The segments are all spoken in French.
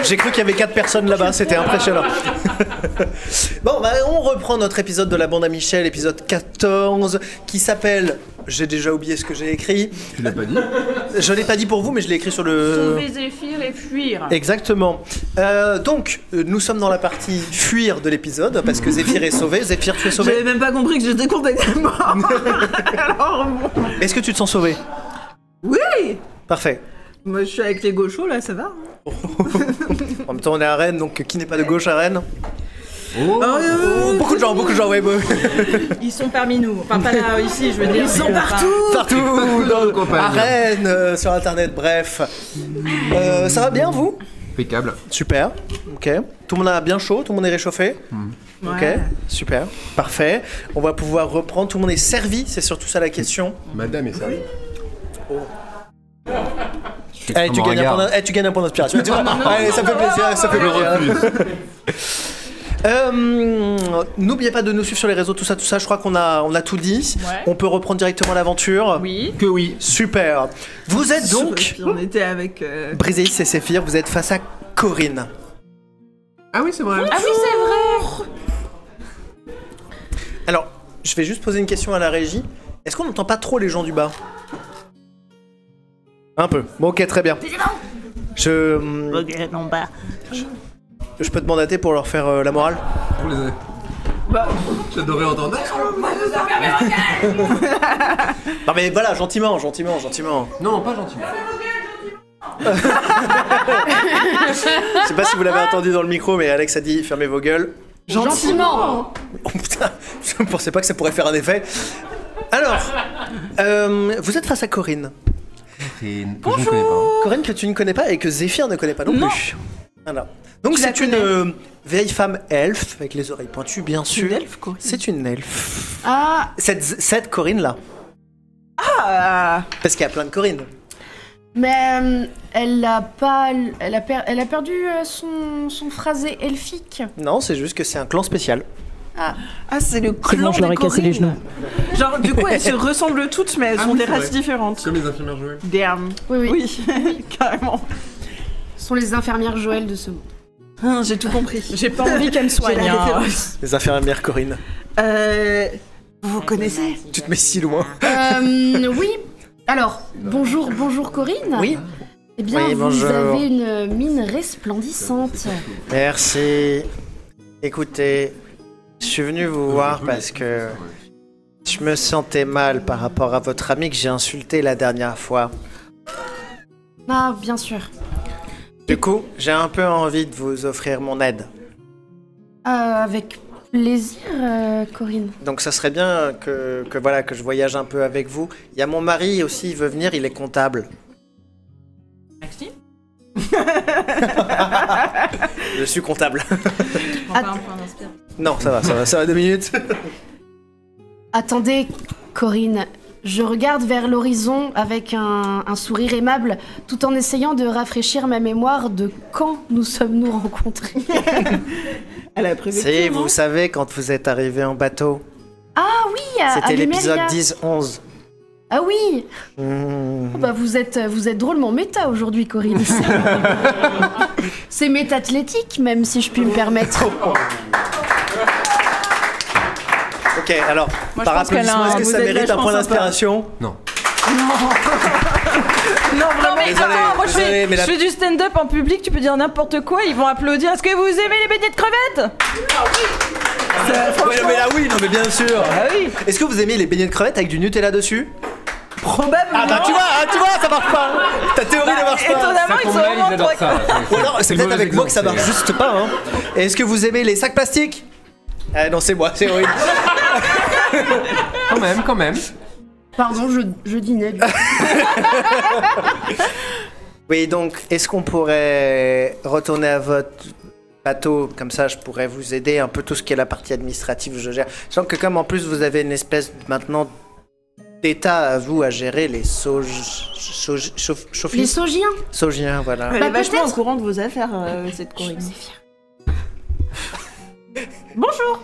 J'ai cru qu'il y avait 4 personnes là-bas, c'était impressionnant. Bon, bah, on reprend notre épisode de la bande à Michel, épisode 14, qui s'appelle... J'ai déjà oublié ce que j'ai écrit. Tu l'as pas dit? Je l'ai pas dit pour vous, mais je l'ai écrit sur le... Sauver Zéphyr et fuir. Exactement. Donc, nous sommes dans la partie fuir de l'épisode, parce que Zéphyr est sauvé. Zéphyr, tu es sauvé. J'avais même pas compris que j'étais condamné à mort. Alors bon. Est-ce que tu te sens sauvé? Oui. Parfait. Moi je suis avec les gauchos là, ça va. En même temps, on est à Rennes, donc qui n'est pas de gauche à Rennes? Beaucoup de gens, ouais. Ils sont parmi nous. Enfin pas là, ici, je veux dire. Ils sont partout. Partout, à Rennes, sur Internet, bref. Ça va bien, vous? Impeccable. Super, ok. Tout le monde a bien chaud, tout le monde est réchauffé? Ok, super, parfait. On va pouvoir reprendre, tout le monde est servi, c'est surtout ça la question. Madame est servie. Allez, tu gagnes un point d'inspiration. Allez, ça fait plaisir, ça fait plaisir. N'oubliez pas de nous suivre sur les réseaux, tout ça, je crois qu'on a tout dit. Ouais. On peut reprendre directement l'aventure. Oui. Que oui. Super. Vous êtes donc... On était avec... Briséis et Zéphyr, vous êtes face à Corinne. Ah oui, c'est vrai. Ah oui, c'est vrai. Alors, je vais juste poser une question à la régie. Est-ce qu'on n'entend pas trop les gens du bas? Un peu. Bon, ok, très bien. Je peux demander à Thé pour leur faire la morale? Pour les... Bah, J'adorais entendre. Non mais voilà, gentiment. Non, pas gentiment. Je sais pas si vous l'avez entendu dans le micro, mais Alex a dit fermez vos gueules. gentiment. Oh putain, je ne pensais pas que ça pourrait faire un effet. Alors, vous êtes face à Corinne. Que je ne connais pas. Corinne que tu ne connais pas et que Zéphyr ne connaît pas non plus. Voilà. Donc Tu la c'est une connais vieille femme elfe, avec les oreilles pointues bien sûr. Une elfe, Corinne. C'est une elfe. Ah, Cette Corinne là. Ah. Parce qu'il y a plein de Corinne. mais elle a perdu son phrasé elfique. Non, c'est juste que c'est un clan spécial. Ah, c'est le clan bon, je leur ai des cassé les Corinne. Genre, du coup, elles se ressemblent toutes, mais elles Ah ont oui, des c'est races vrai. différentes. Comme les infirmières Joël. Damn. Oui. Oui, carrément. Ce sont les infirmières Joël de ce monde. Ah, j'ai tout compris. J'ai pas envie qu'elle me J'ai soigne. la hein. référence. Les infirmières Corinne. Vous connaissez? Tu te mets si loin. Oui. Alors, bonjour Corinne. Oui. Eh bien, Oui, vous bonjour. avez une mine resplendissante. Merci. Écoutez, je suis venu vous voir parce que je me sentais mal par rapport à votre ami que j'ai insulté la dernière fois. Ah, bien sûr. Du coup, j'ai un peu envie de vous offrir mon aide. Avec plaisir, Corinne. Donc ça serait bien que je voyage un peu avec vous. Il y a mon mari aussi, il veut venir, il est comptable. Merci. Je suis comptable. Enfin, un point d'inspiration. Non, ça va 2 minutes. Attendez, Corinne. Je regarde vers l'horizon avec un sourire aimable, tout en essayant de rafraîchir ma mémoire de quand nous sommes-nous rencontrés. Elle a prévu. Si, vous savez, quand vous êtes arrivé en bateau, Ah oui, à c'était l'épisode Lumeria. 10-11. Ah oui. Mmh. Oh bah vous êtes drôlement méta aujourd'hui, Corinne. C'est méta-athlétique, même si je puis me permettre. Ok, alors, Moi, par je pense qu'elle a applaudissement, est-ce un- que vous ça êtes mérite un vachement point sympa. d'inspiration? Non. Non, vraiment. Désolé, Attends, moi désolé, mais je fais du stand-up en public, tu peux dire n'importe quoi, ils vont applaudir. Est-ce que vous aimez les beignets de crevettes? Ouais, mais là oui, non mais bien sûr. Ah oui. Est-ce que vous aimez les beignets de crevettes avec du Nutella dessus? Probablement. Ah bah tu vois, ça marche pas. Ta théorie ne marche pas. Étonnamment, ils sont vraiment trois. Ou alors c'est peut-être mauvais avec moi que ça exemple, marche juste pas. Hein. Et est-ce que vous aimez les sacs plastiques? Ah non, c'est moi, c'est horrible. Quand même. Pardon, je dînais. Oui, donc est-ce qu'on pourrait retourner à votre bateau, comme ça je pourrais vous aider un peu tout ce qui est la partie administrative, je gère. Je sens que comme en plus vous avez une espèce maintenant d'état à vous à gérer les Les chauffiers. Saugiens. Saugiens, voilà. Elle Bah, est vachement peut-être. au courant de vos affaires, cette Corinne. Bonjour.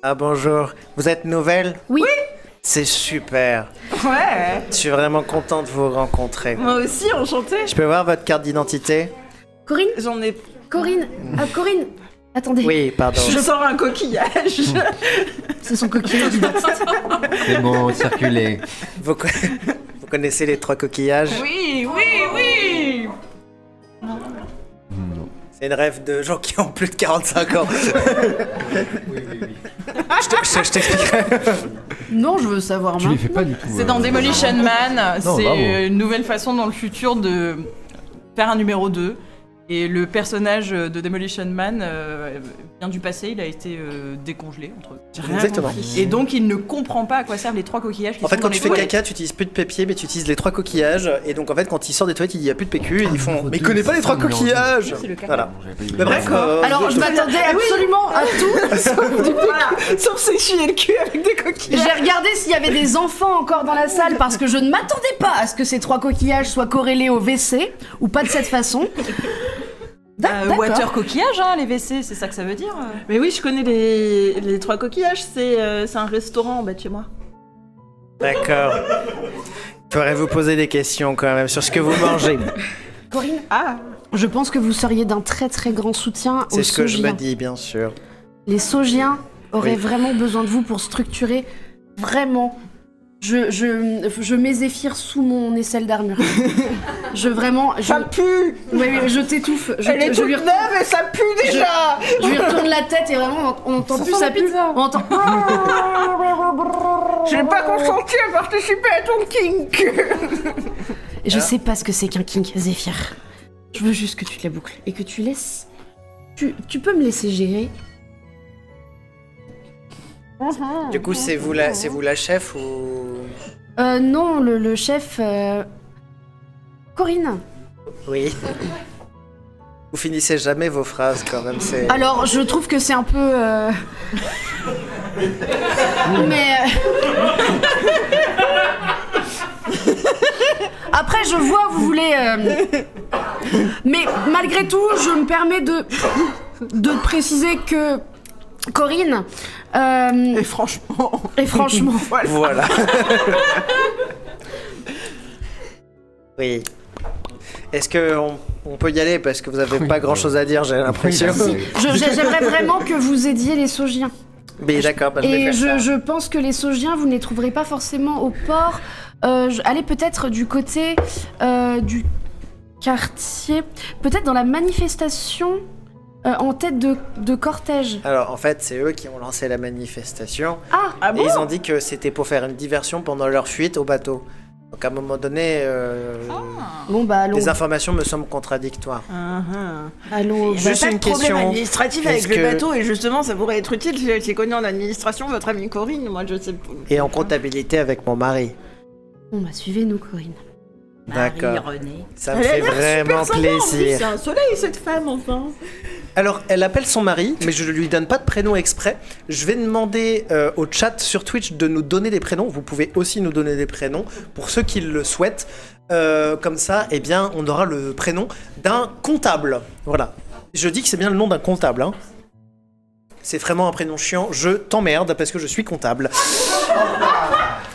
Ah bonjour, vous êtes nouvelle? Oui. C'est super, Ouais. je suis vraiment content de vous rencontrer. Moi aussi, enchantée. Je peux voir votre carte d'identité? Corinne J'en ai... Corinne Corinne Attendez. Oui, pardon. Je sors un coquillage. C'est son coquillage. C'est bon, circulez. Vous connaissez les 3 coquillages? Oui. Non. C'est une rêve de gens qui ont plus de 45 ans. Oui. Je t'expliquerai. Non, je veux savoir. Tu les fais pas du tout. C'est dans Demolition Man. Non, C'est bravo. une nouvelle façon dans le futur de faire un numéro 2. Et le personnage de Demolition Man vient du passé, il a été décongelé. J'ai rien Exactement. compris. Et donc il ne comprend pas à quoi servent les 3 coquillages qui En fait, sont quand dans tu les fais toilettes. caca, tu utilises plus de papier, mais tu utilises les 3 coquillages. Et donc, en fait, quand il sort des toilettes, il n'y a plus de PQ. Et ils font. Mais il connaît pas les 3 coquillages. C'est le cas. Voilà. J'avais pas eu Mais bref, Alors, je m'attendais absolument à tout. Sauf s'essuyer le cul avec des coquillages. J'ai regardé s'il y avait des enfants encore dans la salle parce que je ne m'attendais pas à ce que ces 3 coquillages soient corrélés au WC ou pas de cette façon. D'accord. Water coquillage, hein, les WC, c'est ça que ça veut dire. Mais oui, je connais les 3 coquillages, c'est un restaurant en bas de chez moi. D'accord. Il faudrait vous poser des questions quand même sur ce que vous mangez. Corinne, Ah, je pense que vous seriez d'un très très grand soutien aux C'est ce que je me Saugiens. dis, bien sûr. Les Saugiens auraient Oui. vraiment besoin de vous pour structurer vraiment. Je m'ézéphire sous mon aisselle d'armure. ça pue. Oui, je t'étouffe. Elle est toute neuve et ça pue déjà. Je lui retourne la tête et vraiment on entend plus sent ça la pue. pizza. On entend. Je n'ai pas consenti à participer à ton kink. Et je sais pas ce que c'est qu'un kink, Zéphyr. Je veux juste que tu te la boucles et que tu laisses. Tu peux me laisser gérer. Du coup, c'est vous la chef ou. Non, le chef. Corinne. Oui. Vous finissez jamais vos phrases quand même, c'est. Alors, je trouve que c'est un peu. Mais. Après, je vois, vous voulez. Mais malgré tout, je me permets de préciser que. Corinne. Et franchement. Voilà. Oui. Est-ce que on peut y aller parce que vous avez pas grand chose à dire, j'ai l'impression. J'aimerais vraiment que vous aidiez les Saugiens. Mais d'accord, bah, je vais Et faire ça. je pense que les Saugiens, vous ne les trouverez pas forcément au port. Allez peut-être du côté du quartier, peut-être dans la manifestation en tête de cortège. Alors en fait, c'est eux qui ont lancé la manifestation. Ah, Et ils ont dit que c'était pour faire une diversion pendant leur fuite au bateau. Donc à un moment donné, bon bah allons. les informations me semblent contradictoires. Allons. Juste une question. administratif avec le bateau, et justement ça pourrait être utile si elle s'y connaît en administration, votre amie Corinne, moi je sais pas. Et en comptabilité avec mon mari. Bon bah suivez-nous, Corinne. D'accord. René. Ça me fait vraiment plaisir. C'est un soleil cette femme enfin. Alors, elle appelle son mari, mais je ne lui donne pas de prénom exprès. Je vais demander au chat sur Twitch de nous donner des prénoms. Vous pouvez aussi nous donner des prénoms pour ceux qui le souhaitent. Comme ça, eh bien, on aura le prénom d'un comptable. Voilà. Je dis que c'est bien le nom d'un comptable. Hein. C'est vraiment un prénom chiant. Je t'emmerde parce que je suis comptable.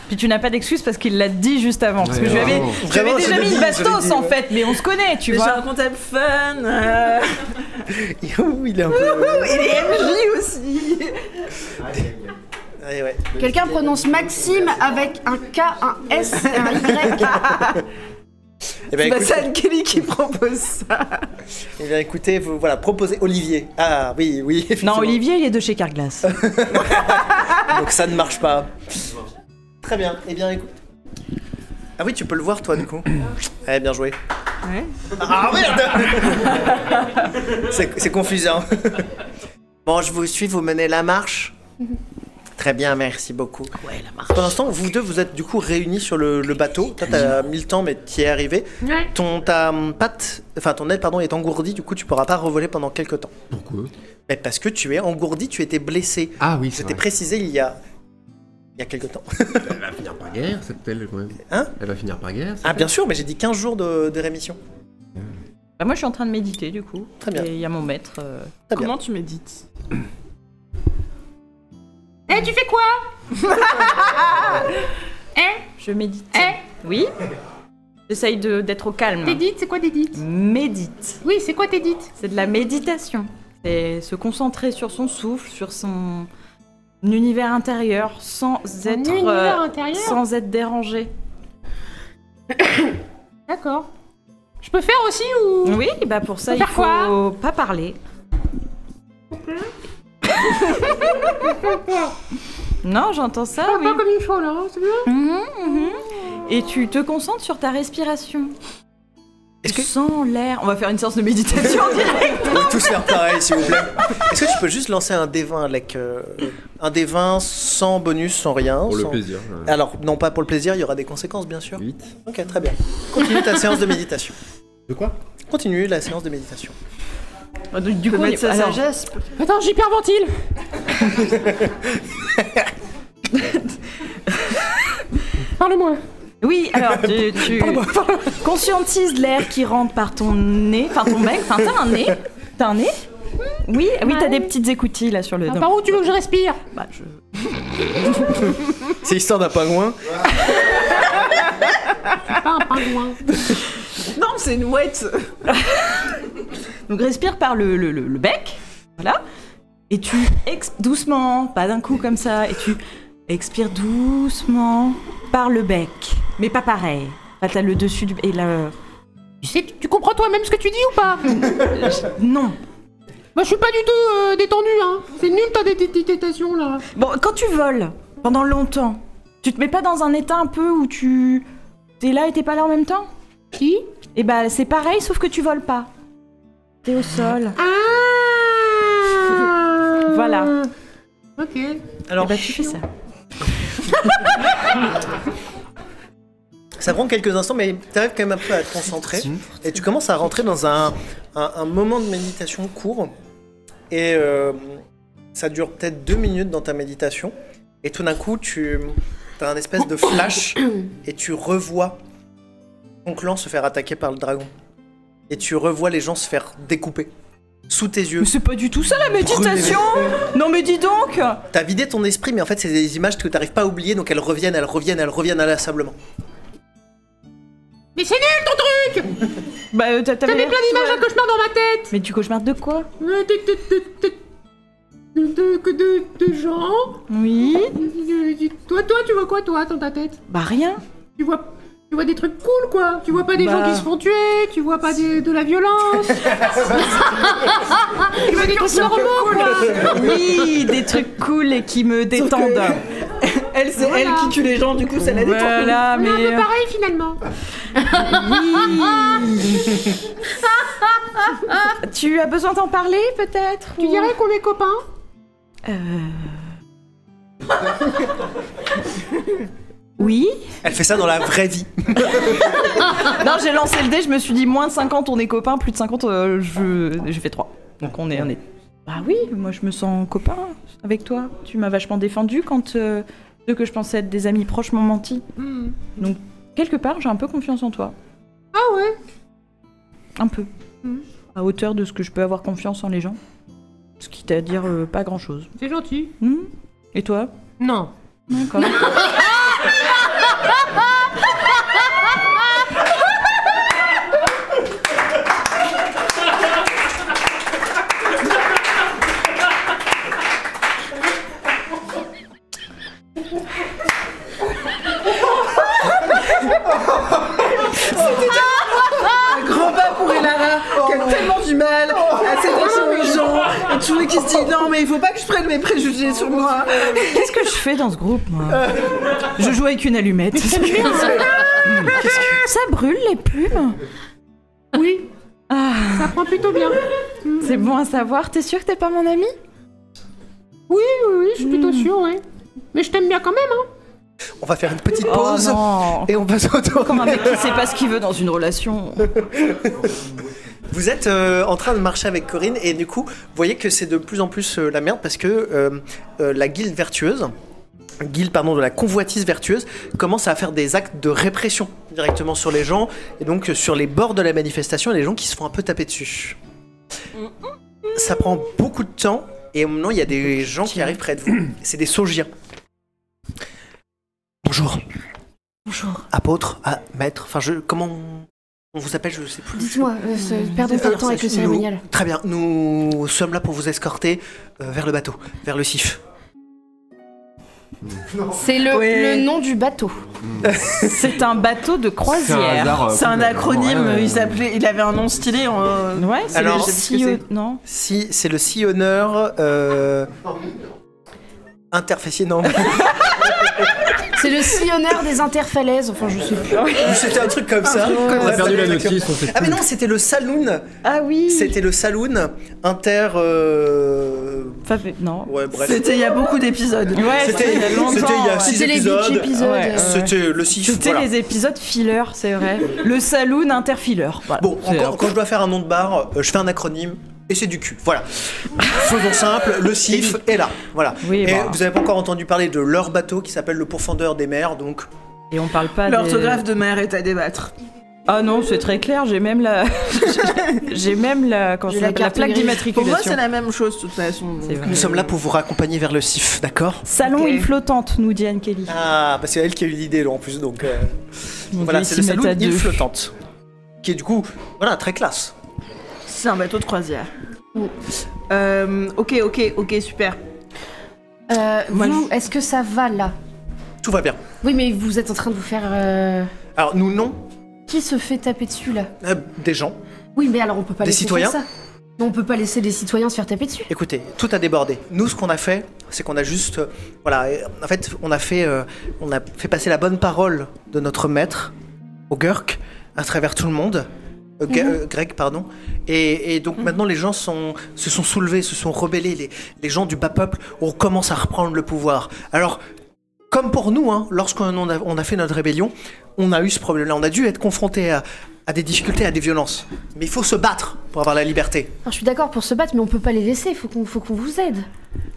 Puis tu n'as pas d'excuse parce qu'il l'a dit juste avant. Parce que je lui avais Vraiment, déjà je mis le une dis, je le bastos dis, en ouais. fait, mais on se connaît, tu J'ai vois. un comptable fun. Il est un peu. Et les MJ aussi. Ouais, ouais. Quelqu'un prononce Maxime avec un K, un S et un Y. Eh bien, écoute, C'est Kelly qui propose ça. eh bien, écoutez, vous, voilà, proposez Olivier. Ah oui, oui, effectivement. Non, Olivier, il est de chez Carglass. Donc ça ne marche pas. Très bien. Eh bien, écoute. Ah oui, tu peux le voir, toi, du coup. Eh, bien joué. Ouais. Ah merde. C'est confusant. Bon, je vous suis, vous menez la marche. Très bien, merci beaucoup. Ouais, la marche. Pendant ce temps, vous deux, vous êtes du coup réunis sur le bateau. Toi, t'as mis le temps, mais t'y es arrivé. Ouais. Ton aile, pardon, est engourdie. Du coup, tu pourras pas revoler pendant quelques temps. Pourquoi? Mais parce que tu es engourdi, tu étais blessé. Ah oui, Je c'est t'ai vrai. précisé il y a quelques temps. Elle va finir par guerre, cette telle quand même. Hein? Elle va finir par guerre. Ah, bien sûr, mais j'ai dit 15 jours de rémission. Bah, moi, je suis en train de méditer du coup. Très bien. Et il y a mon maître. Très bien. Comment tu médites? Eh, tu fais quoi? Je médite. Eh Oui. T'essayes d'être au calme. T'édites, c'est quoi t'édites? Médite. Oui, c'est quoi t'édites? C'est de la méditation. C'est se concentrer sur son souffle, sur son univers intérieur, sans être dérangé. D'accord. Je peux faire aussi ou... Oui, bah pour ça, il faire faut quoi pas parler. Non, j'entends ça, oui. Pas comme il faut, là, c'est bien. Et tu te concentres sur ta respiration. Est-ce Tu que sens l'air. On va faire une séance de méditation en direct. on va tous faire pareil, s'il vous plaît? Est-ce que tu peux juste lancer un D20 avec un D20 sans bonus, sans rien? Pour le sans- plaisir. Alors, non pas pour le plaisir, il y aura des conséquences, bien sûr. 8. Ok, très bien. Continue ta séance de méditation. De quoi? Continue la séance de méditation. Du coup, mettre sa alors, sagesse. Attends, j'hyperventile. Parle-moi. oui, alors tu conscientises l'air qui rentre par ton nez, enfin ton bec. Enfin, t'as un nez. T'as un nez? Oui, oui, t'as des petites écoutilles là sur le. Par où tu veux que je respire? Bah, C'est l'histoire d'un pingouin. Pas un pingouin. Non, c'est une ouette. Donc respire par le bec, voilà. Et tu doucement, pas d'un coup comme ça, et tu expires doucement par le bec, mais pas pareil. Là, t'as le dessus du et là. Tu sais, tu comprends toi-même ce que tu dis ou pas? Non. Moi, je suis pas du tout détendu, hein. C'est nul ta détation, là. Bon, quand tu voles pendant longtemps, tu te mets pas dans un état un peu où t'es là et t'es pas là en même temps? Qui? Et bah c'est pareil, sauf que tu voles pas. T'es au sol. Ah. Voilà. Ok. Alors, Et bah tu fais ça. ça prend quelques instants, mais tu arrives quand même un peu à te concentrer. Et tu commences à rentrer dans un moment de méditation court. Et ça dure peut-être 2 minutes dans ta méditation. Et tout d'un coup, tu as un espèce de flash. Et tu revois ton clan se faire attaquer par le dragon. Et tu revois les gens se faire découper. Sous tes yeux. Mais c'est pas du tout ça la méditation. Non mais dis donc. T'as vidé ton esprit, mais en fait, c'est des images que t'arrives pas à oublier. Donc elles reviennent inlassablement. Mais c'est nul ton truc. Bah t'avais T'avais plein d'images à cauchemar dans ma tête. Mais tu cauchemardes de quoi? De gens. Oui. Toi, tu vois quoi, toi, dans ta tête? Bah rien. Tu vois des trucs cool, quoi. Tu vois pas des Bah. gens qui se font tuer. Tu vois pas de la violence. Tu vois des trucs normaux, quoi. Oui, des trucs cool et qui me détendent. Elle, c'est elle qui tue les gens, du coup, ça la détend. Voilà, On est un mais peu pareil, finalement. tu as besoin d'en parler peut-être? Tu dirais qu'on est copains? Oui. Elle fait ça dans la vraie vie. Non, j'ai lancé le dé, je me suis dit moins de 50 on est copains, plus de 50 j'ai fait 3. Donc on est. Bah oui, moi je me sens copain avec toi. Tu m'as vachement défendu quand ceux que je pensais être des amis proches m'ont menti. Donc quelque part j'ai un peu confiance en toi. Ah ouais? Un peu. À hauteur de ce que je peux avoir confiance en les gens. Ce qui t'a à dire pas grand chose. C'est gentil. Et toi? Non. D'accord. Un grand pas pour Elara, qui a tellement du mal à s'adresser aux gens. Et toujours qui se dit non, mais il faut pas que je prenne mes préjugés sur moi. Qu'est-ce que je fais dans ce groupe, moi? Je joue avec une allumette. Ça brûle les plumes? Oui. Ah, Ça prend plutôt bien. c'est bon à savoir. T'es sûr que t'es pas mon ami? Oui, je suis plutôt sûre, ouais. Mais je t'aime bien quand même, hein. On va faire une petite pause. Oh non. Et on va se retourner. Comme un mec qui sait pas ce qu'il veut dans une relation. Vous êtes en train de marcher avec Corinne et du coup, vous voyez que c'est de plus en plus la merde parce que la guilde de la convoitise vertueuse commence à faire des actes de répression directement sur les gens et donc sur les bords de la manifestation, il y a des gens qui se font un peu taper dessus. Ça prend beaucoup de temps et au moment il y a des gens qui arrivent près de vous. C'est des Saugiens. Bonjour. Bonjour. Apôtre, maître, enfin comment on vous appelle, je sais plus. Dites-moi, perdons pas de temps avec le cérémonial. Très bien, nous sommes là pour vous escorter vers le bateau, vers le Sif. C'est le nom du bateau. C'est un bateau de C'est un croisière. hasard, C'est un complètement. acronyme, Ouais. il avait un nom stylé. Ouais, c'est Alors, le CEO. Non. Si, c'est le sillonneur interfessier, non. C'est le sillonneur des interfalaises. Enfin, je sais plus. C'était un truc comme ça. On a perdu la D'accord. notice, on sait Ah mais plus. non, c'était le saloon. Ah oui. C'était le saloon inter... Non. Ouais, bref. C'était il y a beaucoup d'épisodes. Ouais, C'était il y a longtemps, ouais. 6 C'était les épisodes. Beach épisodes. Ouais. C'était le Sif. C'était Voilà. les épisodes filler, c'est vrai. Le saloon interfiller. Voilà. Bon, C'est- quand je dois faire un nom de bar, je fais un acronyme et c'est du cul. Voilà. Faisons simple, le Sif est là. Voilà. Oui, et bah. vous n'avez pas encore entendu parler de leur bateau qui s'appelle le Pourfendeur des mers, donc Et on parle pas L'orthographe de mère est à débattre. Ah non, c'est très clair, j'ai même la... j'ai même la... Quand J'ai ça la s'appelle, la carte plaque grise. Pour moi, d'immatriculation. c'est la même chose, de toute façon. C'est vrai. nous sommes là pour vous raccompagner vers le Sif, d'accord? Salon Ok. île flottante, nous dit Anne Kelly. Ah, bah c'est elle qui a eu l'idée là en plus, donc Mon voilà, Dieu, c'est ils le s'y saloon mettent à île deux. flottante, qui est du coup, voilà, très classe. C'est un bateau de croisière. Mm. Ok, super. Moi, Vous, est-ce que ça va là? Tout va bien. Oui, mais vous êtes en train de vous faire. Alors nous non, Qui se fait taper dessus là? des gens. Oui, mais alors on peut pas Des laisser citoyens faire ça. Non, on peut pas laisser des citoyens se faire taper dessus. Écoutez, tout a débordé. Nous, ce qu'on a fait, c'est qu'on a juste, voilà, en fait, on a fait passer la bonne parole de notre maître au Gurk à travers tout le monde. Greg, pardon. Et donc maintenant, les gens se sont soulevés, se sont rebellés. Les gens du bas peuple, on commence à reprendre le pouvoir. Alors, comme pour nous, hein, lorsqu'on a fait notre rébellion, on a eu ce problème-là. On a dû être confrontés à des difficultés, à des violences. Mais il faut se battre pour avoir la liberté. Alors, je suis d'accord pour se battre, mais on peut pas les laisser. Faut qu'on vous aide.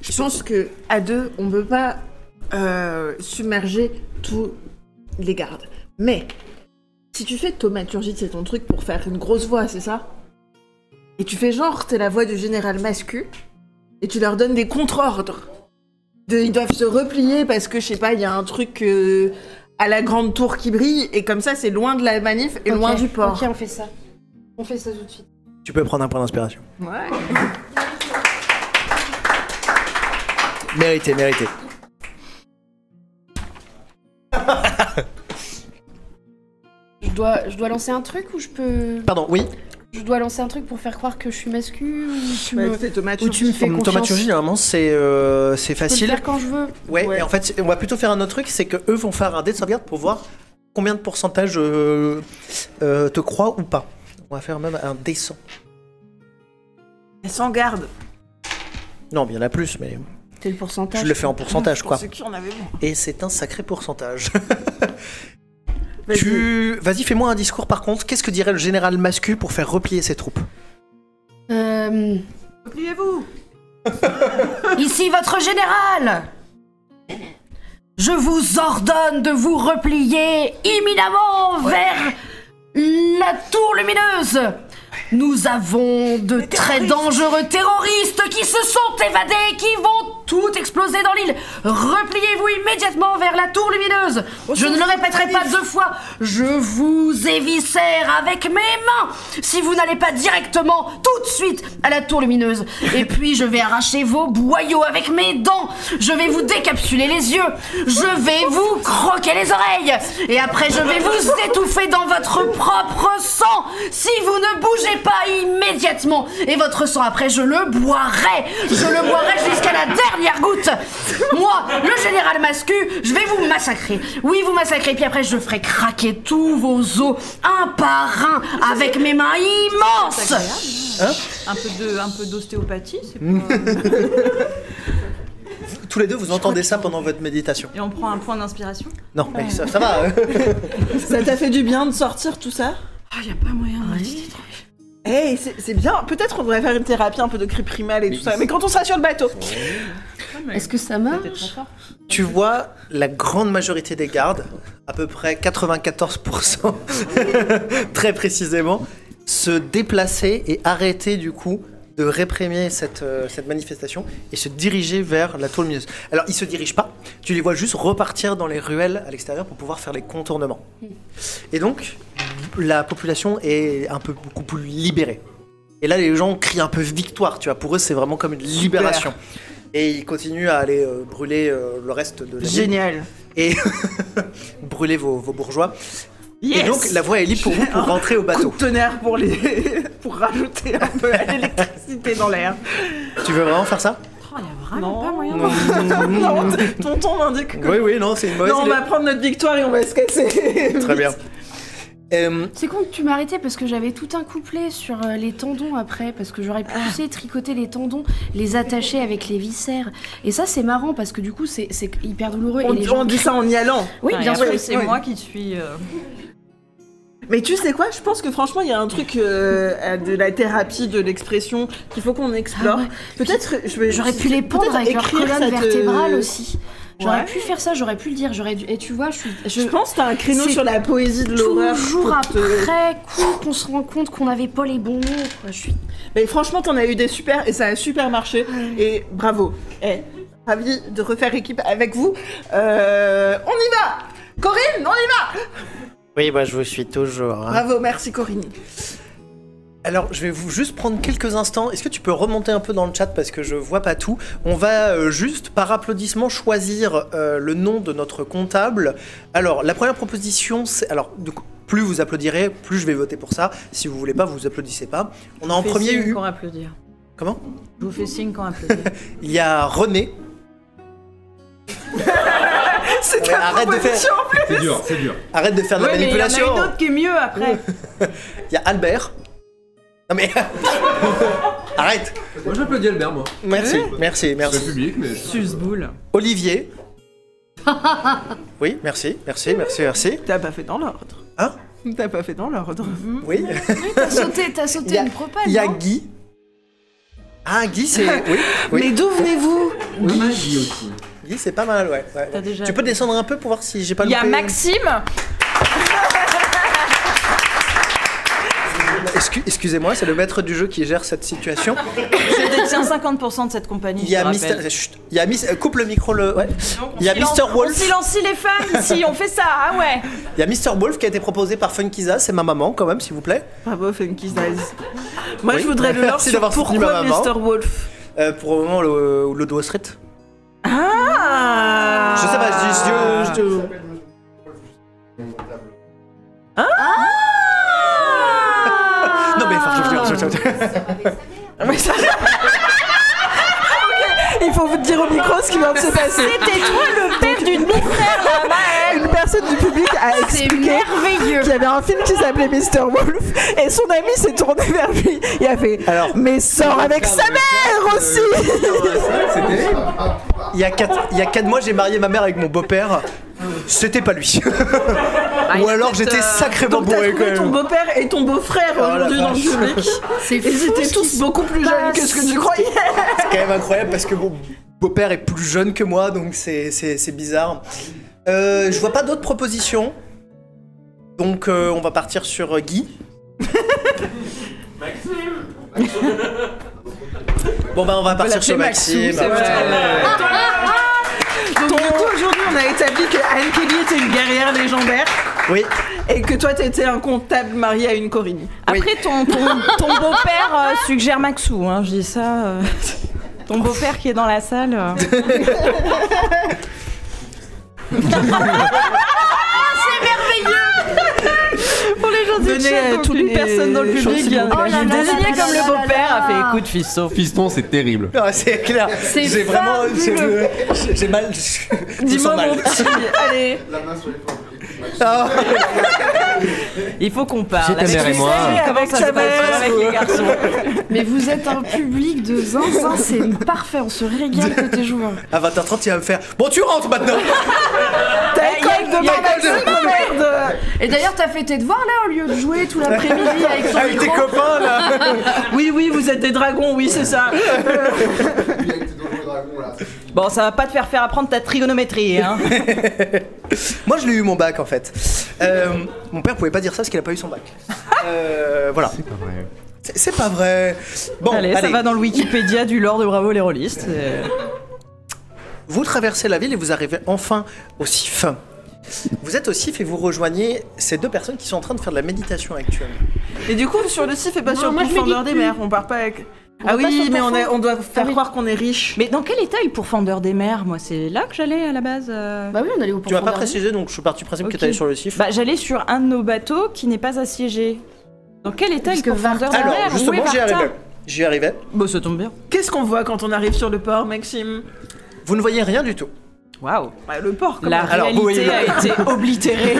Je pense que à deux, on peut pas submerger tous les gardes. Mais si tu fais thaumaturgie, c'est ton truc pour faire une grosse voix, c'est ça? Et tu fais genre, t'es la voix du général Mascu, et tu leur donnes des contre-ordres. Ils doivent se replier parce que, je sais pas, il y a un truc à la grande tour qui brille, et comme ça, c'est loin de la manif et loin Ok, du port. Ok, on fait ça. On fait ça tout de suite. Tu peux prendre un point d'inspiration. Ouais. Mérité, mérité. Je dois lancer un truc ou je peux. Pardon, oui. Je dois lancer un truc pour faire croire que je suis mascu ou tu Bah, me. fais Ou thaumaturgie. tu me fais confiance. Thaumaturgie, normalement, c'est Je peux le facile. faire quand je veux. Ouais, Ouais. et en fait, on va plutôt faire un autre truc, c'est que eux vont faire un dé de sauvegarde pour voir combien de pourcentage te croient ou pas. On va faire même un dé 100. Sans garde. Non, il y en a plus, mais C'est le pourcentage. je le fais en pourcentage, quoi. Pour ceux qui en avaient moins. Et c'est un sacré pourcentage. Vas-y. Vas-y, fais-moi un discours par contre. Qu'est-ce que dirait le général Mascu pour faire replier ses troupes? Repliez-vous. Ici votre général. Je vous ordonne de vous replier imminemment vers la tour lumineuse. Nous avons de très dangereux terroristes qui se sont évadés, qui vont tout exploser dans l'île. Repliez-vous immédiatement vers la tour lumineuse. Je ne le répéterai pas 2 fois. Je vous éviscère avec mes mains si vous n'allez pas directement tout de suite à la tour lumineuse. Et puis je vais arracher vos boyaux avec mes dents. Je vais vous décapsuler les yeux. Je vais vous croquer les oreilles. Et après je vais vous étouffer dans votre propre sang si vous ne bougez pas immédiatement. Et votre sang après je le boirai. Je le boirai jusqu'à la dernière goutte. Moi, le général Mascu, je vais vous massacrer. Oui, vous massacrer. Puis après je ferai craquer tous vos os un par un avec mes mains immenses. Un peu d'ostéopathie, c'est pas... Tous les deux, vous entendez ça pendant votre méditation? Et on prend un point d'inspiration. Non, mais ça va. Ça t'a fait du bien de sortir tout ça? Ah, y a pas moyen de rester tranquille. Hey, c'est bien. Peut-être on devrait faire une thérapie un peu de cri primal et tout ça. Mais quand on sera sur le bateau. Est-ce que ça marche? Tu vois la grande majorité des gardes, à peu près 94%, très précisément, se déplacer et arrêter du coup de réprimer cette manifestation et se diriger vers la tour lumineuse. Alors, ils se dirigent pas, tu les vois juste repartir dans les ruelles à l'extérieur pour pouvoir faire les contournements. Et donc, la population est beaucoup plus libérée. Et là, les gens crient un peu victoire, tu vois. Pour eux, c'est vraiment comme une libération. Et ils continuent à aller brûler le reste de la ville. Génial. Et brûler vos bourgeois. Yes. Et donc, la voie est libre pour vous pour rentrer au bateau. Coup de tonnerre pour rajouter un peu l'électricité dans l'air. Tu veux vraiment faire ça? Oh, y a vraiment Non. pas moyen. Non, tonton m'indique que... Oui, non, c'est une mauvaise Non, on idée. va prendre notre victoire et on va se casser. Très bien. C'est con que tu m'as arrêté parce que j'avais tout un couplet sur les tendons après, parce que j'aurais pu tricoter les tendons, les attacher avec les viscères. Et ça c'est marrant parce que du coup c'est hyper douloureux. On, et les gens on dit ça en y allant. Oui, bien sûr. C'est moi qui suis... Mais tu sais quoi, je pense que franchement il y a un truc de la thérapie, de l'expression qu'il faut qu'on explore. Ah ouais. Peut-être J'aurais pu les pendre peut-être avec leur écrire colonne cette, vertébrale aussi. J'aurais Ouais. pu faire ça, j'aurais pu le dire, et tu vois, Je pense que t'as un créneau C'est sur la poésie de l'horreur. toujours pour te- après coup qu'on se rend compte qu'on avait pas les bons mots. Quoi. Mais franchement t'en as eu des super et ça a super marché. Et bravo. Ravi de refaire équipe avec vous. On y va. Corinne, on y va. Oui, bah, je vous suis toujours. Hein. Bravo, merci Corinne. Alors, je vais vous juste prendre quelques instants. Est-ce que tu peux remonter un peu dans le chat parce que je vois pas tout. On va juste, par applaudissement, choisir le nom de notre comptable. Alors, la première proposition, c'est... Alors, du coup, plus vous applaudirez, plus je vais voter pour ça. Si vous voulez pas, vous applaudissez pas. On a en premier eu... Quand applaudir. Comment? Je vous fais signe quand applaudir. Il y a René. C'est Ouais, arrête de faire... C'est dur. Arrête de faire de la Ouais, mais il y en a manipulation. une autre qui est mieux après. Il y a Albert. Non mais... Arrête. Moi j'applaudis Albert, moi. Merci. C'est le public, mais... Suce-boule. Olivier. Oui, merci. T'as pas fait dans l'ordre. Hein? T'as pas fait dans l'ordre. Oui. T'as sauté Il y a- une propale, Il y a non Guy. Ah, Guy, c'est... Oui. Mais d'où venez-vous? Pas mal dit aussi. Guy, c'est pas mal, ouais. T'as déjà- Tu peux descendre un peu pour voir si j'ai pas Il y a loupé... Maxime. Excusez-moi, c'est le maître du jeu qui gère cette situation. Je détiens 50% de cette compagnie. Il y a je te Mister... rappelle. Chut, il y a Miss... Coupe le micro, le... Ouais. Il y a Silence- Mr. Wolf. On silencie les femmes ici, on fait ça, ah ouais. Il y a Mr. Wolf qui a été proposé par Funkiza, c'est ma maman quand même, s'il vous plaît. Bravo Funky Size. Moi Oui, je voudrais le leur merci sur d'avoir soutenu pourquoi ma maman. Mr. Wolf. Pour le moment, le Wall Street. Ah. Je sais pas, je dis... Non mais enfin, Mais ça- Ok, il faut vous dire au micro ce qui vient de se passer. C'était toi le père d'une frère là, Maëlle. Une personne du public a C'est expliqué merveilleux. qu'il y avait un film qui s'appelait Mr. Wolf et son ami s'est tourné vers lui. Il a fait Alors- mais sors avec sa mère aussi. C'était... il y a 4 mois, j'ai marié ma mère avec mon beau-père. C'était pas lui. Ou alors j'étais sacrément Donc t'as bourré trouvé quand ton même. beau-père et ton beau-frère Oh la aujourd'hui dans le vache. public. C'est Et ils étaient tous beaucoup plus jeunes que ce que tu croyais. C'est quand même incroyable parce que mon beau-père est plus jeune que moi, donc c'est bizarre. Je vois pas d'autres propositions. Donc on va partir sur Guy. Bon bah on va partir sur Maxime. c'est vrai. Donc du coup aujourd'hui on a établi que Anne Kelly était une guerrière légendaire Oui. et que toi t'étais un comptable marié à une Corinne. Oui. Après ton beau-père suggère Maxou, hein, je dis ça. Ton beau-père qui est dans la salle. Pour les gens du chat, toutes les personnes dans le public, il y a Oh là là désigné là comme là le là beau-père là a fait là. écoute fiston. Fiston, c'est terrible. Non, c'est clair. C'est J'ai vraiment... fabuleux. J'ai mal... Je me Dis-moi sens mal. mon petit, allez. Ah. Il faut qu'on parle. J'ai ta mère et moi. Avec ça sa se passe mère, avec les garçons. Mais vous êtes un public de zinzin, c'est parfait, on se régale côté joueur. À 20h30, il va me faire... Bon, tu rentres maintenant. T'as école de merde. Et d'ailleurs, t'as fait tes devoirs là au lieu de jouer tout l'après-midi avec ton Avec tes micro. copains, là. Oui, vous êtes des dragons, oui, c'est ça. Bon, ça va pas te faire apprendre ta trigonométrie, hein. Moi, je l'ai eu mon bac, en fait. Mon père pouvait pas dire ça parce qu'il a pas eu son bac. Voilà. C'est pas vrai. C'est pas vrai. Bon, allez, ça va dans le Wikipédia du lore de Bravo les rôlistes. Vous traversez la ville et vous arrivez enfin au CIF. Vous êtes au CIF et vous rejoignez ces deux personnes qui sont en train de faire de la méditation actuellement. Et du coup, sur le CIF et pas Non, sur le moi, je pourfendeur médite des plus. mers, on part pas avec... On va pas sur le pourfendeur. on doit faire oui. croire qu'on est riche. Mais dans quel état est le pourfendeur des mers? Moi, c'est là que j'allais à la base. Bah oui, on allait au Tu m'as pas pourfendeur. précisé, donc je suis parti du principe que Ok. tu allais sur le CIF. Bah, j'allais sur un de nos bateaux qui n'est pas assiégé. Dans quel état est le Puisque pourfendeur des Alors, mers? Où justement, est j'y Varta arrivais. J'y arrivais. Bon, ça tombe bien. Qu'est-ce qu'on voit quand on arrive sur le port, Maxime? Vous ne voyez rien du tout. Waouh. Bah, le port, quand La même. Alors, vous réalité voyez a été oblitérée.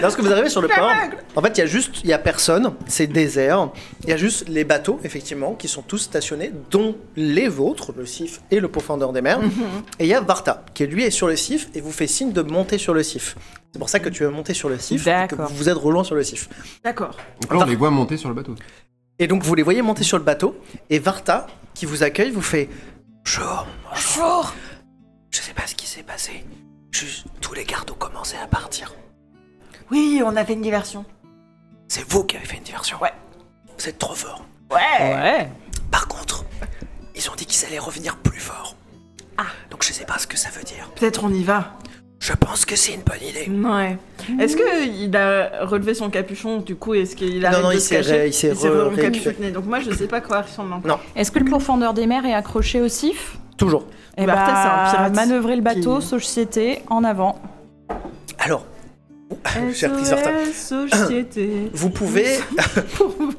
Lorsque vous arrivez sur le port, en fait, il y a personne, c'est désert. Il y a juste les bateaux, effectivement, qui sont tous stationnés, dont les vôtres, le CIF et le pourfendeur des mers. Et il y a Varta, qui lui est sur le CIF et vous fait signe de monter sur le CIF. C'est pour ça que tu veux monter sur le CIF, et que D'accord. vous êtes rejoint sur le CIF. D'accord. Donc là, on les voit monter sur le bateau. Et donc vous les voyez monter sur le bateau, et Varta, qui vous accueille, vous fait bonjour. Bonjour. Je sais pas ce qui s'est passé. Juste, tous les gardes ont commencé à partir. Oui, on a fait une diversion. C'est vous qui avez fait une diversion. Ouais. Vous êtes trop fort. Ouais. Par contre, ils ont dit qu'ils allaient revenir plus fort. Donc je sais pas ce que ça veut dire. Peut-être on y va. Je pense que c'est une bonne idée. Ouais. Est-ce qu'il a relevé son capuchon, du coup, est-ce qu'il a Non, arrêté il de se s'est cacher il s'est capuchonné. Donc moi, je sais pas quoi ressemble encore. Non. Est-ce que le pourfendeur des mers est accroché au CIF? Toujours. Eh Varta, c'est un pirate manœuvrer le bateau, qui- société, en avant. Alors, j'ai appris Varta. Société. Vous pouvez,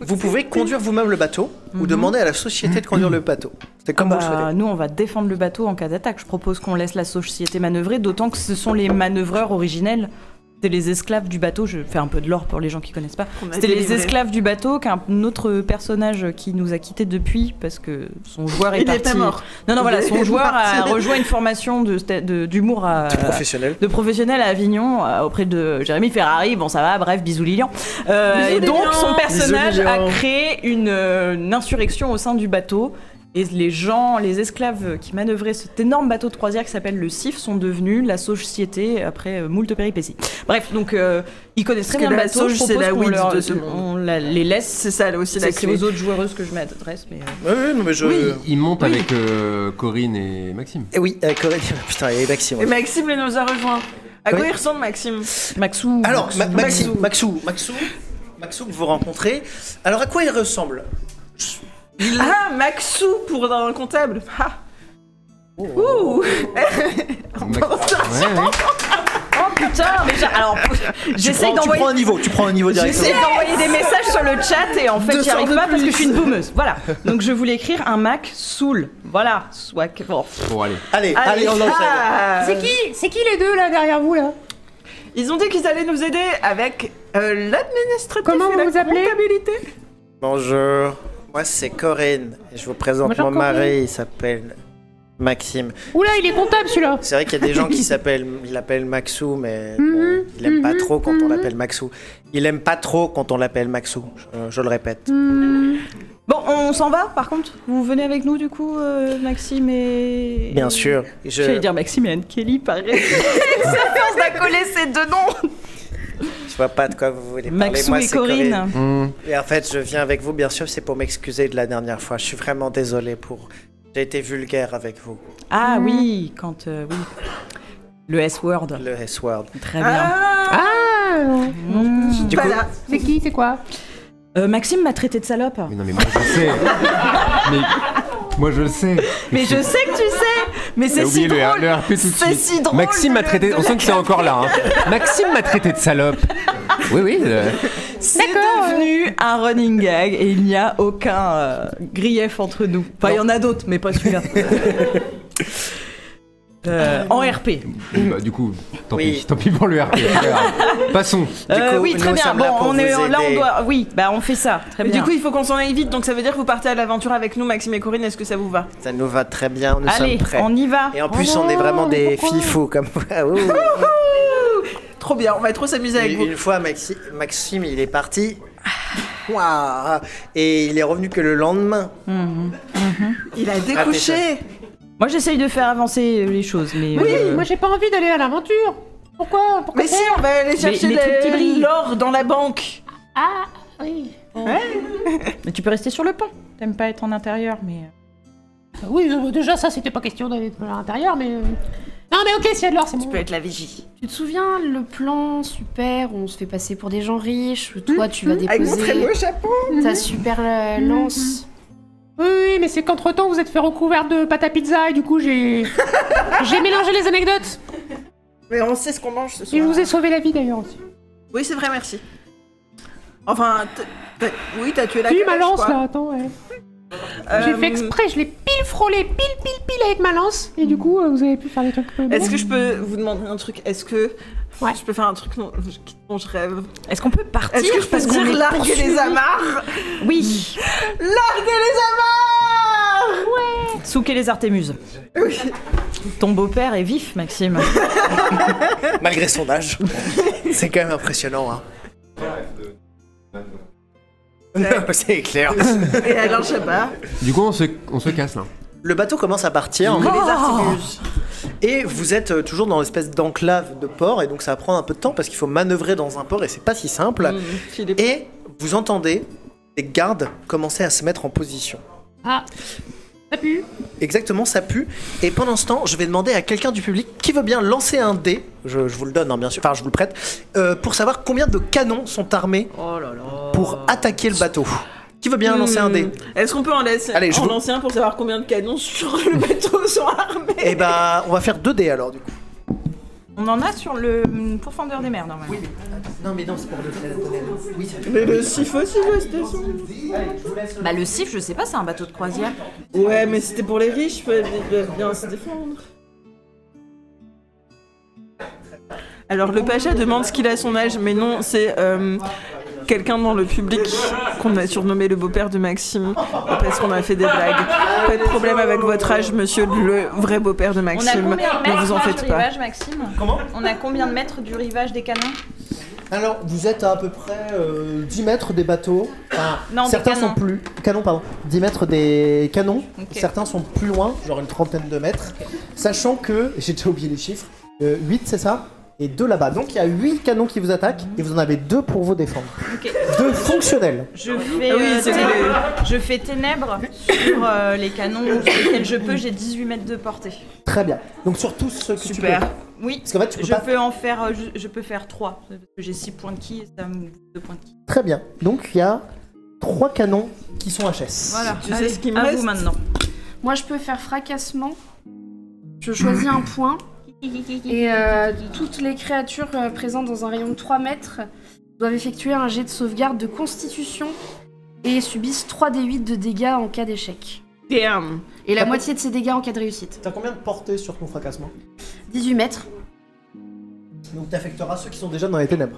vous pouvez conduire vous-même le bateau ou demander à la société de conduire le bateau. C'est comme vous le souhaitez. Nous, on va défendre le bateau en cas d'attaque. Je propose qu'on laisse la société manœuvrer, d'autant que ce sont les manœuvreurs originels. C'était les esclaves du bateau. Je fais un peu de l'or pour les gens qui connaissent pas. Qu'on a C'était les délivré. esclaves du bateau qu'un autre personnage qui nous a quittés depuis parce que son joueur est Il parti. n'est pas mort. Non, voilà, son Il est joueur a parti. rejoint une formation d'humour à. Professionnel. De professionnel à Avignon auprès de Jérémy Ferrari, bon ça va, bref, bisous Lilian. Et donc Lilian. son personnage Bisous, Lilian. a créé une insurrection au sein du bateau. Et les esclaves qui manœuvraient cet énorme bateau de croisière qui s'appelle le CIF sont devenus la société après moult péripéties. Bref, donc ils connaissent très Parce bien que le la bateau, je sauge, c'est propose la qu'on weed leur, de ce monde. on les laisse. C'est ça, là aussi, la C'est clé. aux autres joueuses que je m'adresse, mais... Oui, non, mais je. Oui, il monte avec Corinne et Maxime. Et oui, Corinne. Putain, et Maxime. Et Maxime, il nous a rejoint. À quoi Oui. il ressemble, Maxime? Maxou... Alors, Maxou. Maxou que vous rencontrez. Alors, à quoi il ressemble? Ah, Maxou pour un comptable. Ah. Ouh. Oh putain, mais alors, j'essaye Tu d'envoyer... prends un niveau, directement. J'essaie d'envoyer des messages sur le chat et en fait j'y 200 arrive de pas parce que plus. je suis une boomeuse. Voilà. Donc je voulais écrire un Mac Soul. Voilà. Soit que... bon. Bon, allez. Allez, on enchaîne. Ah. C'est qui les deux là derrière vous là? Ils ont dit qu'ils allaient nous aider avec l'administratif Comment et vous la vous appelez comptabilité. Bonjour. Moi, c'est Corinne. Et je vous présente Bonjour, mon mari. Corinne. Il s'appelle Maxime. Oula, il est comptable celui-là. C'est vrai qu'il y a des gens qui l'appellent Maxou, mais bon, il aime pas trop quand on l'appelle Maxou. Il aime pas trop quand on l'appelle Maxou, je le répète. Bon, on s'en va par contre. Vous venez avec nous du coup, Maxime et. Bien sûr. J'allais dire Maxime et Anne Kelly, pareil. Ça force d'accoler ces deux noms. Je vois pas de quoi vous voulez parler. Maxou Moi, et c'est Corinne. Et en fait, je viens avec vous, bien sûr, c'est pour m'excuser de la dernière fois. Je suis vraiment désolé pour... J'ai été vulgaire avec vous. Ah oui, quand oui. Le S-word. Le S-word. Très bien. Ah, Du coup, Voilà. c'est qui? C'est quoi? Maxime m'a traité de salope. Mais non, mais moi je sais. Mais moi je le sais. Mais je sais que tu sais. Mais T'as c'est si oublié drôle. le RP tout de C'est suite. si drôle. Maxime m'a traité. On sent que c'est encore là. Hein. Maxime m'a traité de salope. Oui, oui. C'est devenu un running gag et il n'y a aucun grief entre nous. Enfin, il y en a d'autres, mais pas celui-là. En RP. Bah, du coup, tant Oui. pis. Tant pis pour le RP. c'est pas grave. Passons. Du coup, oui, très nous bien. sommes Bon, là pour on est vous là, on aider. doit. Oui, bah on fait ça. Très Mais bien. du coup, il faut qu'on s'en aille vite, donc ça veut dire que vous partez à l'aventure avec nous, Maxime et Corinne. Est-ce que ça vous va? ça nous va très bien, nous allez, sommes prêts. on y va. Et en plus, on est vraiment des fifous comme vous. Ah, ouh. Trop bien, on va trop s'amuser avec vous. Une fois, Maxime, il est parti. Waouh. Et il est revenu que le lendemain. Il a décroché. Moi, j'essaye de faire avancer les choses, mais. Oui, moi j'ai pas envie d'aller à l'aventure. Pourquoi? Mais si, on va aller chercher les trucs qui brillent. l'or dans la banque. Ah, Oui. Mais tu peux rester sur le pont. T'aimes pas être en intérieur, mais... Oui, déjà, ça, c'était pas question d'aller à l'intérieur, mais... Non, mais ok, s'il y a de l'or, c'est bon. Tu peux être la vigie. Tu te souviens le plan super où on se fait passer pour des gens riches, où toi tu vas Avec mon très déposer beau chapeau. ta super lance. Oui, mais c'est qu'entre-temps, vous êtes fait recouvert de pâte à pizza, et du coup, j'ai mélangé les anecdotes. Mais on sait ce qu'on mange ce soir. Et je vous ai sauvé la vie, d'ailleurs, aussi. Oui, c'est vrai, merci. Enfin, oui, t'as tué la Puis ma calèche, lance, quoi. là, attends, ouais. J'ai fait exprès, je l'ai pile frôlé, pile avec ma lance, et du coup, vous avez pu faire des trucs... Est-ce que je peux vous demander un truc? Est-ce que Ouais. je peux faire un truc dont je rêve? Est-ce qu'on peut partir? Est-ce que je peux parce qu'on dire est larguer poursuivis les amarres? Oui. Larguer les amarres! Souquer les artémuses. Oui. Ton beau-père est vif, Maxime. Malgré son âge. C'est quand même impressionnant, hein. Non, c'est clair. Et alors, je sais pas. Du coup, on se casse là. Le bateau commence à partir. Les artémuses. Et vous êtes toujours dans l'espèce d'enclave de port, et donc ça va prendre un peu de temps parce qu'il faut manœuvrer dans un port et c'est pas si simple. Philippe. Et vous entendez des gardes commencer à se mettre en position. Ah, ça pue. Exactement, ça pue. Et pendant ce temps, je vais demander à quelqu'un du public qui veut bien lancer un dé, je vous le donne, hein, bien sûr, enfin je vous le prête, pour savoir combien de canons sont armés pour attaquer le bateau. Qui veut bien lancer un dé? Est-ce qu'on peut en laisser Allez, je en vous- lancer un pour savoir combien de canons sur le bateau sont armés? Eh bah, on va faire 2 dés alors du coup. On en a sur le pourfendeur des mers, normalement. Non mais non, c'est pour le oui, Mais le sif aussi, la station. Bah le Sif, je sais pas, c'est un bateau de croisière. Ouais, mais c'était pour les riches, ils doivent bien se défendre. Alors, le Pacha demande ce qu'il a à son âge, mais non, c'est quelqu'un dans le public qu'on a surnommé le beau-père de Maxime, parce qu'on a fait des blagues. Pas de problème avec votre âge, monsieur le vrai beau-père de On a Maxime. combien de Ne mètres vous en du faites pas. rivage, Maxime? Comment? On a combien de mètres du rivage des canons? Alors, vous êtes à peu près 10 mètres des bateaux. Enfin, Non, des certains canons. sont plus... Canons, pardon. 10 mètres des canons. Ok. Certains sont plus loin, genre une trentaine de mètres. Sachant que, j'ai déjà oublié les chiffres, 8 c'est ça? Et 2 là-bas. Donc il y a 8 canons qui vous attaquent et vous en avez 2 pour vous défendre. Ok. 2 fonctionnels. Je fais, Ah oui, c'est je fais ténèbres sur les canons sur lesquels je peux, j'ai 18 mètres de portée. Très bien. Donc sur tous ceux que Super. tu peux. Oui, Parce qu'en fait, tu peux je pas... peux en faire, je peux faire 3, parce que j'ai 6 points de ki et ça me bouffe 2 points de ki. Très bien. Donc il y a 3 canons qui sont HS. Voilà, Tu sais allez, ce qui me à reste vous maintenant. Moi je peux faire fracassement. Je choisis un point. Et toutes les créatures présentes dans un rayon de 3 mètres doivent effectuer un jet de sauvegarde de constitution et subissent 3d8 de dégâts en cas d'échec. Damn. Et la moitié de ces dégâts en cas de réussite. T'as combien de portée sur ton fracassement? 18 mètres. Donc t'affecteras ceux qui sont déjà dans les ténèbres.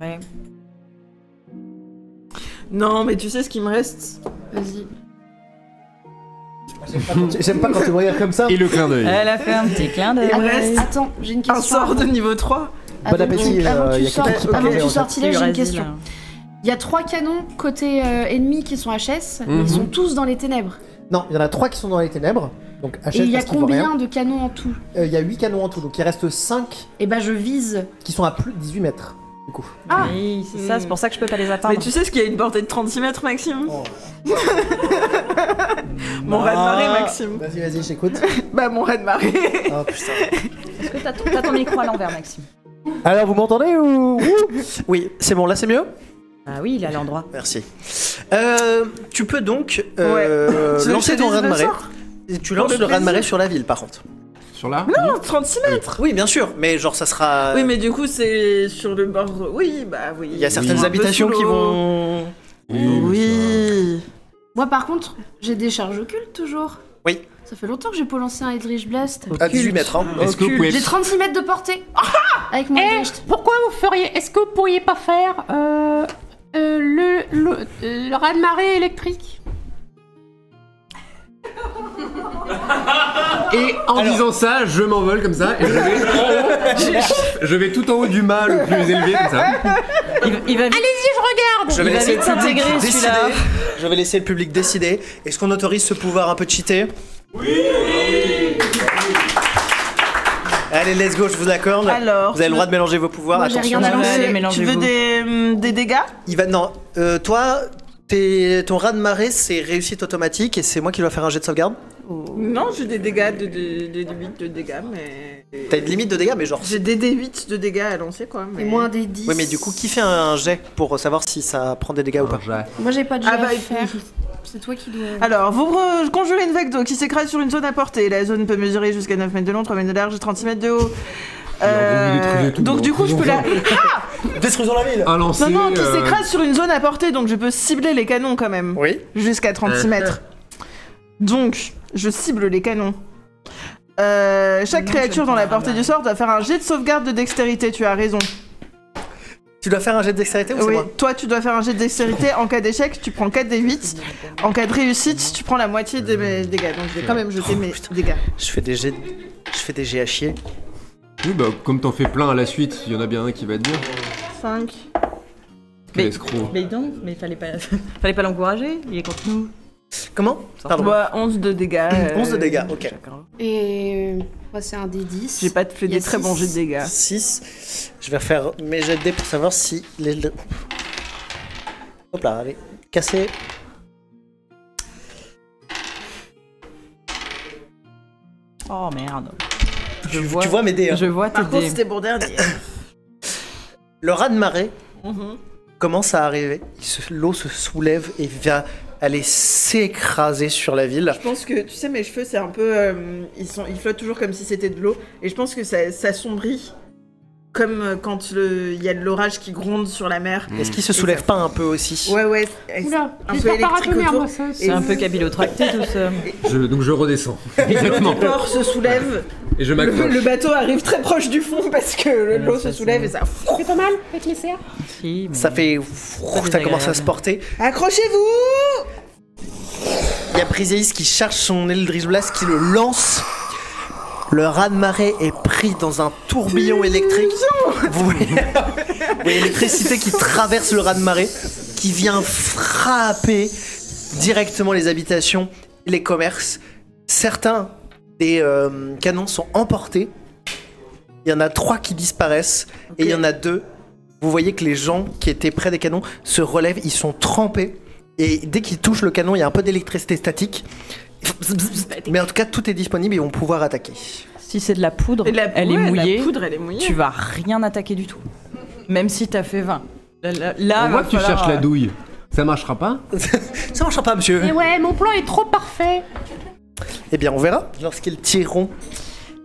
Ouais. Non, mais tu sais ce qui me reste? Vas-y. J'aime pas quand tu me regardes comme ça. Et le clin d'œil. Elle a fait un petit clin d'œil. Il me reste Attends, j'ai une question. un sort de niveau 3. Bon appétit, Avant que il y tu a sortes, quelqu'un qui avant parlait que tu en sortilèges, j'ai une Vas-y, question. là. Il y a 3 canons côté ennemi qui sont HS, mais ils sont tous dans les ténèbres. Non, il y en a 3 qui sont dans les ténèbres. Donc HS Et il y a parce qu'ils voient rien. combien de canons en tout? Il y a 8 canons en tout, donc il reste 5 Et bah je vise. qui sont à plus de 18 mètres. Du coup. Ah. Oui, c'est ça, c'est pour ça que je peux pas les atteindre. Mais tu sais ce qu'il y a une portée de 36 mètres, Maxime? Oh. Mon raz-de-marée, Maxime. Vas-y, j'écoute. Bah, mon raz-de-marée. Oh putain. Est-ce que t'as ton micro à l'envers, Maxime? Alors, vous m'entendez ou... Oui, c'est bon, là c'est mieux? Ah oui, il est à l'endroit. Merci. Tu peux donc Tu veux lancer que je ton te dise le raz-de-marée. sort Tu lances Pour le le raz-de-marée plaisir. sur la ville, par contre. Sur là Non, 36 mètres. Oui, bien sûr, mais genre ça sera... Oui, mais du coup, c'est sur le bord. Oui, bah oui. Il y a certaines Un peu habitations sous qui l'eau. vont... Oui. Moi par contre, j'ai des charges occultes toujours. Oui. Ça fait longtemps que j'ai pas lancé un Eldritch Blast. À 18 mètres, hein. Est-ce que vous pouvez... J'ai 36 mètres de portée. Avec mon Eh, Eldritch. pourquoi vous feriez... Est-ce que vous pourriez pas faire le raz-de-marée électrique? Et en disant ça, je m'envole comme ça et je vais en haut. Je vais tout en haut du mât le plus élevé comme ça. Il va vite. Allez-y, je regarde. Je vais Il va laisser vite le public s'intégrer, décider. celui-là. Je vais laisser le public décider. Est-ce qu'on autorise ce pouvoir un peu cheaté? Oui. Allez, let's go, je vous accorde. Alors, Vous avez le droit de mélanger vos pouvoirs. Moi, j'ai Attention. rien à lancer. tu veux mélangez-vous. des dégâts? Il va non. Toi, ton raz de marée, c'est réussite automatique et c'est moi qui dois faire un jet de sauvegarde. Non, j'ai des dégâts, des limites de dégâts, mais... T'as une limite de dégâts, mais genre. J'ai des D8 de dégâts à lancer, quoi. Mais... Et moins des 10. Oui, mais du coup, qui fait un jet pour savoir si ça prend des dégâts ou pas? Moi, j'ai pas de jet Ah bah, à faire. C'est toi qui dois. Alors, vous conjurez une vague d'eau qui s'écrase sur une zone à portée. La zone peut mesurer jusqu'à 9 mètres de long, 3 mètres de large et 36 mètres de haut. vous détruisez tout, Donc non, du coup, je peux la... Détruisons la ville. Un lancer. Non, qui s'écrase sur une zone à portée, donc je peux cibler les canons quand même. Oui. Jusqu'à 36 mètres. Donc, je cible les canons. Chaque créature dans la portée du sort doit faire un jet de sauvegarde de dextérité, tu as raison. Tu dois faire un jet de dextérité ou c'est Oui, moi? toi tu dois faire un jet de dextérité. En cas d'échec, tu prends 4 des 8. En cas de réussite, tu prends la moitié de mes dégâts. Donc je vais quand même jeter mes dégâts. Je fais des jets à chier. Oui, bah, comme t'en fais plein à la suite, il y en a bien un qui va te dire. 5. Quel escroc. Mais non, mais fallait pas l'encourager, il est contre nous. Comment? Pardon. Bah, 11 de dégâts. 11 de dégâts, ok. Et moi, c'est un D10. J'ai pas fait Il y a des très six. bons jets de dégâts. 6. Je vais refaire mes jets de dés pour savoir si les. Hop là, allez. Casser. Oh merde. Tu vois mes dés. Hein. Je vois tes Par contre, dés. c'était pour dernier. Le raz de marée Mhm. commence à arriver. L'eau se soulève et va aller s'écraser sur la ville. Je pense que, tu sais, mes cheveux, c'est un peu... ils flottent toujours comme si c'était de l'eau. Et je pense que ça sombrit. Comme quand il y a de l'orage qui gronde sur la mer. Est-ce qu'il se soulève pas un peu aussi? Ouais. Oula, Un peu j'espère pas électrique ratonner, autour. moi, ça. C'est un peu capillotracté tout ça. Donc je redescends. L'eau du port se soulève. Et je Le m'accroche. bateau arrive très proche du fond parce que l'eau se soulève et ça... C'est pas mal avec les cerfs. Si, mais- Ça fait. Ça commence à se porter. Accrochez-vous! Il y a Briseis qui charge son Eldritch Blast, qui le lance. Le raz de marée est pris dans un tourbillon électrique. Vous voyez l'électricité qui traverse le raz de marée, qui vient frapper directement les habitations, les commerces. Certains des canons sont emportés. Il y en a 3 qui disparaissent et il y en a 2. Vous voyez que les gens qui étaient près des canons se relèvent, ils sont trempés. Et dès qu'ils touchent le canon, il y a un peu d'électricité statique. Mais en tout cas, tout est disponible et ils vont pouvoir attaquer. Si c'est de la poudre, Et la elle est mouillée, La poudre, elle est mouillée. tu vas rien attaquer du tout. Même si t'as fait 20. Là, On voit va que tu falloir, cherches la douille. Ça marchera pas? Ça marchera pas, monsieur. Mais ouais, mon plan est trop parfait. Eh bien, on verra lorsqu'ils tireront.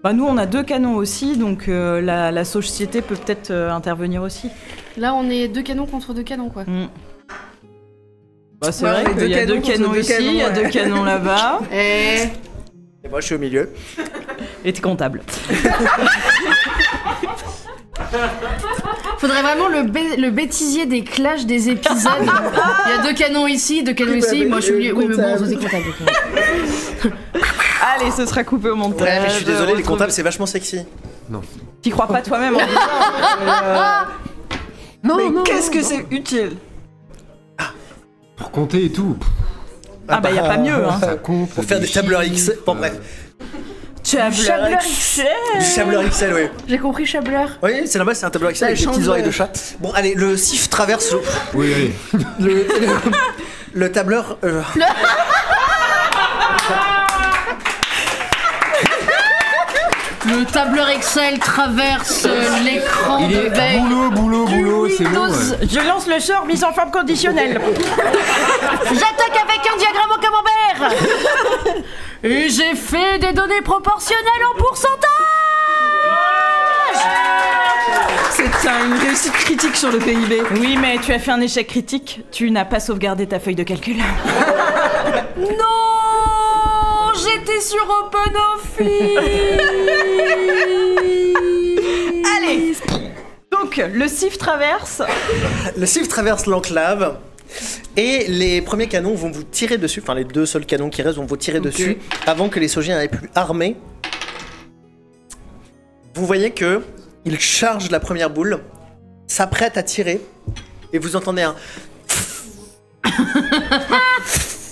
Bah, nous, on a 2 canons aussi, donc la société peut peut-être intervenir aussi. Là, on est 2 canons contre 2 canons, quoi. Bah, c'est Ouais, vrai on est qu'il y a 2 deux canons contre deux ici, il y a canons, 2 canons là-bas. Et moi, je suis au milieu. Et t'es comptable. Faudrait vraiment le bêtisier des clashs des épisodes. Il y a 2 canons ici, 2 canons ici. Moi, je suis au milieu. Oui, mais bon, c'est comptable. Allez, ce sera coupé au montage. Ouais, mais je suis désolé, les comptables, c'est vachement sexy. T'y crois pas toi-même en disant Non, qu'est-ce que c'est utile? Pour compter et tout. Ah bah, y a pas mieux, hein. Ça compte. Pour faire des tableurs X. Bon, bref. Chableur XL. Du tableur XL, oui. J'ai compris, Chableur. Oui, c'est normal, c'est un tableur XL avec des change petites de- oreilles de chat. Bon, allez, le sif traverse Oui, allez. le tableur. Le tableur Excel traverse l'écran Il de est veille. boulot, c'est bon. ouais. Je lance le sort mise en forme conditionnelle. J'attaque avec un diagramme au camembert. Et j'ai fait des données proportionnelles en pourcentage. C'est une réussite critique sur le PIB. Oui, mais tu as fait un échec critique. Tu n'as pas sauvegardé ta feuille de calcul. Non, j'étais sur OpenOffice. Allez. Donc, le CIF traverse. Le sif traverse l'enclave. Et les premiers canons vont vous tirer dessus, enfin les 2 seuls canons qui restent vont vous tirer dessus avant que les Sogiens aient pu armer. Vous voyez que il charge la première boule, s'apprête à tirer, et vous entendez un.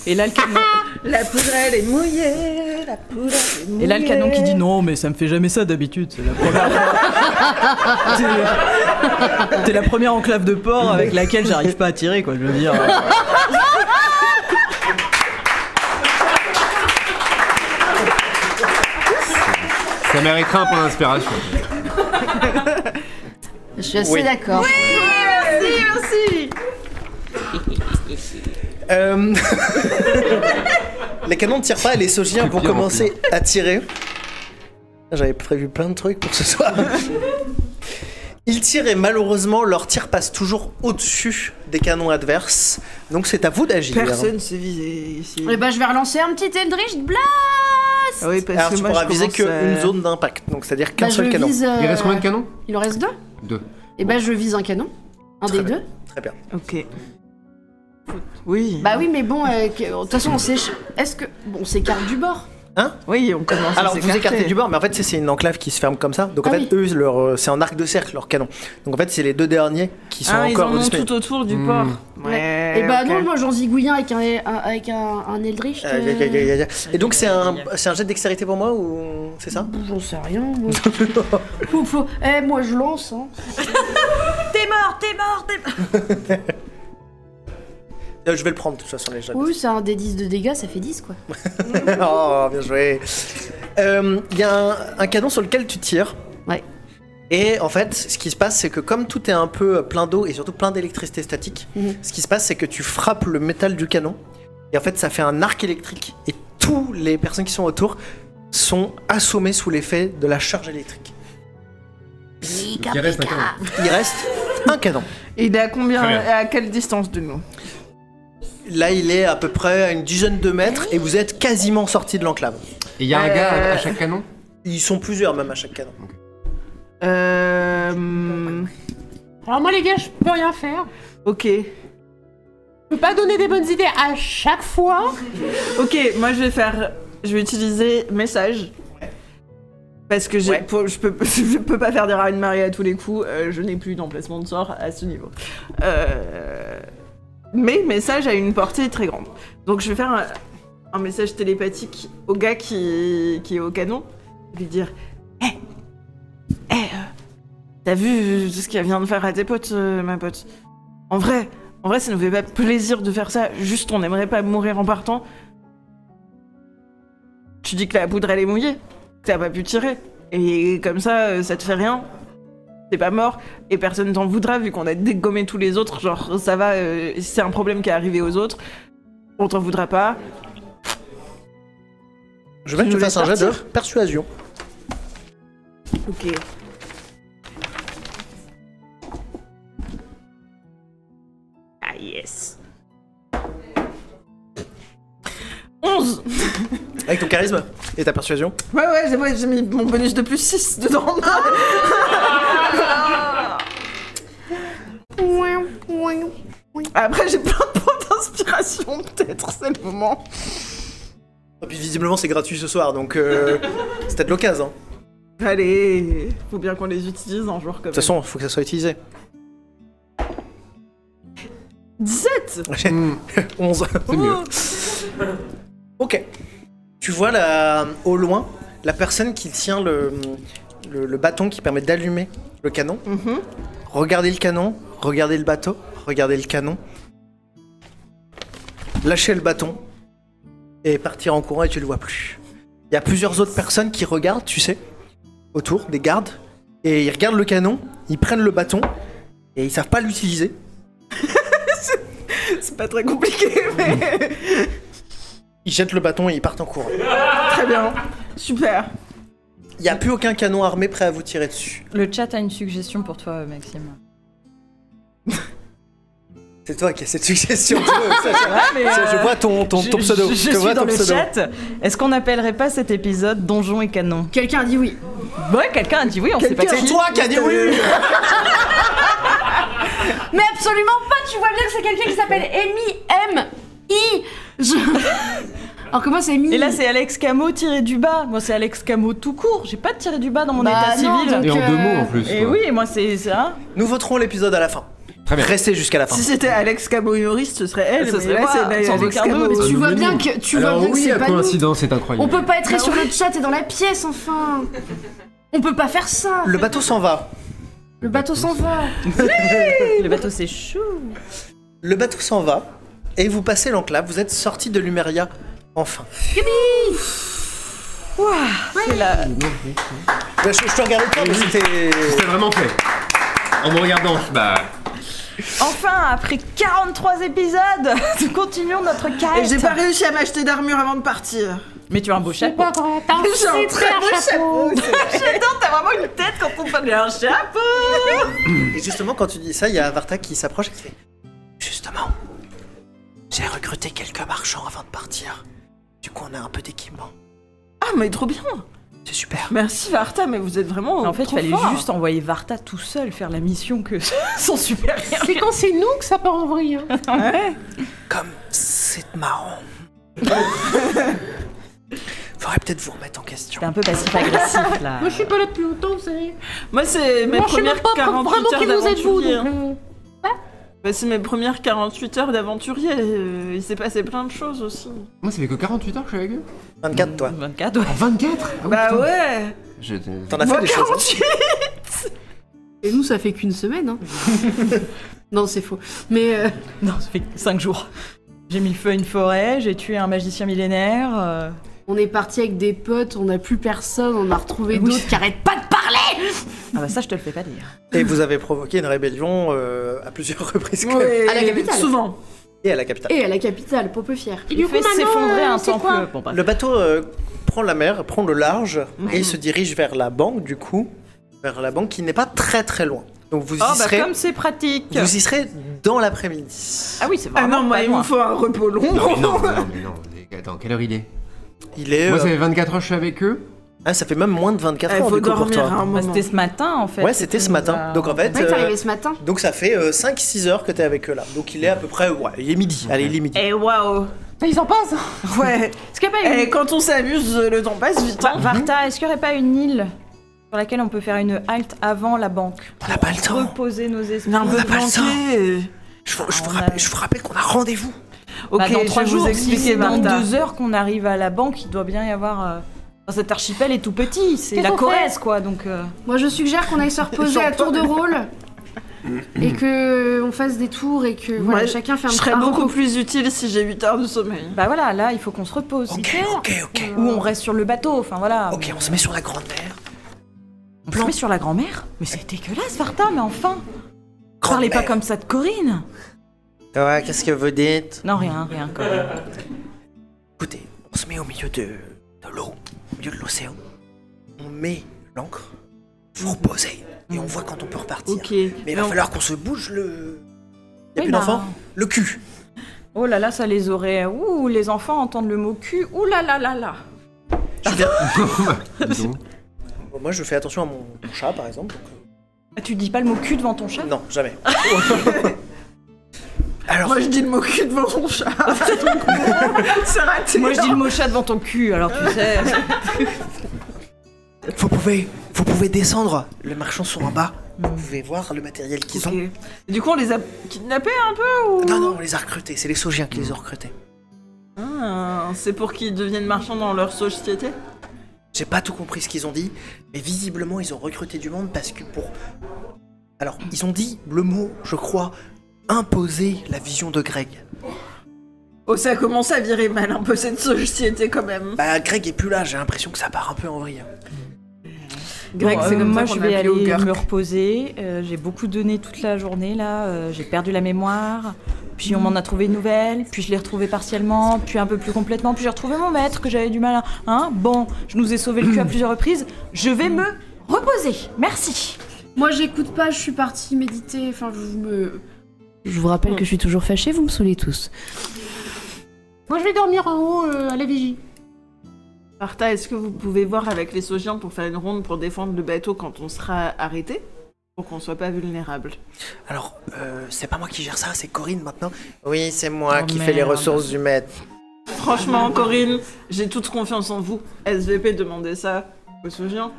Et là, le canon. La poudre, elle est mouillée. la poudre. Et là, le canon qui dit non, mais ça me fait jamais ça d'habitude. C'est la première fois. T'es la première enclave de porc avec laquelle j'arrive pas à tirer, quoi. Je veux dire. Ça mériterait un point d'inspiration. Je suis assez d'accord. Merci. Les canons ne tirent pas et les Sogiens vont pire en commencer à tirer. J'avais prévu plein de trucs pour ce soir. Ils tirent et malheureusement leur tir passe toujours au-dessus des canons adverses. Donc c'est à vous d'agir. Personne s'est visé ici. Eh ben, je vais relancer un petit Eldritch Blast. Ah oui, parce Alors que tu moi, pourras je viser commence qu'une à- zone d'impact. Donc c'est-à-dire qu'un Bah, seul je canon. vise, Il reste combien de canons? Il en reste 2. 2. Et ben, je vise un canon. Un Très des bien. deux. Très bien. Ok. Oui. Bah oui, mais bon, de toute façon, on sait. Est-ce que. Bon, on s'écarte du bord. Oui, on commence à Alors vous s'écarter. écartez du bord, mais en fait c'est une enclave qui se ferme comme ça. Donc en Ah fait eux, c'est en arc de cercle leur canon. Donc en fait c'est les deux derniers qui sont Ah, ils encore en ont disponibles. tout autour du port. Et bah non, moi j'en zigouille un avec un Eldritch. Et donc c'est un jet de dextérité pour moi ou c'est ça? J'en sais rien. Moi, moi je lance. Hein. T'es mort. Je vais le prendre de toute façon les jets. Oui, c'est un des 10 de dégâts, ça fait 10 quoi. Oh bien joué. Il y a un canon sur lequel tu tires. Ouais. Et en fait, ce qui se passe, c'est que comme tout est un peu plein d'eau et surtout plein d'électricité statique, ce qui se passe, c'est que tu frappes le métal du canon. Et en fait, ça fait un arc électrique. Et toutes les personnes qui sont autour sont assommées sous l'effet de la charge électrique. Donc, il reste un canon. Il reste un canon. Et il est à combien, Très bien. à quelle distance de nous? Là, il est à peu près à une dizaine de mètres et vous êtes quasiment sorti de l'enclave. Et il y a un gars à chaque canon? Ils sont plusieurs même à chaque canon. Alors moi les gars, je peux rien faire. Ok. Je peux pas donner des bonnes idées à chaque fois. Ok, moi je vais utiliser message. Parce que Ouais. je peux pas faire des Rain Marie à tous les coups, je n'ai plus d'emplacement de sort à ce niveau. Mais message a une portée très grande. Donc je vais faire un message télépathique au gars qui est au canon. Lui dire t'as vu ce qu'il vient de faire à tes potes, ma pote? En vrai, ça nous fait pas plaisir de faire ça, juste on aimerait pas mourir en partant. Tu dis que la poudre elle est mouillée, que t'as pas pu tirer, et comme ça, ça te fait rien. T'es pas mort, et personne t'en voudra vu qu'on a dégommé tous les autres, genre ça va, c'est un problème qui est arrivé aux autres, on t'en voudra pas. Je veux que Tu tu nous fasses un jet laisses de partir persuasion. Ok. Ah yes. 11. Avec ton charisme et ta persuasion. Ouais, j'ai mis mon bonus de plus 6 dedans. Après, j'ai plein de points d'inspiration, peut-être, c'est le moment. Et puis visiblement c'est gratuit ce soir, donc c'est peut-être l'occasion. De Allez, faut bien qu'on les utilise un jour comme toute façon, il faut que ça soit utilisé. 17. 11. C'est mieux. Ok. Tu vois là, au loin, la personne qui tient le bâton qui permet d'allumer le canon. Regardez le canon, regardez le bateau, regardez le canon. Lâchez le bâton et partir en courant et tu le vois plus. Il y a plusieurs autres personnes qui regardent, tu sais, autour, des gardes, et ils regardent le canon, ils prennent le bâton et ils savent pas l'utiliser. C'est pas très compliqué, mais... Ils jettent le bâton et ils partent en courant. Très bien. Super. Il n'y a plus aucun canon armé prêt à vous tirer dessus. Le chat a une suggestion pour toi, Maxime. C'est toi qui as cette suggestion. Je vois ton pseudo. Je vois suis dans ton le pseudo. chat. Est-ce qu'on n'appellerait pas cet épisode Donjons et Canons? Quelqu'un a dit oui. Ouais, quelqu'un a dit oui, on sait pas C'est qui. toi qui as dit oui. Mais absolument pas, tu vois bien que c'est quelqu'un qui s'appelle Amy M.I. Alors que moi c'est Amy. Et là, c'est Alex Camo tiré du bas. Moi, c'est Alex Camo tout court. J'ai pas de tiré du bas dans mon Bah état non, civil. donc, Et en 2 mots en plus. Et quoi. oui, moi, c'est ça. Nous voterons l'épisode à la fin. Très bien. restez jusqu'à la fin. Si c'était Alex Cabo humoriste, ce serait elle. Ce mais serait là, moi, c'est sans Alex aucun Cabo. doute. Mais tu le vois menu. bien que Alors que oui, c'est la pas nous. coïncidence, c'est incroyable. On peut pas être sur le chat et dans la pièce, enfin. On peut pas faire ça. Le bateau s'en va. Le bateau s'en va. Le bateau, c'est chou. Le bateau s'en va et vous passez l'enclave. Vous êtes sorti de Lumeria enfin. C'est la... Je te regardais pas, mais c'était. C'est vraiment fait. En me regardant, bah. Enfin, après 43 épisodes, nous continuons notre quête. Et j'ai pas réussi à m'acheter d'armure avant de partir. Mais tu as un beau C'est chapeau. pas vrai, t'as un J'ai un très beau chapeau. J'adore, t'as vraiment une tête quand on te donne un chapeau. Et justement, quand tu dis ça, il y a Varta qui s'approche et qui fait. Justement, j'ai recruté quelques marchands avant de partir. Du coup, on a un peu d'équipement. Ah, mais trop bien. C'est super. Merci Varta, mais vous êtes vraiment. En fait, il trop fallait fort. juste envoyer Varta tout seul faire la mission que son supérieur. C'est quand c'est nous que ça part en vrille. Hein. Comme c'est marrant. Faudrait peut-être vous remettre en question. T'es un peu passif-agressif là. Moi, je suis pas là depuis longtemps, vous savez. Moi, c'est mes Moi, je sais même premières pas 48 vraiment heures qui vous êtes-vous, d'aventurier. donc... Bah, c'est mes premières 48 heures d'aventurier. Il s'est passé plein de choses aussi. Moi, ça fait que 48 heures que je suis avec eux. 24, toi. 24, ouais. En 24 ah, Bah putain. ouais. T'en as fait Moi, des choses. 48. Et nous, ça fait qu'une semaine. Hein. Non, c'est faux. Mais Non, ça fait 5 jours. J'ai mis le feu à une forêt, j'ai tué un magicien millénaire. on est parti avec des potes, on n'a plus personne, on a retrouvé Oui. d'autres qui arrêtent pas de parler. Ah bah ça, je te le fais pas dire. Et vous avez provoqué une rébellion à plusieurs reprises quand même. Ouais, À la capitale. Souvent. Et à la capitale. Et à la capitale, Popeux-Fier. Et Il fait s'effondrer un temple. quoi Bon, bah. Le bateau prend la mer, prend le large et se dirige vers la banque du coup. Vers la banque qui n'est pas très très loin. Donc vous y Oh bah serez. comme c'est pratique. Vous y serez dans l'après-midi. Ah oui, c'est Ah vraiment non, moi, pas il loin. me faut un repos long. Non, mais non. Attends, quelle heure il est Il est. Moi, ça fait 24 heures que je suis avec eux. Ah, ça fait même moins de 24 Il heures faut du coup pour dormir toi. un Bah, moment. c'était ce matin en fait. Ouais, c'était ce matin. Donc en fait. Ouais, t'es arrivé ce matin. Donc ça fait 5-6 heures que t'es avec eux là. Donc il est à peu près. Ouais, il est midi. Allez, il est midi. Eh waouh. Ils en passent. Ouais. Est-ce qu'il n'y a pas une... Et quand on s'amuse, le temps passe vite. hein. Varta, est-ce qu'il n'y aurait pas une île sur laquelle on peut faire une halte avant la banque On n'a pas le temps. Reposer nos esprits. Mais un On peu n'a pas le temps. planqué. Je vous rappelle qu'on a rendez-vous. Ok, Bah, dans 3 je vais jours, vous si expliquer, c'est dans Martha. 2 heures qu'on arrive à la banque, il doit bien y avoir... Enfin, cet archipel est tout petit, c'est Qu'est-ce la qu'on Corrèze quoi, donc... Moi, je suggère qu'on aille se reposer à tour de rôle. Et que on fasse des tours et que voilà, Moi, chacun fait un Je serais un beaucoup repos. plus utile si j'ai 8 heures de sommeil. Bah voilà, là, il faut qu'on se repose. Ok. Ou on reste sur le bateau, enfin voilà. Ok, on se met sur la grande mer. On se met sur la grand-mère. Mais c'est dégueulasse, Varta, mais enfin Grande Parlez pas mer. comme ça de Corinne. Ouais, qu'est-ce que vous dites? Non, rien, Corinne. Écoutez, on se met au milieu de l'eau, au milieu de l'océan. On met l'ancre, vous reposez, et on voit quand on peut repartir. Ok. Mais il va on- falloir qu'on se bouge le. Y'a Oui, plus bah. d'enfants? Le cul. Oh là là, ça les aurait... Ouh, les enfants entendent le mot cul. Ouh là là là là. Je viens- Dis donc. Bon, moi, je fais attention à mon chat, par exemple. donc, Ah, tu dis pas le mot cul devant ton chat? Non, jamais. Alors, Moi, je dis le mot cul devant mon chat. C'est raté. Moi je dis le mot chat devant ton cul, alors tu sais... vous pouvez descendre. Les marchands sont en bas. Vous pouvez voir le matériel qu'ils Ok. ont. Et du coup, on les a kidnappés un peu ou... Non, on les a recrutés. C'est les Saugiens qui les ont recrutés. Ah, c'est pour qu'ils deviennent marchands dans leur société. J'ai pas tout compris ce qu'ils ont dit, mais visiblement, ils ont recruté du monde parce que pour. Alors, ils ont dit le mot, je crois, imposer la vision de Greg. Oh, ça commence à virer mal un peu cette société quand même. Bah, Greg est plus là, j'ai l'impression que ça part un peu en vrille. Greg, Bon, c'est comme moi ça je qu'on vais a aller appelé au Gurk. me reposer. J'ai beaucoup donné toute la journée là. J'ai perdu la mémoire. Puis on m'en a trouvé une nouvelle. Puis je l'ai retrouvée partiellement. Puis un peu plus complètement. Puis j'ai retrouvé mon maître que j'avais du mal à. Hein, bon, je nous ai sauvé le cul à plusieurs reprises. Je vais me reposer. Merci. Moi, j'écoute pas, je suis partie méditer. Enfin, je vous rappelle que je suis toujours fâchée, vous me saoulez tous. Moi, je vais dormir en haut à la vigie. Martha, est-ce que vous pouvez voir avec les Saugiens pour faire une ronde pour défendre le bateau quand on sera arrêté? Pour qu'on soit pas vulnérable. Alors, c'est pas moi qui gère ça, c'est Corinne maintenant. Oui, c'est moi Oh, qui fais les merde. ressources humaines. Franchement, Corinne, j'ai toute confiance en vous. SVP, demandez ça aux Saugiens.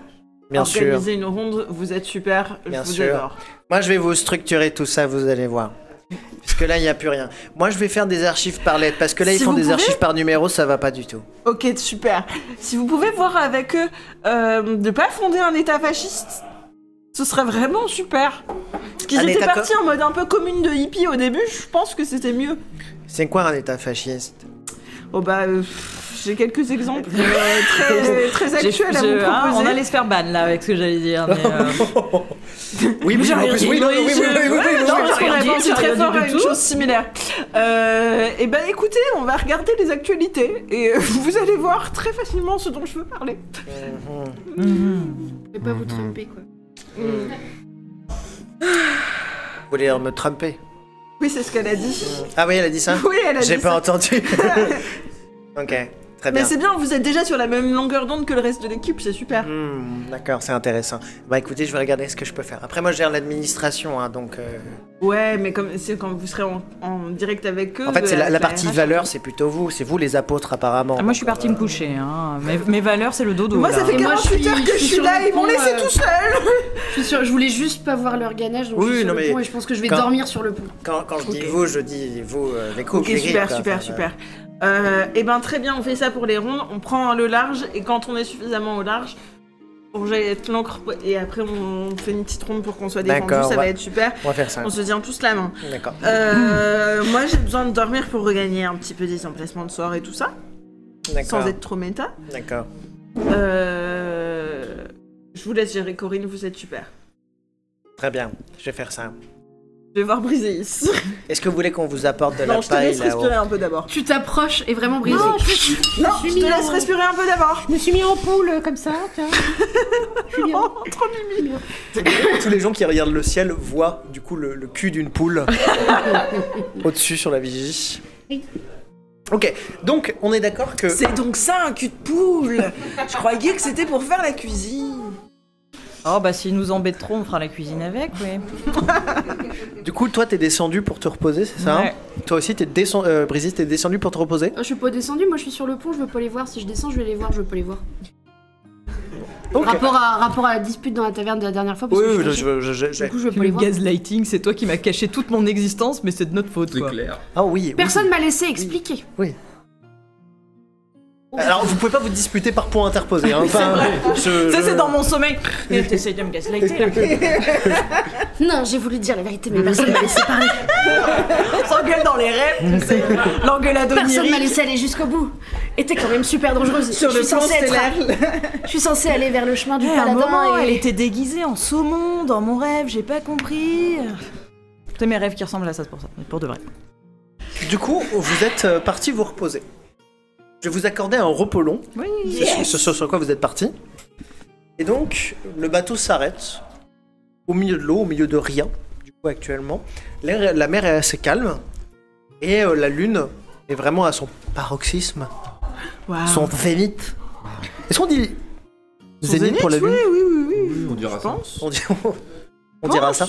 Bien sûr. organiser une ronde. Vous êtes super, Bien je vous sûr. adore. Moi, je vais vous structurer tout ça, vous allez voir. Parce que là, il n'y a plus rien. Moi, je vais faire des archives par lettre, parce que là, ils Si font vous des pouvez- archives par numéro, ça va pas du tout. Ok, super. Si vous pouvez voir avec eux de pas fonder un état fasciste, ce serait vraiment super. Parce qu'ils Un étaient état partis en mode un peu commune de hippie au début, je pense que c'était mieux. C'est quoi un état fasciste? Oh bah, j'ai quelques exemples très actuels à vous proposer. on allait se faire ban là avec ce que j'allais dire. Mais, Oui, oui, j'ai en rien plus, dit, oui, non, oui, oui, oui, je- oui, oui, ouais, oui, non, oui, j'ai oui. rien dit, C'est j'ai très rien fort dit à du une tout. chose similaire. Et ben écoutez, on va regarder les actualités et vous allez voir très facilement ce dont je veux parler. Je vais pas vous tromper, quoi. Vous voulez me tromper? Oui, c'est ce qu'elle a dit. Ah oui, elle a dit ça? Oui, elle a dit J'ai pas ça. entendu. Ok, très Mais bien. c'est bien, vous êtes déjà sur la même longueur d'onde que le reste de l'équipe, c'est super. D'accord, c'est intéressant. Bah écoutez, je vais regarder ce que je peux faire. Après, moi, je gère l'administration, hein, donc... Ouais, mais comme c'est quand vous serez en direct avec eux. En fait, c'est la partie RH. valeur, c'est plutôt vous. C'est vous les apôtres, apparemment. moi, je suis partie me coucher. Hein. Mes valeurs, c'est le dodo. Moi, là. ça fait Et moi, 48 heures que je suis sur là, le ils m'ont pont, laissé tout seul. Je voulais juste pas voir leur ganache, donc Oui, je suis non, sur le mais pont et je pense que je vais quand- dormir sur le pont. Quand je dis Ok. vous, je dis vous, les Ok, couples. les super, grilles, super, quoi. super. Et ben très bien, on fait ça pour les rondes. On prend le large et quand on est suffisamment au large, on jette l'encre et après on fait une petite ronde pour qu'on soit défendu. D'accord, Ça ouais. va être super. On va faire ça. On se tient tous la main. D'accord. Moi j'ai besoin de dormir pour regagner un petit peu des emplacements de soir et tout ça, D'accord. sans être trop méta. D'accord. Je vous laisse gérer Corinne, vous êtes super. Très bien, je vais faire ça. Je vais voir Briséis. Est-ce que vous voulez qu'on vous apporte de la Non, je te paille laisse là-haut? respirer un peu d'abord. Tu t'approches et vraiment brisé. Non, je te laisse respirer un peu d'abord. Je me suis mis en poule comme ça, tiens. Je suis bien. Oh, trop mimi. Tous les gens qui regardent le ciel voient du coup le cul d'une poule au-dessus sur la vigie. Oui. Ok, donc on est d'accord que... C'est donc ça un cul de poule. Je croyais que c'était pour faire la cuisine. Oh, bah, s'ils nous embêtent trop, on fera la cuisine avec, oui. Du coup, toi t'es descendu pour te reposer, c'est ça? Ouais. Toi aussi t'es descendu... Brigitte, t'es descendu pour te reposer? Je suis pas descendue, moi je suis sur le pont, je veux pas les voir. Si je descends, je vais les voir, je veux pas les voir. Ok. Rapport à la dispute dans la taverne de la dernière fois, parce Oui, que oui, je suis cachée. Du coup, je veux pas Le les voir. gaslighting, c'est toi qui m'as caché toute mon existence, mais c'est de notre faute, C'est quoi. clair. Ah oui, oui. Personne m'a laissé expliquer. Alors vous pouvez pas vous disputer par point interposé, hein. Enfin, Ça, c'est dans mon sommeil. Et t'essayes de me gaslighter, là. Non, j'ai voulu dire la vérité, mais personne m'a laissé parler. On s'engueule dans les rêves, tu sais. L'engueulade Personne m'a onirique. laissé aller jusqu'au bout. Était quand même super dangereuse. Sur le plan stellaire. Je suis censée aller vers le chemin du À un paladin moment, et... elle était déguisée en saumon dans mon rêve, j'ai pas compris. C'est mes rêves qui ressemblent à ça, c'est pour ça, pour de vrai. Du coup, vous êtes parti vous reposer. Je vais vous accorder un repos long. Oui. C'est ce sur quoi vous êtes parti. Et donc, le bateau s'arrête au milieu de l'eau, au milieu de rien, du coup, actuellement. La mer est assez calme. Et la lune est vraiment à son paroxysme, son zénith. Est-ce qu'on dit zénith pour la lune? Oui, on dira ça. On dira ça.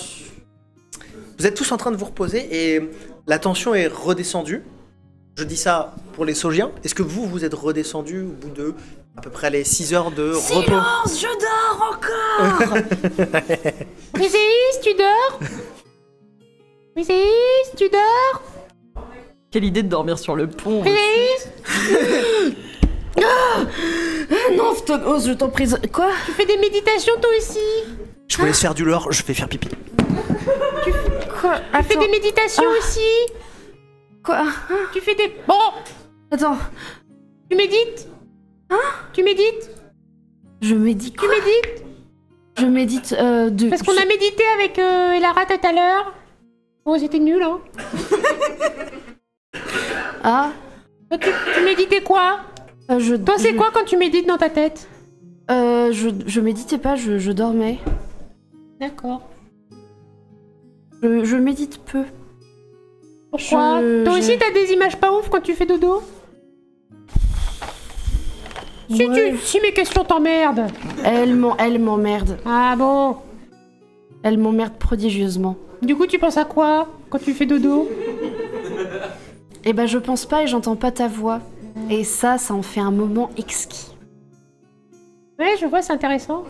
Vous êtes tous en train de vous reposer et la tension est redescendue. Je dis ça pour les Saugiens. Est-ce que vous êtes redescendu au bout de à peu près les 6 heures de repos? Silence, je dors encore. Briséis, tu dors Briséis, tu dors Quelle idée de dormir sur le pont. Briséis, Non, Phtonos, je t'en prie. Quoi? tu fais des méditations toi aussi? Je vous laisse faire du leurre, je vais faire pipi. Quoi? Tu fais des méditations aussi? Quoi? Tu fais des... Bon, Attends, tu médites? Tu médites? je médite. Tu médites? Je médite de... Parce qu'on a médité avec Elara tout à l'heure. Oh, c'était nul, hein. Ah, Toi, tu méditais quoi? Toi, c'est quoi quand tu médites dans ta tête? Je méditais pas, je dormais. D'accord. Je médite peu. Pourquoi? Toi aussi, t'as des images pas ouf quand tu fais dodo? Ouais. Si mes questions t'emmerdent. Elle m'emmerde. Ah bon? Elle m'emmerde prodigieusement. Du coup, tu penses à quoi quand tu fais dodo? Eh ben, je pense pas et j'entends pas ta voix. Et ça en fait un moment exquis. Ouais, je vois, c'est intéressant.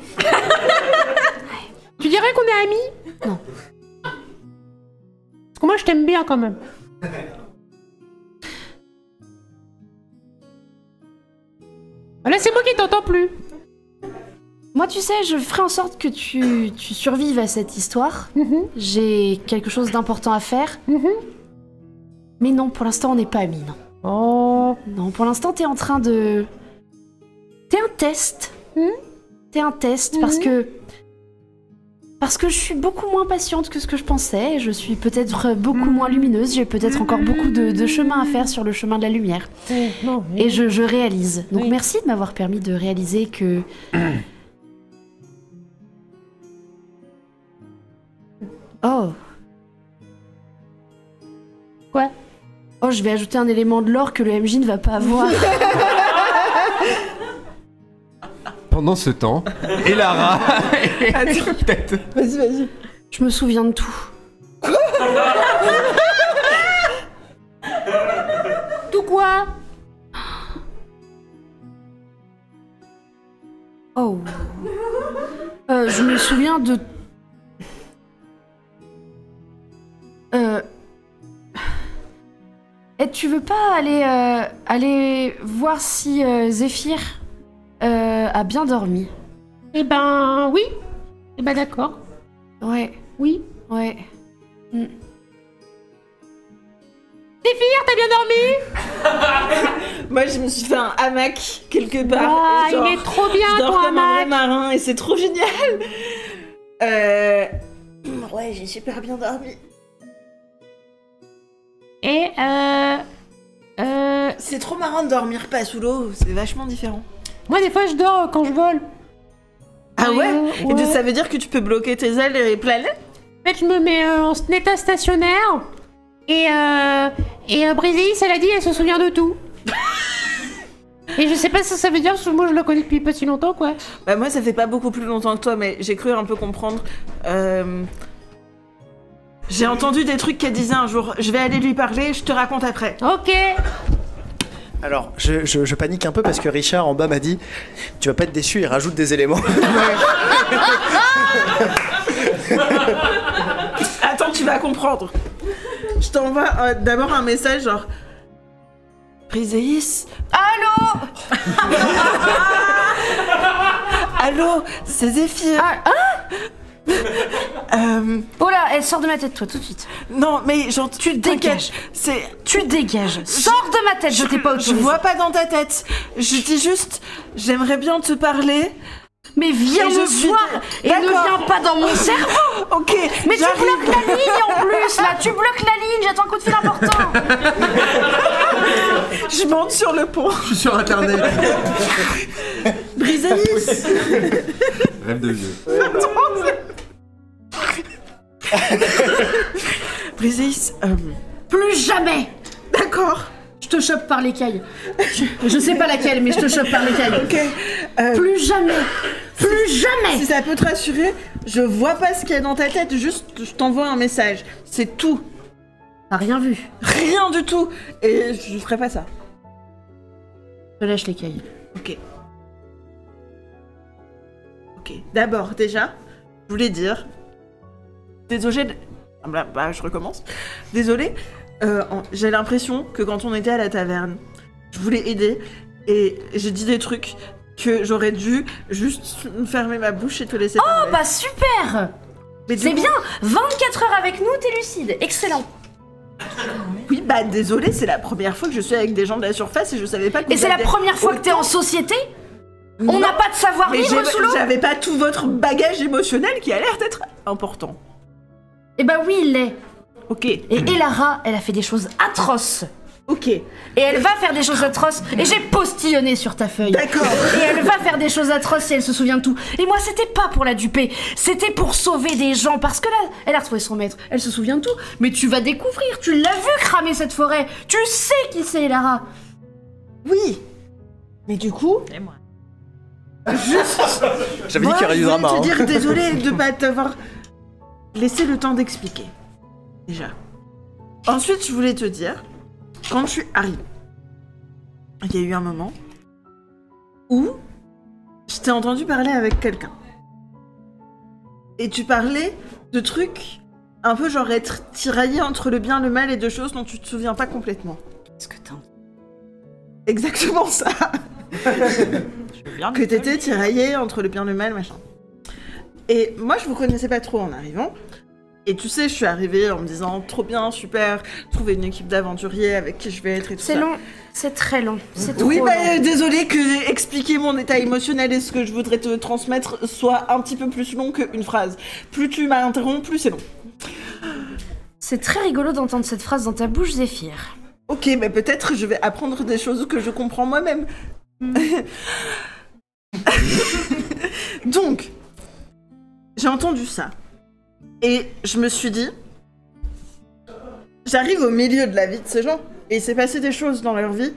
Tu dirais qu'on est amis? Non. Parce que moi, je t'aime bien quand même. Là, c'est moi qui t'entends plus. Moi, tu sais, je ferai en sorte que tu survives à cette histoire. J'ai quelque chose d'important à faire. Mais non, pour l'instant, on n'est pas amis, non. Oh. Non, pour l'instant, t'es en train de... T'es un test. T'es un test parce que je suis beaucoup moins patiente que ce que je pensais. Je suis peut-être beaucoup moins lumineuse. J'ai peut-être encore beaucoup de chemin à faire sur le chemin de la lumière. Non, Et je réalise. Donc merci de m'avoir permis de réaliser que... Oh. Quoi? Oh, je vais ajouter un élément de lore que le MJ ne va pas avoir. Pendant ce temps, Elara Vas-y. Je me souviens de tout. Tout quoi? Oh. Je me souviens de... Et tu veux pas aller voir si Zéphyr a bien dormi? Eh ben, oui. Eh ben, d'accord. Ouais. Oui. Ouais. Zéphyr, t'as bien dormi? Moi, je me suis fait un hamac quelque part. Ah, et genre, il est trop bien, je dors ton comme un vrai hamac. marin et c'est trop génial. Ouais, j'ai super bien dormi. Et C'est trop marrant de dormir pas sous l'eau, c'est vachement différent. moi, des fois, je dors quand je vole. Ah ouais, Ouais. Et ça veut dire que tu peux bloquer tes ailes et planer? En fait, je me mets en état stationnaire. Et Briséis, elle a dit, elle se souvient de tout. Et je sais pas ce que ça veut dire, parce que moi, je la connais depuis pas si longtemps, quoi. Bah moi, ça fait pas beaucoup plus longtemps que toi, mais j'ai cru un peu comprendre. J'ai entendu des trucs qu'elle disait un jour. Je vais aller lui parler, je te raconte après. Ok. Alors, je panique un peu parce que Richard en bas m'a dit tu vas pas être déçu, il rajoute des éléments. Attends, tu vas comprendre. Je t'envoie d'abord un message genre... Briséis. Allô? Allô, c'est Zéphyr. Oh là, elle sort de ma tête, toi, tout de suite. Non, mais genre... Tu dégages. C'est... Tu dégages. Sors de ma tête, je t'ai pas Je autorisé. vois pas dans ta tête. Je dis juste... J'aimerais bien te parler. Mais viens Et me je suis- voir et ne D'accord. viens pas dans mon cerveau. Ok, Mais tu j'arrive. bloques la ligne en plus, là. Tu bloques la ligne, j'attends un coup de fil important. Je monte sur le pont. Je suis sur internet. Briséis. Rêve de vieux. Briséis, Plus jamais. d'accord. Je te chope par l'écaille. Je sais pas laquelle, mais je te chope par l'écaille. Ok. Plus jamais. Plus jamais. Si ça peut te rassurer, je vois pas ce qu'il y a dans ta tête, juste je t'envoie un message. C'est tout. T'as rien vu. Rien du tout. Et je ferai pas ça. Je lâche l'écaille. Ok. Ok. D'abord, déjà, je voulais dire... Désolée... Bah, je recommence. Désolée, j'ai l'impression que quand on était à la taverne, je voulais aider et j'ai dit des trucs que j'aurais dû juste fermer ma bouche et te laisser parler. Oh bah super. Mais du C'est coup- bien. 24 heures avec nous, t'es lucide. Excellent. Oui, bah désolée, c'est la première fois que je suis avec des gens de la surface et je savais pas que Et vous c'est la aviez première fois que t'es en société? On n'a pas de Mais savoir-vivre sous l'eau? j'avais pas tout votre bagage émotionnel qui a l'air d'être important. Eh bah oui, il l'est. Ok, Et Elara, elle a fait des choses atroces. ok, Et elle va faire des choses atroces. Et j'ai postillonné sur ta feuille. d'accord. Et elle va faire des choses atroces et elle se souvient de tout. Et moi, c'était pas pour la duper. C'était pour sauver des gens. Parce que là, elle a retrouvé son maître. Elle se souvient de tout. Mais tu vas découvrir. Tu l'as vu cramer cette forêt. Tu sais qui c'est, Elara. Oui, mais du coup... J'avais dit qu'il y aurait du drama. Je voulais hein. te dire désolé de pas t'avoir laissé le temps d'expliquer. Déjà. Ensuite, je voulais te dire, quand je suis arrivée, il y a eu un moment où je je t'ai entendu parler avec quelqu'un. Et tu parlais de trucs un peu genre être tiraillé entre le bien, le mal et de choses dont tu te souviens pas complètement. Qu'est-ce que t'as... Exactement ça. Que t'étais tiraillé entre le bien, le mal, machin. Et moi, je vous connaissais pas trop en arrivant. Et tu sais, je suis arrivée en me disant trop bien, super, trouver une équipe d'aventuriers avec qui je vais être et tout ça. C'est long, c'est très long, c'est trop Oui, long. désolée que expliquer mon état émotionnel et ce que je voudrais te transmettre soit un petit peu plus long qu'une phrase. Plus tu m'as interrompu, plus c'est long. C'est très rigolo d'entendre cette phrase dans ta bouche, Zéphyr. Ok, mais peut-être je vais apprendre des choses que je comprends moi-même. Donc, j'ai entendu ça. Et je me suis dit, j'arrive au milieu de la vie de ces gens, et il s'est passé des choses dans leur vie,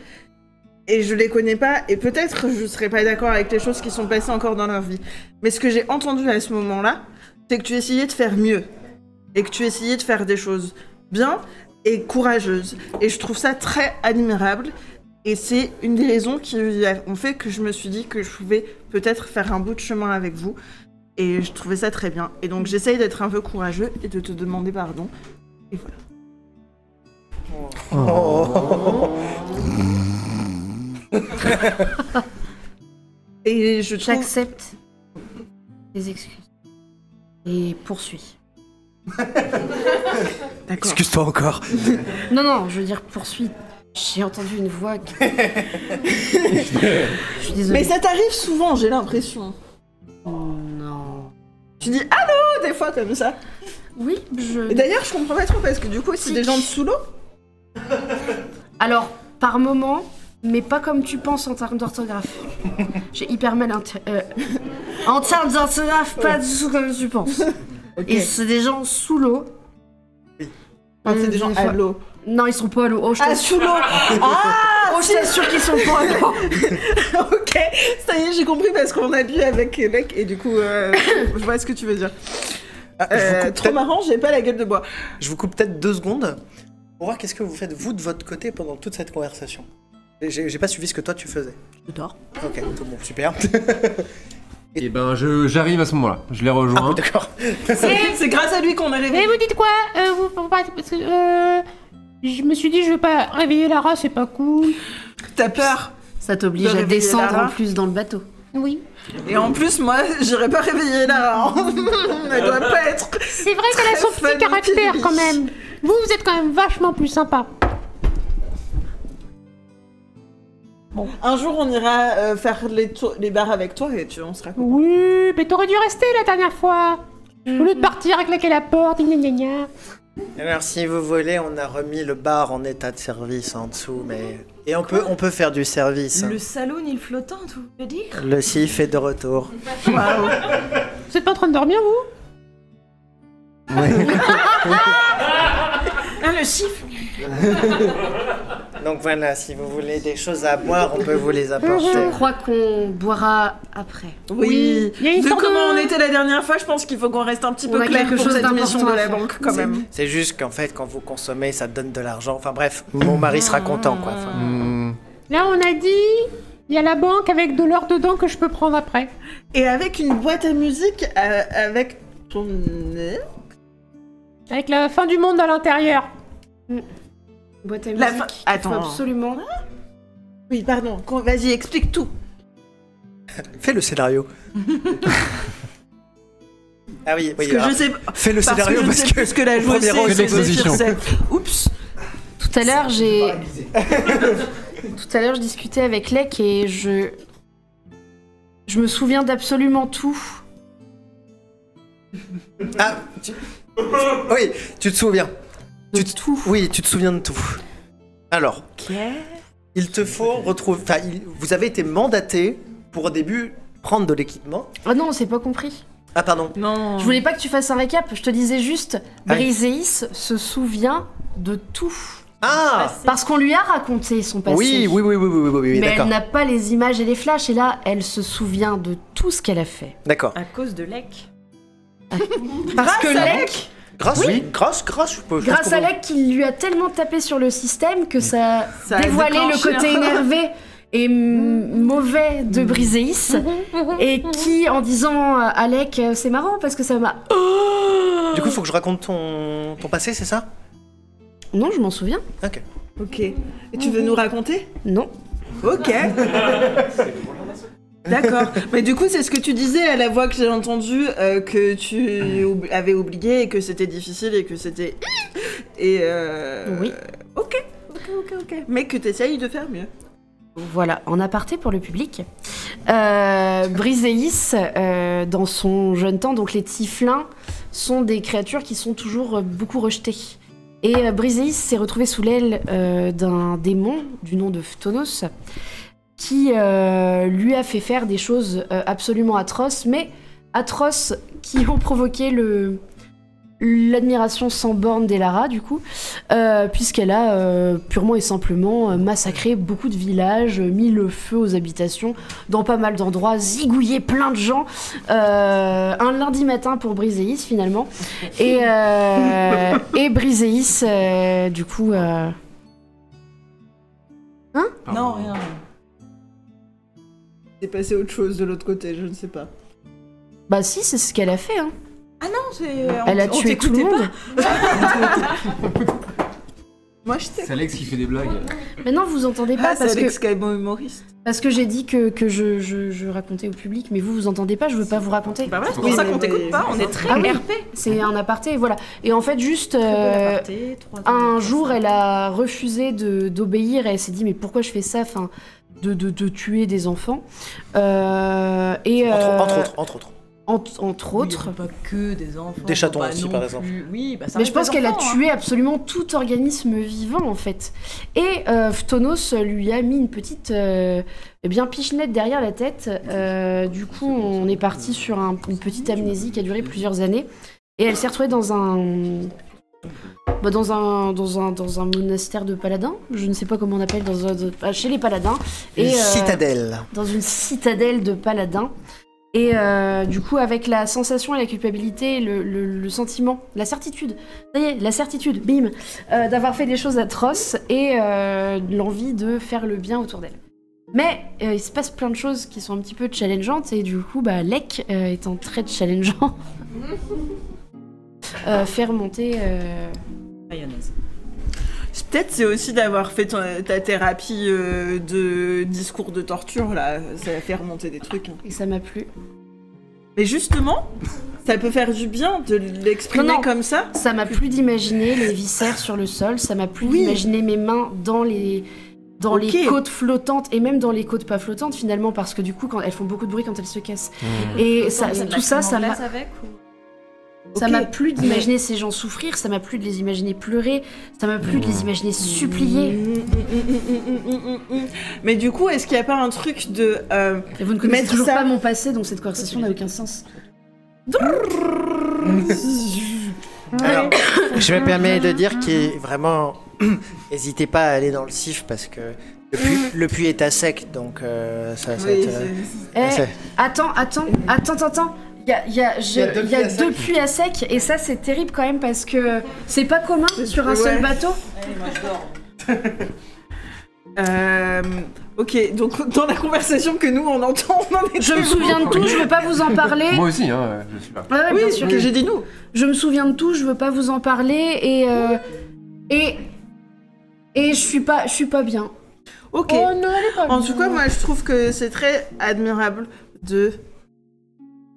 et je les connais pas, et peut-être je serai pas d'accord avec les choses qui sont passées encore dans leur vie. Mais ce que j'ai entendu à ce moment-là, c'est que tu essayais de faire mieux, et que tu essayais de faire des choses bien et courageuses. Et je trouve ça très admirable, et c'est une des raisons qui ont fait que je me suis dit que je pouvais peut-être faire un bout de chemin avec vous. Et je trouvais ça très bien. Et donc j'essaye d'être un peu courageux et de te demander pardon. Et voilà. Et je trouve... J'accepte les excuses. Et poursuis. D'accord. Excuse-toi encore. Non, je veux dire poursuis. J'ai entendu une voix qui... Je suis désolée. Mais ça t'arrive souvent, j'ai l'impression. Non. Tu dis allô des fois comme ça. Oui, Et d'ailleurs je comprends pas trop parce que du coup c'est des gens de sous l'eau. Alors, par moment, mais pas comme tu penses en termes d'orthographe. J'ai hyper mal en termes d'orthographe, pas du tout comme tu penses. Okay. Et c'est des gens sous l'eau. Enfin, c'est des gens à l'eau. Non, ils sont pas à l'eau. Oh, je sous l'eau. Ah, je t'assure qu'ils sont pas à l'eau. Ok, ça y est, j'ai compris parce qu'on a bu avec Lec et du coup, je vois ce que tu veux dire. Trop marrant, j'ai pas la gueule de bois. Je vous coupe peut-être 2 secondes pour voir qu'est-ce que vous faites vous de votre côté pendant toute cette conversation. J'ai pas suivi ce que toi tu faisais. Je dors. Ok, tout bon, super. Et ben j'arrive à ce moment-là, je les rejoins. Ah, d'accord. C'est grâce à lui qu'on est Mais réveillé. vous dites quoi parce que, je me suis dit, je vais pas réveiller Lara, c'est pas cool. T'as peur? Ça t'oblige De à réveiller descendre Lara. en plus dans le bateau. Oui. Et en plus, moi, j'irais pas réveiller Lara. Hein. Elle doit pas être. C'est vrai qu'elle a son Très petit caractère fun, quand même. Vous êtes quand même vachement plus sympa. Un jour, on ira faire les bars avec toi et on sera contents. Oui, mais t'aurais dû rester la dernière fois. Au lieu de partir et claquer la porte, gna gna gna. Alors si vous voulez, on a remis le bar en état de service en dessous, mais... Et on peut faire du service. Le salon île flottante, vous voulez dire? Le CIF est de retour. Waouh. Vous êtes pas en train de dormir, vous? Ah, le chiffre. Donc voilà, si vous voulez des choses à boire, on peut vous les apporter. Je crois qu'on boira après. Oui. Il y a une Vu sorte comment de- on était la dernière fois, je pense qu'il faut qu'on reste un petit On peu a clair quelque pour chose cette mission d'important de à la faire. banque, quand même. C'est juste qu'en fait, quand vous consommez, ça donne de l'argent. Enfin bref, mon mari sera content, quoi. Enfin, Là, on a dit, il y a la banque avec de l'or dedans que je peux prendre après. Et avec une boîte à musique, avec ton nez. Avec la fin du monde à l'intérieur. Boîte à La musique. fin- Il faut Attends. absolument. Oui, pardon. Vas-y, explique tout. fais le scénario. Ah oui, oui. Parce que alors, je sais, fais le parce scénario que je parce sais que plus ce que la au joueuse premier rang, sait, il c'est faut- l'exposition. Zéphyr sait. Oups. Tout à l'heure, je discutais avec Lec et je me souviens d'absolument tout. Ah, oui, tu te souviens. De tout. Oui, tu te souviens de tout. Alors, il te faut retrouver... Enfin, vous avez été mandaté pour au début prendre de l'équipement. Ah non, on s'est pas compris. Ah pardon. Non. Je voulais pas que tu fasses un récap, je te disais juste, Ah oui. Briseis se souvient de tout. Ah Parce qu'on lui a raconté son passé. oui, Mais d'accord. elle n'a pas les images et les flashs, et là, elle se souvient de tout ce qu'elle a fait. D'accord. À cause de Lec. Parce que à Lec, Grâce, Oui. grâce, je peux... grâce à Lec, qui lui a tellement tapé sur le système que ça Ça a dévoilait le déclenché côté un- énervé. et mauvais de Briseis et qui, en disant Alec, c'est marrant parce que ça m'a... Du coup, faut que je raconte ton passé, c'est ça? Non, je m'en souviens. Ok. Ok. Et tu veux nous raconter? Non. Ok. D'accord. Mais du coup, c'est ce que tu disais à la voix que j'ai entendue, que tu avais oublié et que c'était difficile et que c'était... Et Oui. Ok. Mais que t'essayes de faire mieux. Voilà, en aparté pour le public. Briseis, dans son jeune temps, donc les Tieflins sont des créatures qui sont toujours beaucoup rejetées. Et Briseis s'est retrouvé sous l'aile d'un démon du nom de Phtonos, qui lui a fait faire des choses absolument atroces, mais atroces qui ont provoqué l'admiration sans borne d'Elara, du coup, puisqu'elle a purement et simplement massacré beaucoup de villages, mis le feu aux habitations dans pas mal d'endroits, zigouillé plein de gens, un lundi matin pour Briseis, finalement. Et Briseis, du coup... Hein? Non, rien. C'est passé autre chose de l'autre côté, je ne sais pas. Bah si, c'est ce qu'elle a fait, hein. Ah non, c'est... Elle a tué tout le monde. Moi, je t'ai... C'est Alex qui fait des blagues. Mais non, vous entendez pas c'est Alex qui est bon humoriste. parce que j'ai dit que je racontais au public, mais vous entendez pas, je veux pas vous raconter. Bah voilà, c'est pour ça qu'on t'écoute pas, on est très Ah oui, RP. c'est un aparté, voilà. Et en fait, juste un jour, elle a refusé d'obéir et elle s'est dit mais pourquoi je fais ça, enfin, de tuer des enfants. Entre autres. Entre autres. Pas que des enfants. Des chatons pas aussi, non par exemple. plus. Oui, bah ça Mais je reste pense des qu'elle a enfants, tué absolument tout organisme vivant, en fait. Et Phtonos lui a mis une petite pichenette derrière la tête. Du coup, on est parti sur une petite amnésie qui a duré plusieurs années. Et elle s'est retrouvée dans un monastère de paladins. Je ne sais pas comment on appelle, chez les paladins. Une citadelle. Dans une citadelle de paladins. Et du coup, avec la sensation et la culpabilité, le sentiment, la certitude, ça y est, la certitude, bim, d'avoir fait des choses atroces et l'envie de faire le bien autour d'elle. Mais il se passe plein de choses qui sont un petit peu challengeantes et du coup, Lek, étant très challengeant, fait remonter... Mayonnaise. Peut-être c'est aussi d'avoir fait ta thérapie de discours de torture, là. Ça a fait remonter des trucs. Et ça m'a plu. Mais justement, ça peut faire du bien de l'exprimer Non. comme ça. Ça m'a plu d'imaginer les viscères sur le sol, ça m'a plu d'imaginer mes mains dans les côtes flottantes et même dans les côtes pas flottantes finalement, parce que du coup, quand elles font beaucoup de bruit quand elles se cassent. Et tout ça m'a... Ça m'a plu d'imaginer ces gens souffrir, ça m'a plu de les imaginer pleurer, ça m'a plu de les imaginer supplier. Mais du coup, est-ce qu'il n'y a pas un truc de... Et vous ne connaissez mettre toujours ça- pas mon passé, donc cette conversation n'a aucun sens. Alors, je me permets de dire qu'il vraiment... N'hésitez pas à aller dans le sif parce que le puits est à sec, donc ça va Oui, être... Attends. Il y a deux puits à sec et ça c'est terrible quand même parce que c'est pas commun sur un seul bateau. Ok, donc dans la conversation que nous on entend, on en est... Je me souviens de tout, je veux pas vous en parler. Moi aussi, hein, je suis là. Ouais, bien sûr. que j'ai dit nous. Je me souviens de tout, je veux pas vous en parler et je suis pas bien. Ok. Oh non, elle est pas En bien. tout cas, moi je trouve que c'est très admirable de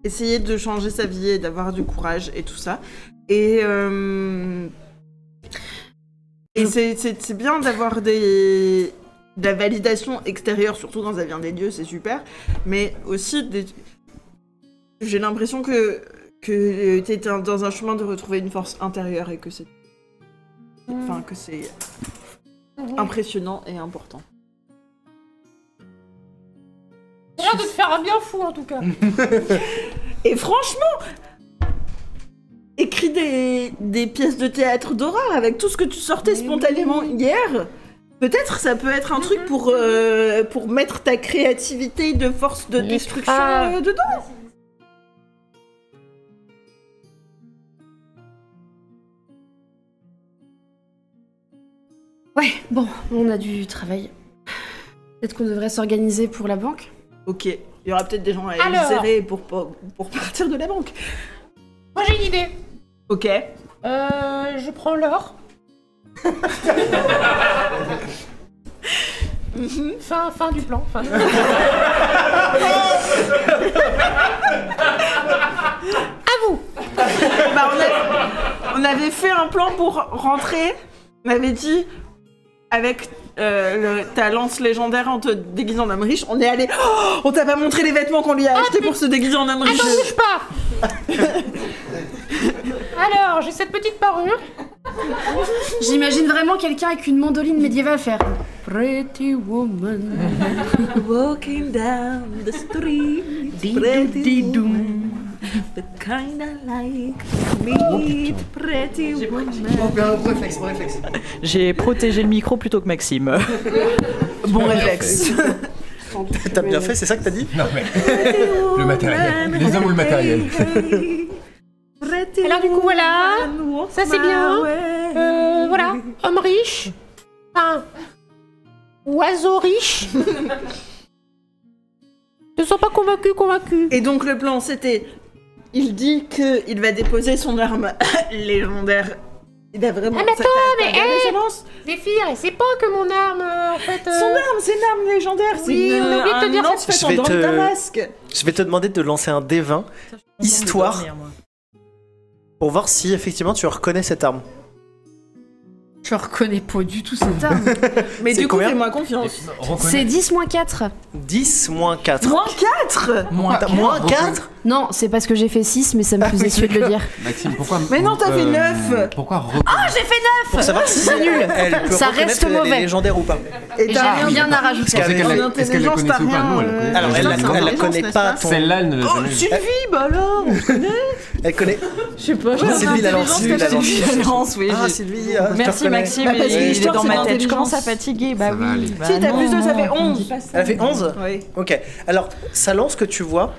essayer de changer sa vie et d'avoir du courage et tout ça. Et c'est bien d'avoir de la validation extérieure, surtout dans un bien des dieux, c'est super. Mais aussi, j'ai l'impression que t'es dans un chemin de retrouver une force intérieure et que c'est... Enfin, que c'est impressionnant et important. T'as l'air de te faire un bien fou en tout cas. Et franchement, écris des pièces de théâtre d'horreur avec tout ce que tu sortais spontanément hier. Peut-être ça peut être un truc pour mettre ta créativité de force de destruction dedans. Ouais, bon, on a du travail. Peut-être qu'on devrait s'organiser pour la banque. Ok, il y aura peut-être des gens à Alors. serrer pour partir de la banque. Moi j'ai une idée. Ok. Je prends l'or. Fin du plan. À vous. Bah, on avait fait un plan pour rentrer. On avait dit, avec ta lance légendaire en te déguisant en homme riche, on est allé. Oh, on t'a pas montré les vêtements qu'on lui a achetés pour se déguiser en homme riche. Attends, bouge pas. Alors, j'ai cette petite parure. J'imagine vraiment quelqu'un avec une mandoline médiévale faire Pretty woman. Walking down the street, pretty woman, the kind I like, meet pretty woman. Réflexe. J'ai protégé le micro plutôt que Maxime. Bon réflexe. T'as bien fait, c'est ça que t'as dit? Non mais... le matériel. Les hommes ou le matériel. Alors du coup, voilà. Ça, c'est bien. Voilà. Homme riche. Enfin... Oiseau riche. Ne sont pas convaincus. Et donc le plan c'était, il dit qu'il va déposer son arme légendaire. Il a vraiment... Ah mais attends, mais regardé sa lance. Zéphyr, c'est pas que mon arme, en fait... Son arme, c'est une arme légendaire. Oui, c'est on a oublié de te dire lance ça. faite en dents de Damasque. Je vais te demander de lancer un D20, histoire, pour voir si effectivement tu reconnais cette arme. Je reconnais pas du tout cette arme. Mais C'est du coup, combien fais-moi confiance. C'est 10 moins 4. 10 moins 4. Moins 4 Moins 4 Non, c'est parce que j'ai fait 6, mais ça me faisait suer de le dire. Maxime, pourquoi... Mais non, t'as fait 9. Pourquoi J'ai fait 9. Pour savoir si C'est nul. elle peut Ça reconnaître reste qu'elle est mauvais. légendaire ou pas. Et J'ai t'as rien à rajouter. Parce qu'elle- Est-ce qu'elle la connaissait ou pas? Non, elle la connaît. Alors elle la connaît pas ton... Celle-là, elle ne l'a Oh, jamais vue. Sylvie, bah alors, on se connaît. Elle connaît... Je sais pas. Sylvie la lance, Sylvie la lance. Sylvie la lance, oui. Ah Sylvie, je te Merci reconnais. Maxime, Bah, parce que il est l'histoire, dans c'est ma tête. Je l'intelligence. commence à fatiguer, bah Ça va aller. oui. Bah Si, t'as plus de, ça fait 11. Elle a fait 11 Oui. Ok. Alors, sa lance que tu vois,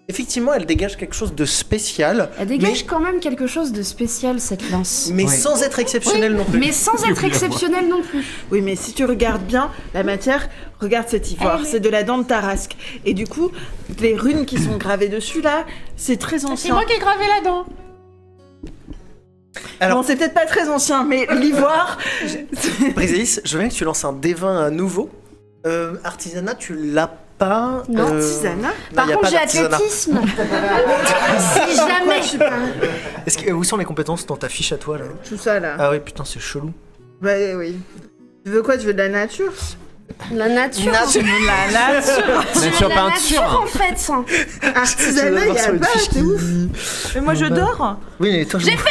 effectivement, elle dégage quelque chose de spécial, Elle dégage quand même quelque chose de spécial, cette lance. mais Ouais. sans être exceptionnel non plus. Mais sans être exceptionnel non plus. Oui, mais si tu regardes bien la matière, regarde cet ivoire, c'est de la dent de Tarasque. Et du coup, les runes qui sont gravées dessus là, c'est très C'est ancien. moi qui ai gravé la dent. Alors- Bon, c'est peut-être pas très ancien, mais l'ivoire. Briséis, je veux bien que tu lances un D20 à nouveau. Artisanat, tu l'as pas. Non. Artisanat. Par y a contre, pas j'ai d'artisanat. athlétisme. Si jamais. Est-ce que, où sont les compétences dans ta fiche à toi là? Tout ça là. Ah oui, putain, c'est chelou. Bah oui. Tu veux quoi? Tu veux de la nature? La nature. La nature. Nature La peinture. nature en fait. Artisanat, y a pas, c'est ouf. Mais moi je dors. Oui, mais toi, J'ai fait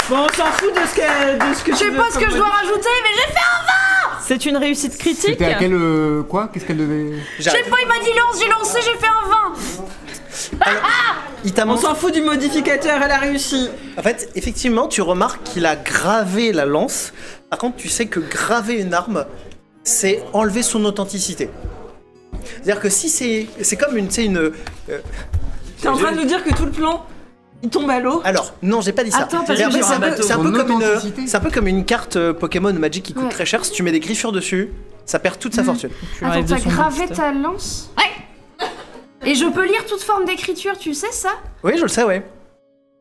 Bon, on s'en fout de ce que Je sais pas ce que je dois rajouter, mais j'ai fait C'est une réussite critique. C'était à quel... quoi? Qu'est-ce qu'elle devait... Je sais pas, il m'a dit lance, j'ai lancé, j'ai fait un 20. Il t'a On montré. s'en fout du modificateur, elle a réussi. En fait, effectivement, tu remarques qu'il a gravé la lance. Par contre, tu sais que graver une arme, c'est enlever son authenticité. C'est-à-dire que si c'est comme une, tu sais, une. T'es en train de nous dire que tout le plan, il tombe à l'eau. Alors, non, j'ai pas dit ça. Attends, parce C'est-à-dire que c'est un peu- c'est un peu Son comme authenticité. c'est un peu comme une carte Pokémon Magic qui coûte Ouais. très cher. Si tu mets des griffures dessus, ça perd toute sa fortune. Attends, t'as gravé ta lance? Ouais. Et je peux lire toute forme d'écriture, tu sais ça? Oui, je le sais, ouais.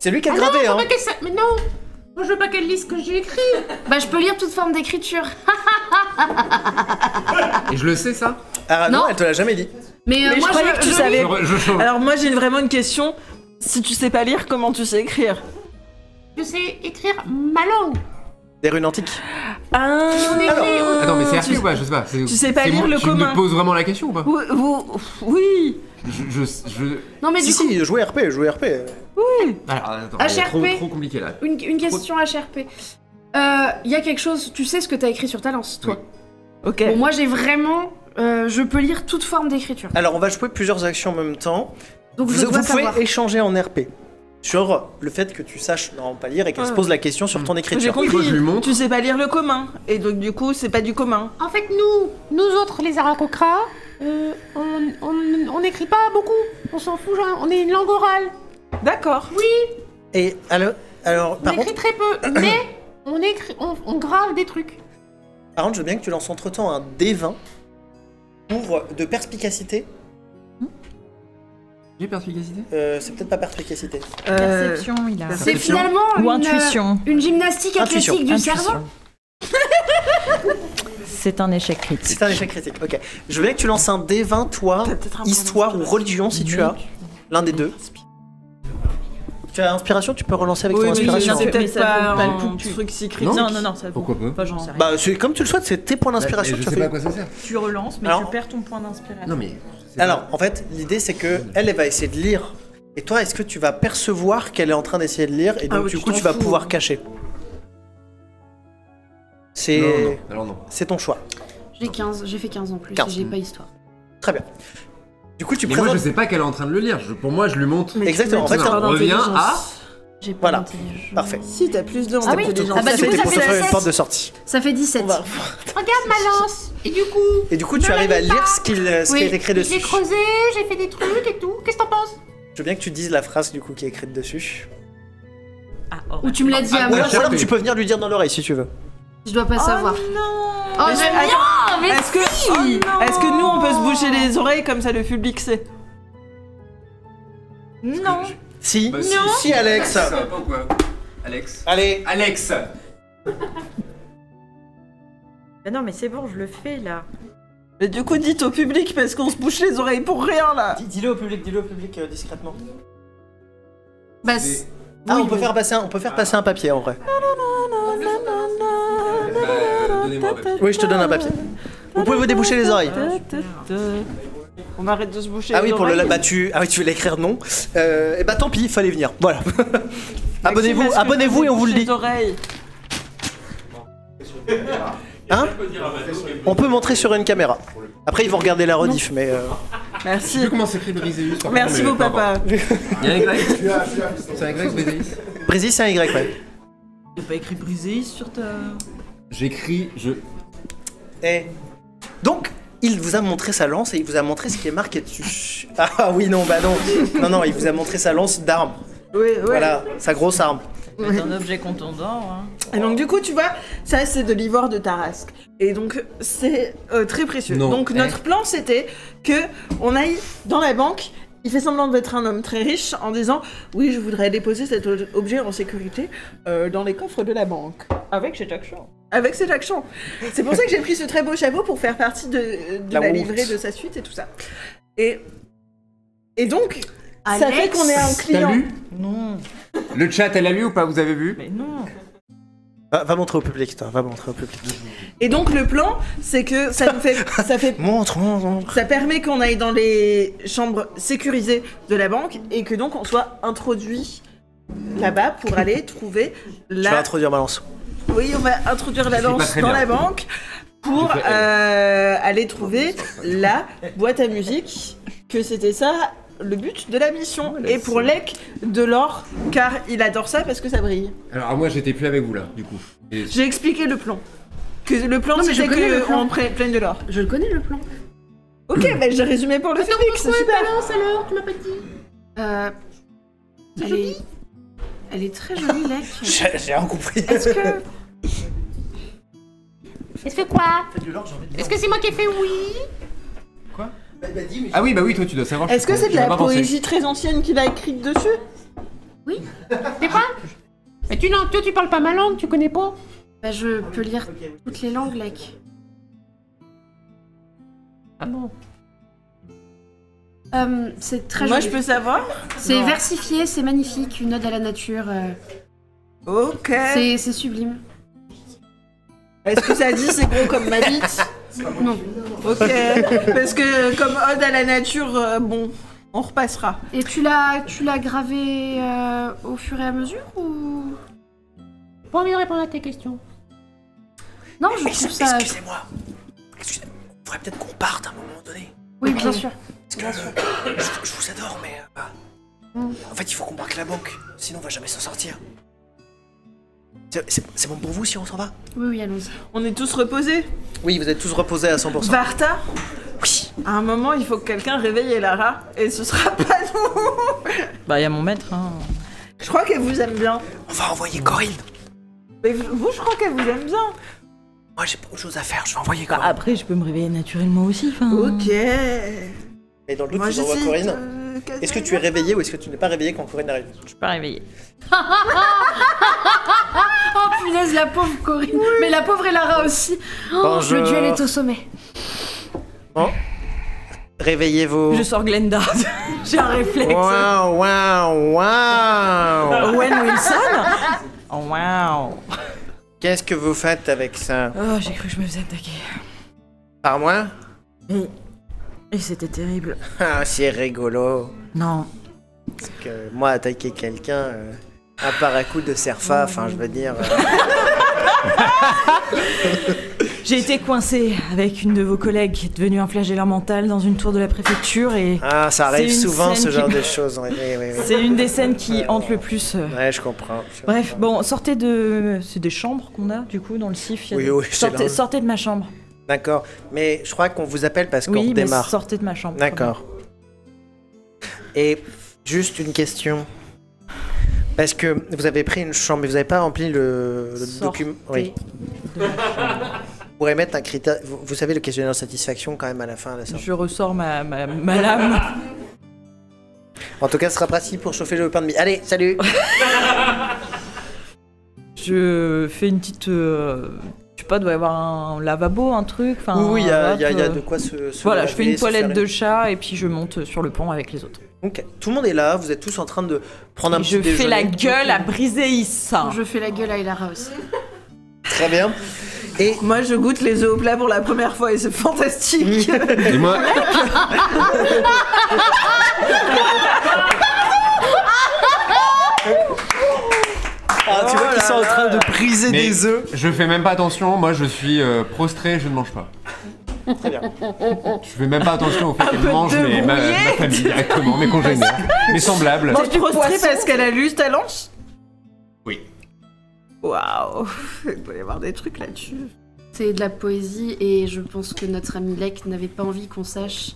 C'est lui qui a Ah gravé, non, hein. faut pas qu'elle Mais non. Moi, je veux pas qu'elle lise ce que j'ai écrit. Bah je peux lire toute forme d'écriture. Et je le sais, ça? Ah non, Non. elle te l'a jamais dit. Mais, Mais je moi croyais que tu savais. Je... Alors moi j'ai vraiment une question. Si tu sais pas lire, comment tu sais écrire? Je sais écrire ma langue. Des runes antiques. Ah. On écrit. Attends, mais c'est RP ou pas? Je sais pas. Tu sais pas lire le Tu commun. me poses vraiment la question ou pas? Oui. Non mais Si, du coup, si, jouer RP, jouer RP. Alors, attends, HRP. trop compliqué là. une question HRP. Il y a quelque chose, tu sais ce que t'as écrit sur ta lance, toi? Ok. Bon, moi j'ai vraiment... je peux lire toute forme d'écriture. Alors, on va jouer plusieurs actions en même temps. Donc je Vous dois pouvez savoir. échanger en RP sur le fait que tu saches non pas lire et qu'elle se pose la question sur ton J'ai écriture. Moi, compris. je lui montre. Tu sais pas lire le commun. Et donc du coup c'est pas du commun. En fait, nous autres, les Arakokra, on n'écrit pas beaucoup. On s'en fout, genre, on est une langue orale. D'accord. Et alors On par écrit contre, très peu, mais on grave des trucs. Par contre, je veux bien que tu lances entre-temps un D20 de perspicacité. J'ai perspicacité. C'est peut-être pas perspicacité. Perception, il a. C'est finalement Ou intuition. une gymnastique Intuition. athlétique du Intuition. cerveau. C'est un échec critique. C'est un échec critique, ok. Je veux bien que tu lances un D20, toi, T'as peut-être un point histoire ou d'inspiration. religion si tu as. L'un des deux. Tu as inspiration, tu peux relancer avec Oui, ton mais inspiration. c'est peut-être ça pas vaut pas le un coup que truc si Non. critique. Non, ça vaut. Pourquoi pas? Enfin, j'en sais rien. Bah, c'est comme tu le souhaites, c'est tes points d'inspiration Je que tu sais as pas à fait. quoi ça sert. Tu relances, mais Alors- tu perds ton point d'inspiration. Non mais. je sais pas. Alors, en fait, l'idée c'est que elle va essayer de lire. Et toi, est-ce que tu vas percevoir qu'elle est en train d'essayer de lire et donc Ah ouais, du tu coup t'en tu vas fous. pouvoir cacher. Non, C'est non. Alors non. c'est ton choix. J'ai fait 15 en plus, 15. et j'ai pas histoire. Très bien. Du coup, tu Mais moi je présentes. sais pas qu'elle est en train de le lire. Pour moi je lui montre. Mais Exactement, en fait, tu ça mets pas revient d'intelligence. à- J'ai pas Voilà. d'intelligence. Parfait. Si, t'as plus de Ah oui, d'intelligence. ah bah, du C'était coup, ça pour fait t'offrir une 17. porte de sortie. Ça fait 17. On va- Regarde ma lance. Et du coup, Et du coup, tu arrives à lire ce qui est écrit j'ai dessus. creusé, j'ai fait des trucs et tout. Qu'est-ce que t'en penses? Je veux bien que tu dises la phrase du coup qui est écrite dessus. Ah, Ou tu me l'as dit à Ou moi, alors, je- tu peux venir lui dire dans l'oreille si tu veux. je dois pas savoir. non. Oh, Mais j'aime attends, bien, mais Est-ce que, est-ce que nous on peut se boucher les oreilles comme ça le public sait? Non. Si. Bah, Si, Alex. Ça va pas ou quoi Alex. Allez. Alex. Mais non, mais c'est bon, je le fais là. Mais du coup, dites au public parce qu'on se bouche les oreilles pour rien là. Dis-le au public, discrètement. Bah, Ah, on peut faire passer un papier en vrai. Donnez-moi un papier. Oui, je te donne un papier. Vous pouvez vous déboucher les oreilles. On arrête de se boucher Ah les oui, pour le oreilles. tu veux l'écrire non. Et bah tant pis, il fallait venir. Voilà. Maxime, est-ce que abonnez-vous et on vous le bouchez dit. les oreilles. Hein On peut montrer sur une caméra. Après, ils vont regarder la rediff, mais. Tu Merci. veux comment s'écrit Briseus par Merci contre, vos mais peu importe. papas. Il y a un Y. C'est un Y Briseus. Brésil, c'est un Y, ouais. T'as pas écrit brisé sur ta. J'écris, Et. Donc, il vous a montré sa lance et il vous a montré ce qui est marqué dessus. Ah oui, non, bah non. Non, il vous a montré sa lance d'arme. Oui, ouais. Voilà, sa grosse arme. C'est un objet contondant. Hein. Et donc du coup, tu vois, ça c'est de l'ivoire de Tarasque. Et donc c'est très précieux. Non. Donc notre plan c'était que on aille dans la banque. Il fait semblant d'être un homme très riche en disant oui, je voudrais déposer cet objet en sécurité dans les coffres de la banque. Avec cet accent. Avec cet accent. C'est pour ça que j'ai pris ce très beau chapeau pour faire partie de La la honte. livrée de sa suite et tout ça. Et donc ça Alex, fait qu'on est un T'as client. lu Non. Le chat, elle a lu ou pas? Vous avez vu? Mais non. Va montrer au public, toi. Va montrer au public. Et donc le plan, c'est que ça nous fait, Montre. ça permet qu'on aille dans les chambres sécurisées de la banque et que donc on soit introduit là-bas pour aller trouver Je vais la. introduire ma lance. Oui, on va introduire la Je fais pas lance très dans bien. la banque pour J'ai fait- aller trouver la boîte à musique. Que c'était ça le but de la mission. Voilà, Et pour c'est- Lec, de l'or, car il adore ça parce que ça brille. Alors moi j'étais plus avec vous là, du coup. Et- J'ai expliqué le plan. Que le plan Non, mais je c'était connais le que plan. on pleine de l'or. Je le connais le plan. Ok, bah j'ai résumé pour le public, c'est super. Balance alors, tu m'as pas dit. Elle est très jolie, Lec. J'ai rien compris. Est-ce que. Est-ce que quoi? Est-ce que c'est moi qui ai fait oui? Ah oui, bah oui, toi tu dois savoir. Est-ce que c'est de J'y avais la pas pensé. poésie très ancienne qu'il a écrite dessus? C'est quoi? Mais toi, tu parles pas ma langue, tu connais pas? Bah, je peux lire toutes les langues, Lec. Ah bon? C'est très Moi joli. je peux savoir? C'est versifié, c'est magnifique, une ode à la nature. Ok. C'est sublime. Est-ce que ça dit c'est gros comme ma bite? Non. Ok. Parce que comme ode à la nature, bon, on repassera. Et tu l'as gravé au fur et à mesure ou. Pas envie de répondre à tes questions. Non, je trouve ça. Excusez-moi. Excusez-moi. Faudrait peut-être qu'on parte à un moment donné. Oui, bien sûr. Parce que je vous adore, mais en fait, il faut qu'on marque la banque, sinon on va jamais s'en sortir. C'est bon pour vous si on s'en va? Oui, allons-y. On est tous reposés. Oui, vous êtes tous reposés à 100%. Varta, Oui. à un moment il faut que quelqu'un réveille Elara et ce sera pas nous. Bah, il y a mon maître. Hein. Je crois qu'elle vous aime bien. On va envoyer Corinne. Mais vous, je crois qu'elle vous aime bien. Moi, j'ai beaucoup de choses à faire, je vais envoyer Bah, Corinne. après, je peux me réveiller naturellement aussi. Enfin... Ok. Et dans le doute, Moi, tu envoies j'hésite, Corinne. Est-ce que tu es réveillé ou est-ce que tu n'es pas réveillé quand Corinne arrive? Je suis pas réveillée. Oh punaise, la pauvre Corinne. Mais la pauvre Elara aussi. Oh, Bonjour. le duel est au sommet. Bon. Réveillez vos... Je sors Glenda. J'ai un réflexe. Waouh, waouh, waouh. Owen Wilson. Oh, waouh. Qu'est-ce que vous faites avec ça? Oh, j'ai cru que je me faisais attaquer. Par moi? Et c'était terrible. Ah, c'est rigolo. Non. Parce que moi, attaquer quelqu'un, un paracoup de Serfa, enfin, je veux dire... J'ai été coincée avec une de vos collègues qui est devenue un flagellant mental dans une tour de la préfecture et... Ah, ça arrive C'est une souvent, ce scène genre qui- de choses. Oui, oui, oui. C'est une des scènes qui hante le plus. Ouais, je comprends. Bref, bon, sortez de... C'est des chambres qu'on a, du coup, dans le CIF. il y a Oui, des- oui, c'est là. sortez de ma chambre. D'accord. Mais je crois qu'on vous appelle parce qu'on Oui, mais démarre. sortez de ma chambre. D'accord. Et juste une question. Parce que vous avez pris une chambre, mais vous n'avez pas rempli le document. Oui. Vous pourrez mettre un critère. Vous savez, le questionnaire de satisfaction quand même à la fin. À la sortie. Je ressors ma lame. En tout cas, ce sera pratique pour chauffer le pain de mie. Allez, salut. Je fais une petite... je sais pas, doit y avoir un lavabo, un truc. Enfin, Oui, il y a hop, de quoi se Voilà, laver, je fais une se toilette faire de chat et puis je monte sur le pont avec les autres. Ok. Tout le monde est là, vous êtes tous en train de prendre un Et petit je déjeuner. fais la gueule à briser Issa. Je fais la gueule à Elara aussi. Très bien. Et Moi, je goûte les œufs au plat pour la première fois et c'est fantastique. Et moi, tu vois qu'ils sont en train de briser mais des œufs. je fais même pas attention, moi je suis prostré, je ne mange pas. Très bien. Je fais même pas attention au fait qu'elle peu mange ma famille directement, mes congénères, mes semblables. Bon, tu prostré parce qu'elle a lu ta lance? Oui. Waouh. Il doit y avoir des trucs là-dessus. C'est de la poésie et je pense que notre ami Lek n'avait pas envie qu'on sache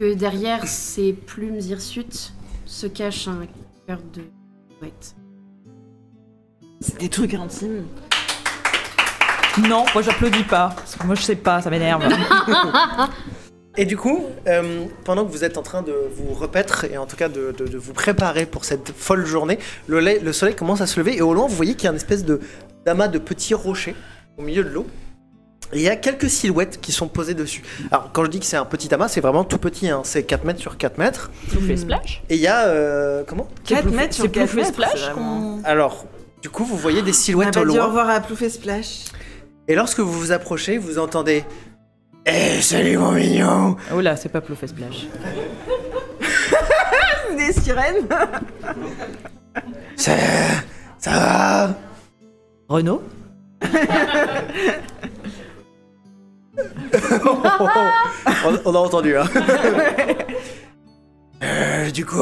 que derrière ces plumes hirsutes se cache un cœur de poète. C'est des trucs intimes. Non, moi j'applaudis pas. Parce que moi je sais pas, ça m'énerve. Et du coup, pendant que vous êtes en train de vous repaître et en tout cas de vous préparer pour cette folle journée, le soleil commence à se lever et au loin vous voyez qu'il y a une espèce d'amas de petits rochers au milieu de l'eau. Et il y a quelques silhouettes qui sont posées dessus. Alors quand je dis que c'est un petit amas, c'est vraiment tout petit, hein. C'est 4 mètres sur 4 mètres. Je fais splash. Et il y a... comment 4 mètres sur C'est 4 Plouf et mètres. splash c'est vraiment- qu'on... Alors, du coup vous voyez des On a silhouettes pas au dit au loin. revoir à Plouf et Splash. Et lorsque vous vous approchez, vous entendez... Eh, salut mon mignon. Oh là, c'est pas Plouf et splash. Des sirènes. Ça va Renaud. on a entendu, hein. Du coup,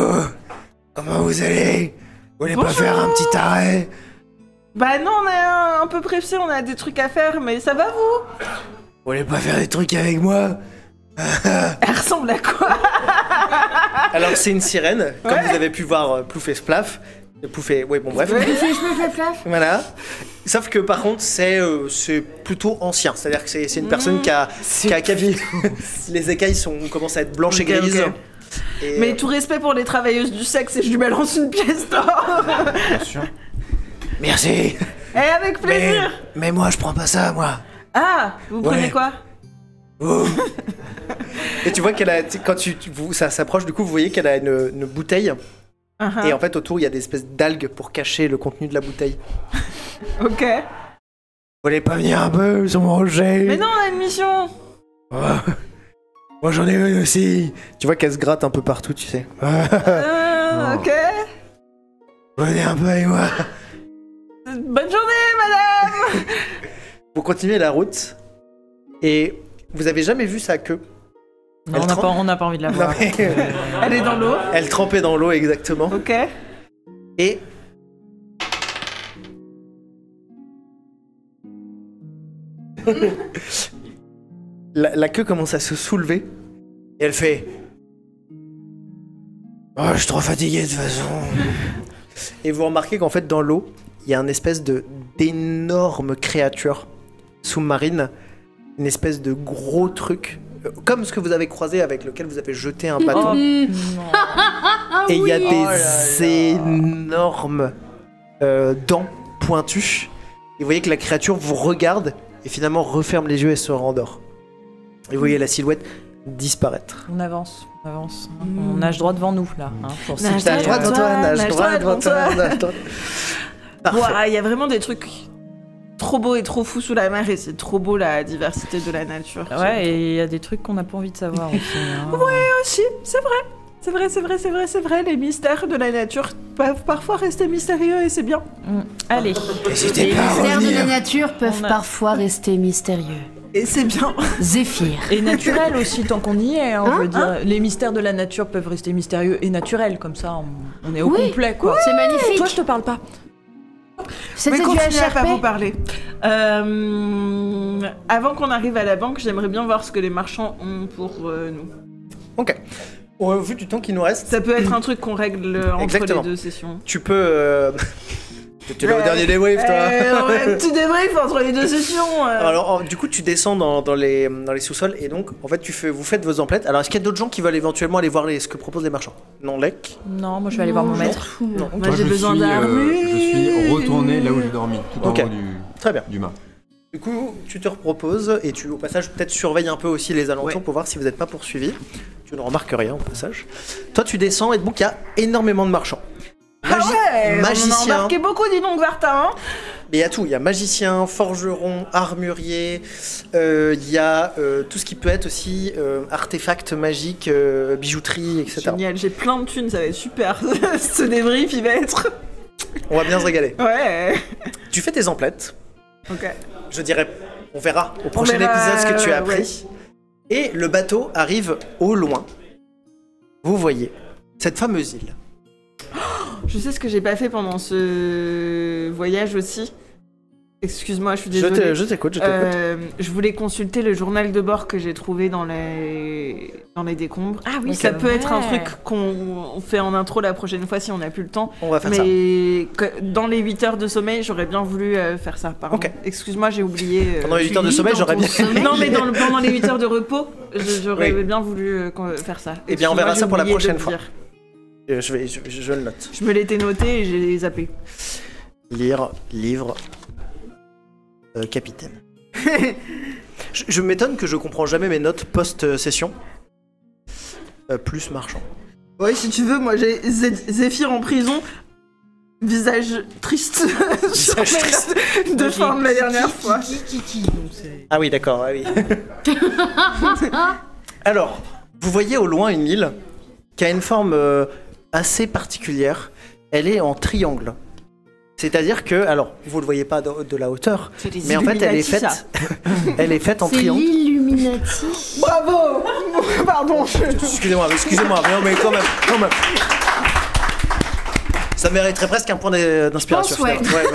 comment vous allez? Vous voulez pas Bonjour. faire un petit arrêt? Bah non, on est un peu pressé, on a des trucs à faire, mais ça va vous? Vous voulez pas faire des trucs avec moi? Elle ressemble à quoi? Alors c'est une sirène, comme vous avez pu voir Plouf et Splaf. Plouf et... Oui, bon bref. Voilà. Sauf que par contre, c'est plutôt ancien. C'est-à-dire que c'est une personne qui a vécu. Les écailles commencent à être blanches Ok, et grises. ok. Et, Mais tout respect pour les travailleuses du sexe et je lui balance une pièce d'or. Bien sûr. Merci. Et avec plaisir. Mais moi, je prends pas ça, moi. Ah, vous Ouais. prenez quoi? Oh. Et tu vois qu'elle a, quand ça s'approche, du coup, vous voyez qu'elle a une bouteille. Et en fait, autour, il y a des espèces d'algues pour cacher le contenu de la bouteille. Ok. Vous voulez pas venir un peu sur mon rocher? Mais non, on a une mission. Oh. Moi, j'en ai une aussi. Tu vois qu'elle se gratte un peu partout, tu sais. Ok. Venez un peu avec moi. Bonne journée, madame. Vous continuez la route. Et vous avez jamais vu sa queue. Non, on n'a pas envie de la voir. Non, mais- Elle est dans l'eau. Elle trempait dans l'eau, exactement. Ok. Et... la queue commence à se soulever. Et elle fait... Oh, je suis trop fatigué de toute façon. Et vous remarquez qu'en fait, dans l'eau, il y a une espèce d'énorme créature sous-marine, une espèce de gros truc, comme ce que vous avez croisé avec lequel vous avez jeté un bâton. Et il y a des énormes dents pointues. Et vous voyez que la créature vous regarde et finalement referme les yeux et se rendort. Et vous voyez la silhouette disparaître. On avance. On nage droit devant nous, là. Pour Nage droit devant toi, nage droit devant toi. Il y a vraiment des trucs trop beaux et trop fous sous la mer et c'est trop beau la diversité de la nature. Ouais, et il y a des trucs qu'on n'a pas envie de savoir aussi. Aussi, c'est vrai, les mystères de la nature peuvent parfois rester mystérieux et c'est bien. Allez. Les mystères de la nature peuvent parfois rester mystérieux. Et c'est bien. Zéphyr. Et naturel aussi, tant qu'on y est. Je veux dire, les mystères de la nature peuvent rester mystérieux et naturels, comme ça on est au complet, quoi. C'est magnifique. Toi, je te parle pas. C'était du continuez à pas vous HRP. parler. Avant qu'on arrive à la banque, j'aimerais bien voir ce que les marchands ont pour nous. Ok. Au vu du temps qu'il nous reste, Ça peut être un truc qu'on règle entre Exactement. les deux sessions. tu peux... Tu es là au dernier débrief, toi. Tu débriefes entre les deux sessions. Alors, du coup, tu descends dans les sous-sols et donc, en fait, vous faites vos emplettes. Alors, est-ce qu'il y a d'autres gens qui veulent éventuellement aller voir ce que proposent les marchands? Non, Lec? Non, moi je vais aller voir mon maître. Non. Moi j'ai besoin Je d'armure. suis retourné là où j'ai dormi, tout Ok. en haut Très bien. du mât. Du coup, tu te reproposes et tu, au passage, peut-être surveilles un peu aussi les alentours pour voir si vous n'êtes pas poursuivi. Tu ne remarques rien au passage. Toi, tu descends et donc, il y a énormément de marchands. On a magicien. embarqué beaucoup, dis donc, Varta. Mais il y a tout, il y a magicien, forgeron, armurier, il y a tout ce qui peut être aussi artefacts magiques, bijouterie, etc. Génial, j'ai plein de thunes, ça va être super. Ce débrief, il va être... On va bien se régaler. Ouais. Tu fais tes emplettes, Ok. je dirais, on verra au prochain épisode ce que tu as appris. Et le bateau arrive au loin. Vous voyez cette fameuse île. Je sais ce que j'ai pas fait pendant ce voyage aussi. Excuse-moi, je suis désolée. Je t'écoute. Je voulais consulter le journal de bord que j'ai trouvé dans les décombres. Ah oui, Ça c'est peut être un vrai. truc qu'on fait en intro la prochaine fois si on n'a plus le temps. On va faire ça. Mais dans les 8 heures de sommeil, j'aurais bien voulu faire ça. Pardon. Ok. Excuse-moi, j'ai oublié. Pendant les 8 heures de sommeil, j'aurais bien... Non, mais pendant les 8 heures de repos, j'aurais bien voulu faire ça. Eh bien, on verra Excuse-moi, ça pour la j'ai oublié prochaine de fois. le dire. Je le note. Je me l'étais noté et j'ai zappé. Lire, livre, capitaine. je m'étonne que je comprends jamais mes notes post-session. Plus marchand. Ouais, si tu veux, moi j'ai Zéphyr en prison, visage triste sur Visage mes triste. notes de fin de la dernière fois. Ah oui, d'accord, ah oui. Alors, vous voyez au loin une île qui a une forme assez particulière. Elle est en triangle. C'est-à-dire que, alors, vous le voyez pas de la hauteur, mais en fait, elle est faite, elle est faite en C'est triangle. l'Illuminati. Bravo. Pardon. Excusez-moi, mais quand même. Ça mériterait presque un point d'inspiration. Je pense, ouais. finalement.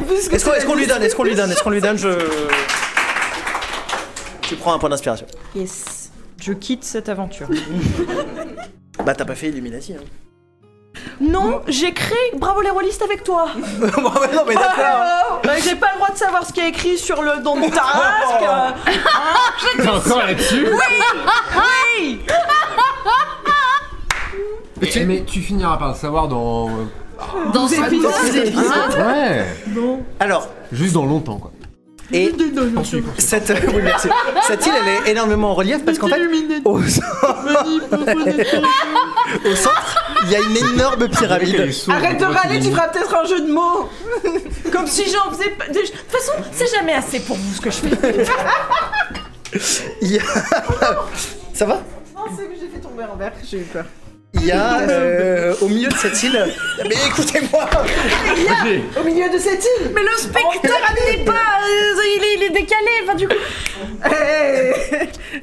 Ouais. Est-ce qu'on lui donne Tu prends un point d'inspiration. Yes. Je quitte cette aventure. Bah t'as pas fait Illuminati, hein. Non, j'ai créé Bravo les rôlistes avec toi. Bon, mais non, mais d'accord. J'ai pas le droit de savoir ce qui est écrit sur le don de Tarasque. T'es encore là-dessus? Oui. Mais tu finiras par le savoir dans... Dans ces épisodes. Ouais. Alors, Juste dans longtemps, quoi. et cette, oui, merci. Cette île, elle est énormément en relief parce qu'en fait, au centre, il y a une énorme pyramide. Arrête de râler, tu feras peut-être un jeu de mots. Comme si j'en faisais pas. De toute façon, c'est jamais assez pour vous ce que je fais. Il y a... Ça va? Non, c'est que j'ai fait tomber un verre, j'ai eu peur. Il y a au milieu de cette île. Mais écoutez-moi! Au milieu de cette île. Mais le spectacle n'est pas. Il est décalé, enfin du coup.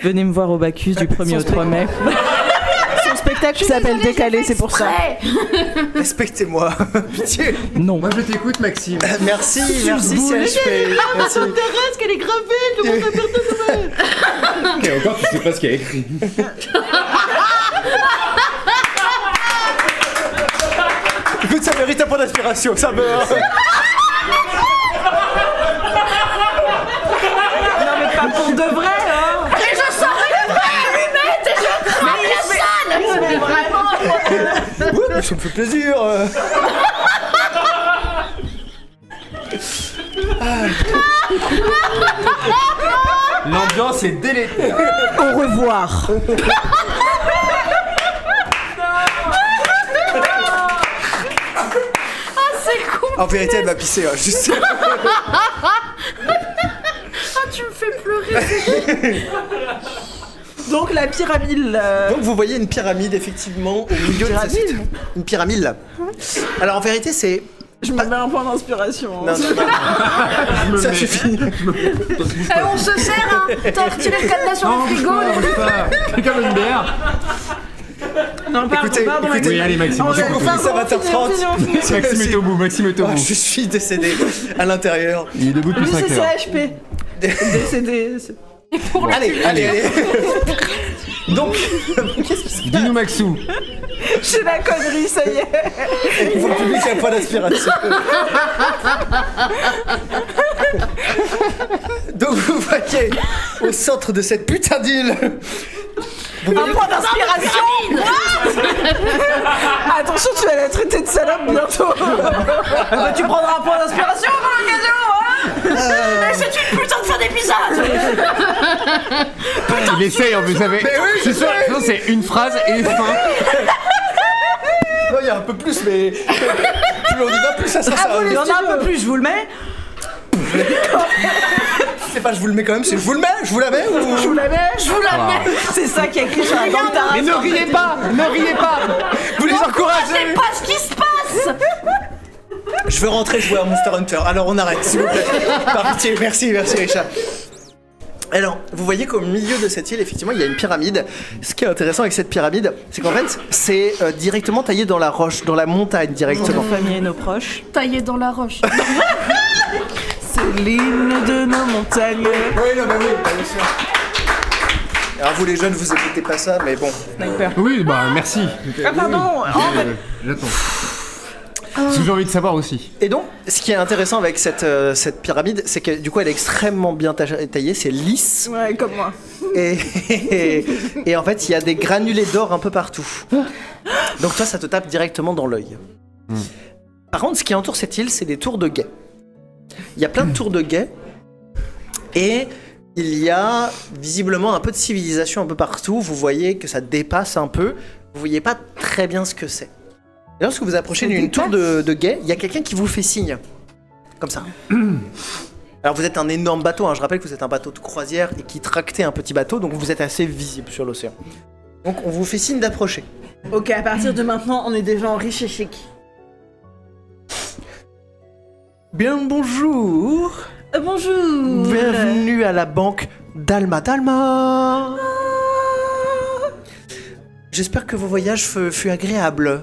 Venez me voir au Bacchus du 1er au 3 mai. Son spectacle s'appelle Décalé, c'est pour ça. Respectez-moi. Pitié. Non. Moi je t'écoute, Maxime. Merci, CHP. Merci. Tarasque, elle est gravée, je demande à perdre. Ok, encore tu sais pas ce qu'il y a écrit. Écoute, ça mérite un point d'inspiration, ça me... ça me fait plaisir. L'ambiance est délétère. Au revoir. En vérité, elle m'a pissé, hein, juste. Tu me fais pleurer. Donc la pyramide. Donc vous voyez une pyramide effectivement au milieu de cette... Une pyramide là. Alors en vérité c'est... Je me mets un point d'inspiration. Non, ça suffit. On se sert, hein. T'as retiré le cadenas sur le frigo. Quelqu'un veut une bière? Non, pardon, Écoutez, Oui, allez, Maxime. J'ai compris, ça va 20h30. Maxime est au bout, Maxime est au Oh, bout. je suis décédé à l'intérieur. Il est debout depuis Lui, 5 c'est heures. CHP. Décédé. Allez. Donc, qu'est-ce qui se passe? Dis-nous, Maxou. J'ai la connerie, ça y est. Il faut que public ait un point d'inspiration. Donc vous voyez au centre de cette putain d'île. Un point d'inspiration. Attention, tu vas la traiter de salope bientôt. Tu prendras un point d'inspiration pour l'occasion, hein. C'est une putain de fin d'épisode. Il essaye, en plus, vous savez. C'est sûr, sinon c'est une phrase et fin. Non, il y a un peu plus, mais plus on y va, plus ça sera ça. Il y en a un peu plus, je vous le mets. C'est pas je vous le mets quand même, c'est je vous le mets, je vous la mets ou... Je vous la mets. Je vous la mets. C'est ça qui est écrit sur la dent de ta Mais ne riez pas. Vous les encouragez. C'est pas ce qui se passe. Je veux rentrer jouer à Monster Hunter, alors on arrête s'il vous plaît. Par pitié, merci Richard. Alors, vous voyez qu'au milieu de cette île, effectivement, il y a une pyramide. Ce qui est intéressant avec cette pyramide, c'est qu'en fait, c'est directement taillé dans la roche, dans la montagne directement. Nos familles et nos proches. Taillé dans la roche. C'est l'hymne de nos montagnes. Oui, non, mais oui, bien sûr. Alors vous les jeunes, vous écoutez pas ça, mais bon. Sniper. Oui, bah merci. Ah, pardon. En fait, J'attends. Ce que j'ai envie de savoir aussi. Et donc, ce qui est intéressant avec cette pyramide, c'est que du coup, elle est extrêmement bien taillée, c'est lisse. ouais, comme moi. Et en fait, il y a des granulés d'or un peu partout. Donc toi, ça te tape directement dans l'œil. Par contre, ce qui entoure cette île, c'est des tours de guet. Il y a plein de tours de guet. Et il y a visiblement un peu de civilisation un peu partout. Vous voyez que ça dépasse un peu. Vous voyez pas très bien ce que c'est. Et lorsque vous approchez d'une tour de guet, il y a quelqu'un qui vous fait signe. Comme ça. Alors vous êtes un énorme bateau, hein. Je rappelle que vous êtes un bateau de croisière et qui tractait un petit bateau, donc vous êtes assez visible sur l'océan. Donc on vous fait signe d'approcher. Ok, à partir de maintenant, on est des gens riches et chics. Bien bonjour. Bonjour. Bienvenue à la banque d'Alma Dalma. J'espère que vos voyages fut agréable.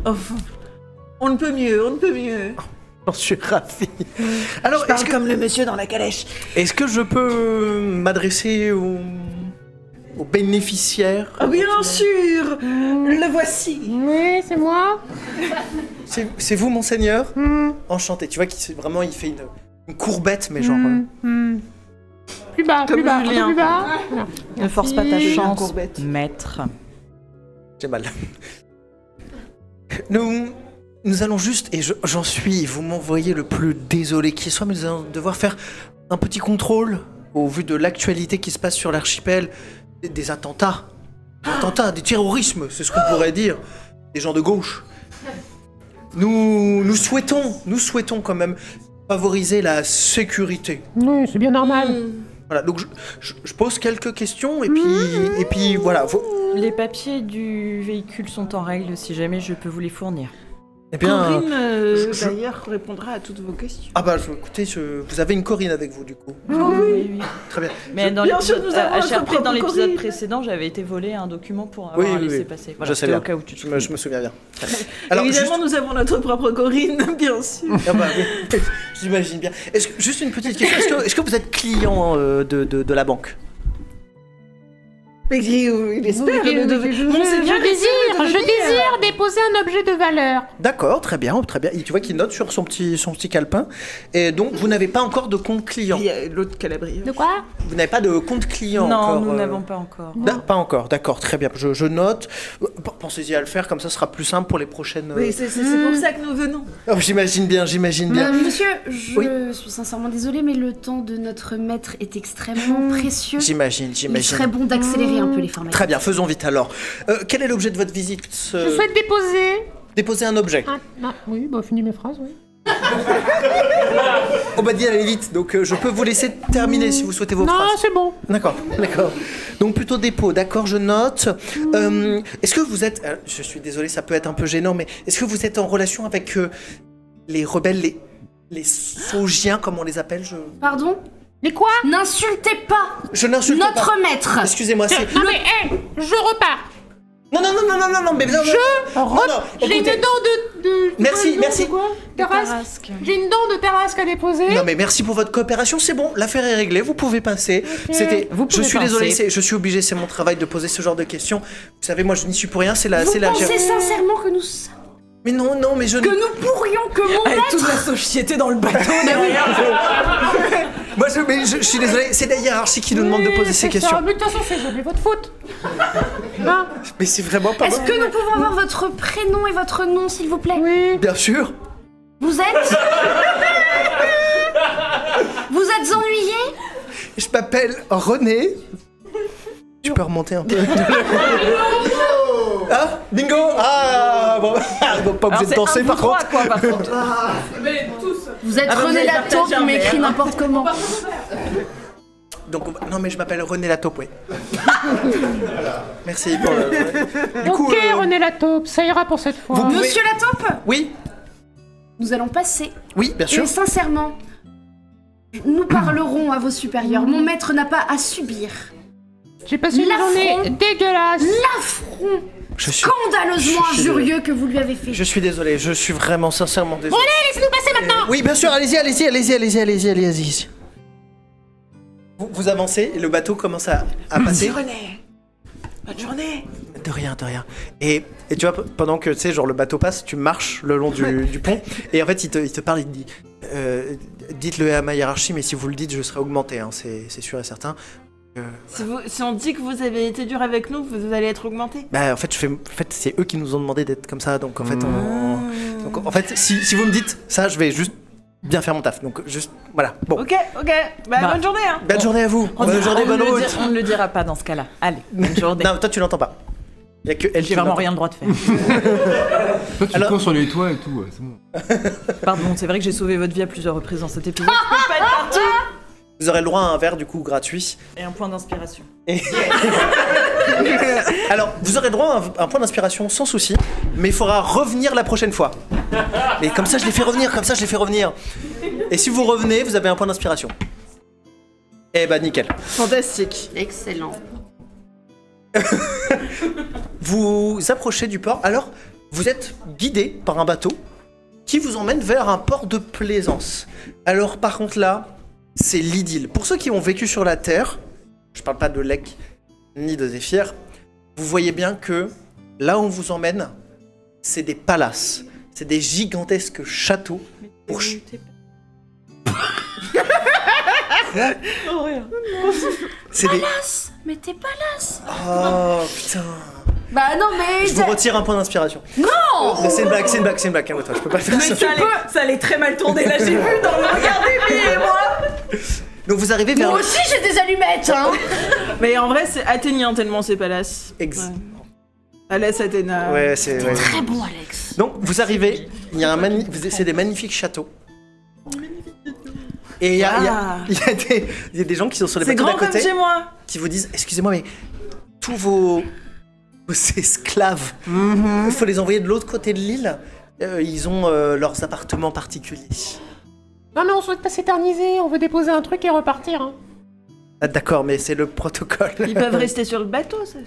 Oh, on ne peut mieux, on ne peut mieux. J'en suis ravi. Alors, Je parle comme le monsieur dans la calèche. est-ce que je peux m'adresser aux bénéficiaires? Ah bien sûr. Le voici. Oui, c'est moi. C'est vous, monseigneur? Enchanté. Tu vois qu'il vraiment il fait une courbette, mais genre. Plus bas, Comme plus bas, un peu Julien. plus bas. Voilà. Ne force pas ta Merci. chance, Courbette. maître. J'ai mal. Nous allons juste, et j'en suis, vous m'envoyez le plus désolé qui soit, mais nous allons devoir faire un petit contrôle au vu de l'actualité qui se passe sur l'archipel, des attentats. Des terrorismes, c'est ce qu'on pourrait dire. Des gens de gauche. Nous souhaitons quand même favoriser la sécurité. Oui, c'est bien normal. Voilà, donc je pose quelques questions et puis voilà. Les papiers du véhicule sont en règle, si jamais je peux vous les fournir. Eh bien, Corinne, je- d'ailleurs, répondra à toutes vos questions. ah bah écoutez, vous avez une Corinne avec vous du coup. Oui. Très bien. Mais dans Bien sûr, l'épisode, nous avons à notre Sherbrooke, propre dans l'épisode Corinne. précédent, j'avais été volé un document pour avoir Oui, laissé oui. passer. Je sais c'était bien. au cas où tu te Je me souviens bien. Très bien. Alors, Évidemment, nous avons notre propre Corinne, bien sûr. Ah bah, oui, j'imagine bien. Juste une petite question. Est-ce que vous êtes client de la banque? Mais il espère le devenir. Je désire déposer un objet de valeur. D'accord, très bien, très bien. Et tu vois qu'il note sur son petit calepin. Et donc, vous n'avez pas encore de compte client. Il y a l'autre Calabria. De quoi? Vous n'avez pas de compte client Non, encore. nous n'avons pas encore. Pas encore, d'accord, très bien. Je note. Pensez-y à le faire, comme ça sera plus simple pour les prochaines. Oui, c'est pour ça que nous venons. Oh, j'imagine bien. Monsieur, je Oui. suis sincèrement désolée, mais le temps de notre maître est extrêmement précieux. J'imagine. Il serait bon d'accélérer un peu les formalités. Très bien, faisons vite alors. Quel est l'objet de votre visite Je souhaite Déposer un objet. oui, finis mes phrases, oui. On m'a dit d'aller vite, donc je peux vous laisser terminer si vous souhaitez vos phrases. Non, c'est bon. D'accord. Donc plutôt dépôt, d'accord, je note. Est-ce que vous êtes... je suis désolé, ça peut être un peu gênant, mais est-ce que vous êtes en relation avec les rebelles, les Saugiens, comme on les appelle Pardon? Mais quoi? N'insultez pas Je n'insulte pas. notre maître. Excusez-moi, c'est... Non mais, je repars. Non, mais non, J'ai une dent de... Merci. De quoi? Tarasque. J'ai une dent de Tarasque à déposer. Non mais merci pour votre coopération, c'est bon, l'affaire est réglée, vous pouvez passer. Je suis désolé, je suis obligé, c'est mon travail de poser ce genre de questions. Vous savez, moi je n'y suis pour rien, c'est la... Vous pensez sincèrement que nous... Mais non, mais je... Que nous pourrions, que mon Avec toute maître... la société dans le bateau derrière. Moi je suis désolé, c'est la hiérarchie qui nous demande de poser ces questions. Mais de toute façon, c'est jamais votre faute. Hein? Mais c'est vraiment pas Est-ce bon. que nous pouvons avoir votre prénom et votre nom, s'il vous plaît? Oui. Bien sûr. Vous êtes... Vous êtes ennuyé? Je m'appelle René. Tu peux remonter un peu. Ah, bingo. Ah, bon, donc pas obligé de danser par contre. Quoi, par contre. Vous êtes Ah bah, René vous allez la taupe, partager un mais écrit verre. n'importe comment. Donc, non mais je m'appelle René la taupe, oui. Merci pour le... Du coup, Ok, René la taupe, ça ira pour cette fois. Vous pouvez- Monsieur la taupe, Oui, nous allons passer. bien sûr. Et sincèrement, nous parlerons à vos supérieurs. Mon maître n'a pas à subir J'ai passé une L'affront. journée dégueulasse. l'affront Je suis... scandaleusement je suis injurieux que vous lui avez fait. Je suis désolé, je suis vraiment sincèrement désolé. Allez, laissez-nous passer maintenant. Oui, bien sûr, allez-y. Vous avancez et le bateau commence à passer. René, bonne journée. De rien. Et tu vois, pendant que tu sais, genre le bateau passe, tu marches le long du pont et en fait il te parle, il te dit dites-le à ma hiérarchie, mais si vous le dites, je serai augmenté, hein, c'est sûr et certain. Si on dit que vous avez été dur avec nous, vous allez être augmenté. Bah en fait, c'est eux qui nous ont demandé d'être comme ça, donc en fait, donc, en fait si vous me dites ça, je vais juste bien faire mon taf. Donc juste voilà. Bon. Ok. Bonne journée. Hein. Bonne journée à vous. Bonne journée, bonne route. On ne le dira pas dans ce cas-là. Allez, bonne journée. Non, toi tu l'entends pas. Il y a que elle qui J'ai vraiment l'entend. rien le droit de faire. Toi, tu Alors- cours sur les toits et tout, ouais, c'est bon. Pardon, c'est vrai que j'ai sauvé votre vie à plusieurs reprises dans cet épisode. Je peux pas être partout. Vous aurez le droit à un verre du coup gratuit. Et un point d'inspiration. Alors, vous aurez droit à un point d'inspiration sans souci, mais il faudra revenir la prochaine fois. Et comme ça, je les fais revenir, Et si vous revenez, vous avez un point d'inspiration. Eh bah, nickel. Fantastique. Excellent. Vous approchez du port, alors vous êtes guidé par un bateau qui vous emmène vers un port de plaisance. Alors, par contre, là, c'est l'idylle. Pour ceux qui ont vécu sur la Terre, je parle pas de Lek ni de Zéphyr, vous voyez bien que là où on vous emmène, c'est des palaces. C'est des gigantesques châteaux. Pour c'est des... Mais t'es pas là. Oh putain. Bah non, mais... Je vous retire un point d'inspiration. Non. C'est une blague, calme-toi, je peux pas faire ça. Ça allait très mal tourner là, j'ai vu dans le regard d'Emile et moi. Donc vous arrivez vers... Moi aussi j'ai des allumettes, hein. Mais en vrai, c'est athénien tellement c'est palace. Alès Athéna. Ouais, c'est... ouais. Très bon, Alex. Donc vous arrivez, il y a c'est des magnifiques châteaux. Et il y a des gens qui sont sur les C'est bateaux d'à grand comme côté chez moi. qui vous disent, excusez-moi, mais tous vos esclaves, il faut les envoyer de l'autre côté de l'île. Ils ont leurs appartements particuliers. Non mais on souhaite pas s'éterniser, on veut déposer un truc et repartir. Hein. Ah, d'accord, mais c'est le protocole. Ils peuvent rester sur le bateau, ça.